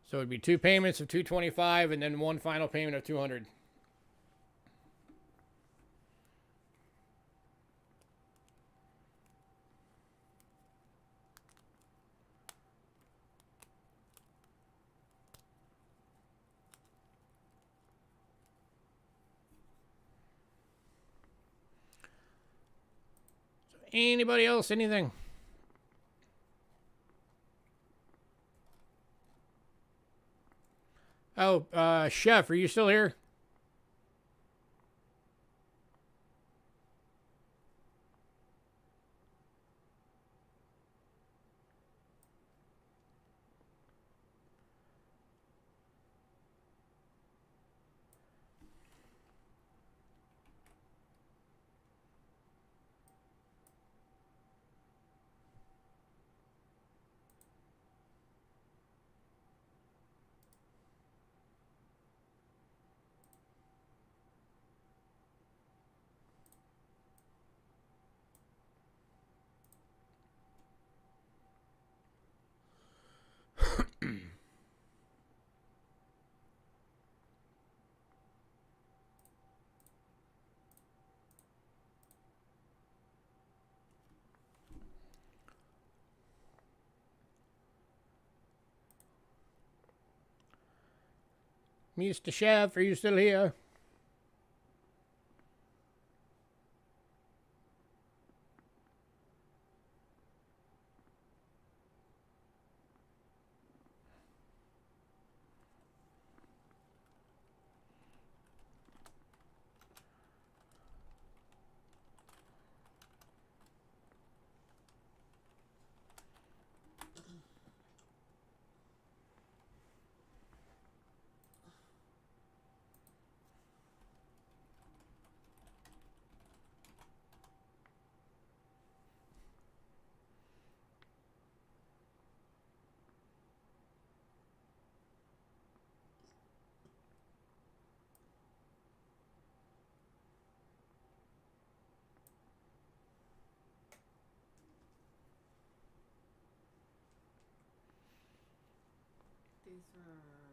So it'd be 2 payments of $225 and then 1 final payment of $200. So anybody else, anything? Oh, Chef, are you still here? Mr. Chef, are you still here?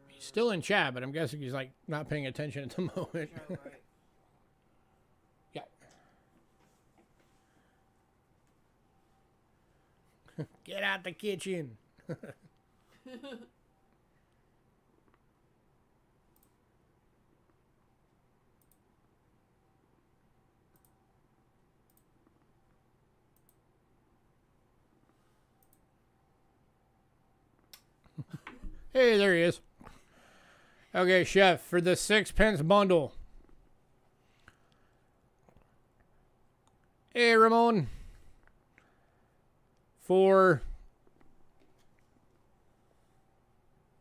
He's still in chat, but I'm guessing he's like not paying attention at the moment. Sure, right. Yeah. Get out the kitchen. Hey, there he is. Okay, Chef, for the 6 pence bundle. Hey, Ramon. For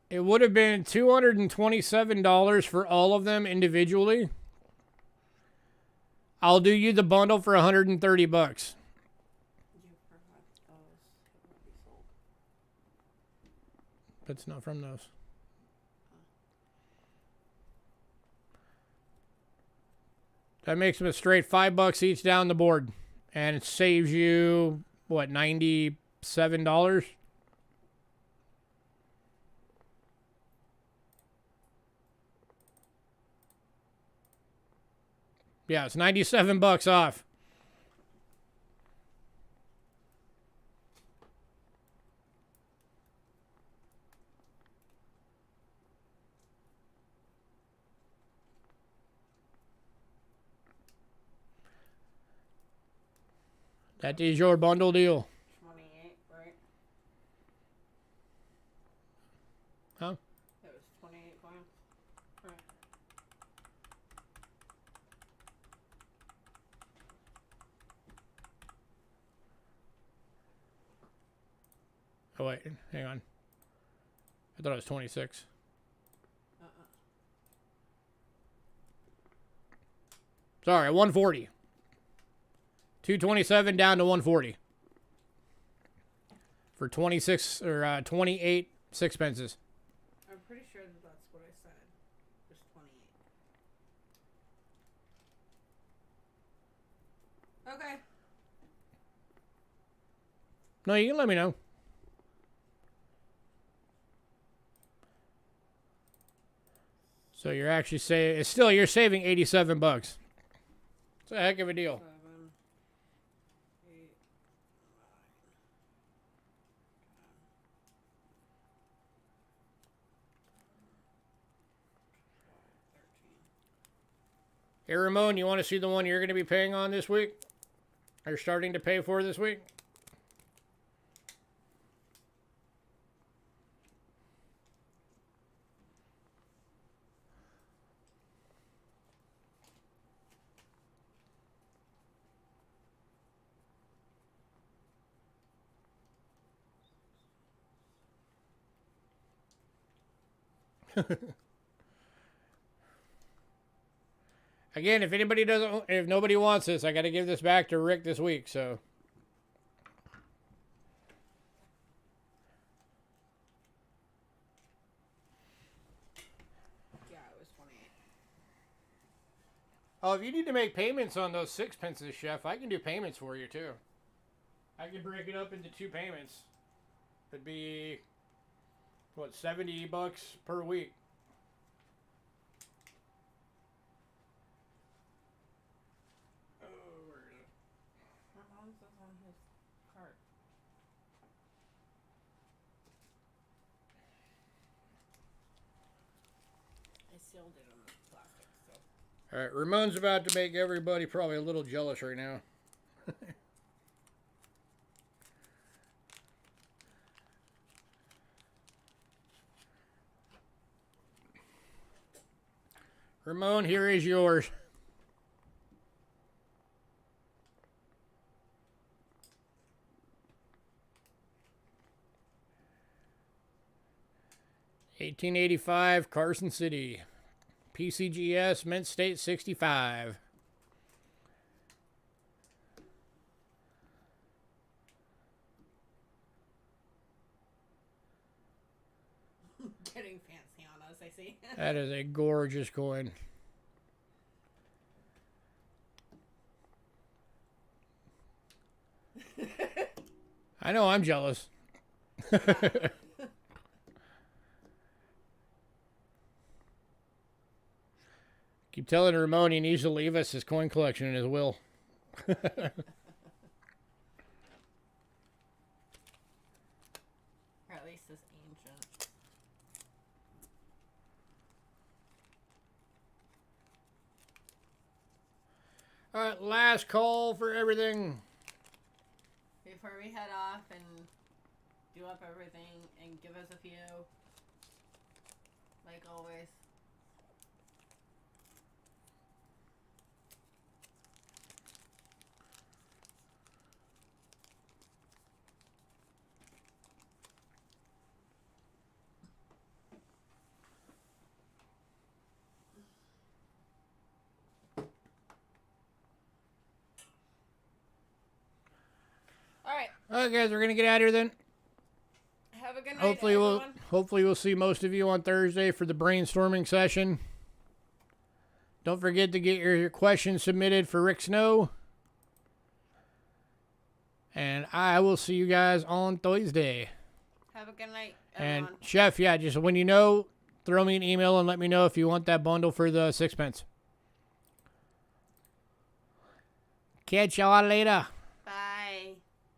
It would have been $227 for all of them individually. I'll do you the bundle for $130. You forgot those. It won't be sold. That's not from those. That makes them a straight $5 each down the board. And it saves you, what, $97? Yeah, it's $97 off. That is your bundle deal. 28, right? Huh? That was 28 coins. Right. Oh, wait. Hang on. I thought it was 26. Sorry, 140. 227 down to 140. For 26 or 28 sixpences. I'm pretty sure that that's what I said. Just 28. Okay. No, you can let me know. So you're actually saying it's still you're saving $87. It's a heck of a deal. 7, 8, 9, 13. Hey Ramon, you want to see the one you're going to be paying on this week? Or starting to pay for this week? Again, if nobody wants this, I got to give this back to Rick this week, so. Yeah, it was 28. Oh, if you need to make payments on those sixpences, Chef, I can do payments for you, too. I can break it up into 2 payments. It'd be, what, $70 per week. How is this on his card? I sealed it on the plastic, so. All right, Ramon's about to make everybody probably a little jealous right now. Ramon, here is yours. $18.85 Carson City. PCGS Mint State 65. Getting fancy on us, I see. That is a gorgeous coin. I know I'm jealous. Keep telling Ramon he needs to leave us his coin collection in his will. Or at least this ancient. All right, last call for everything. Before we head off and do up everything and give us a few, like always. All right, guys, we're gonna get out of here then. Have a good night, Hopefully we'll see most of you on Thursday for the brainstorming session. Don't forget to get your questions submitted for Rick Snow. And I will see you guys on Thursday. Have a good night, everyone. And Chef, yeah, just when you know, throw me an email and let me know if you want that bundle for the 6 pence. Catch y'all later.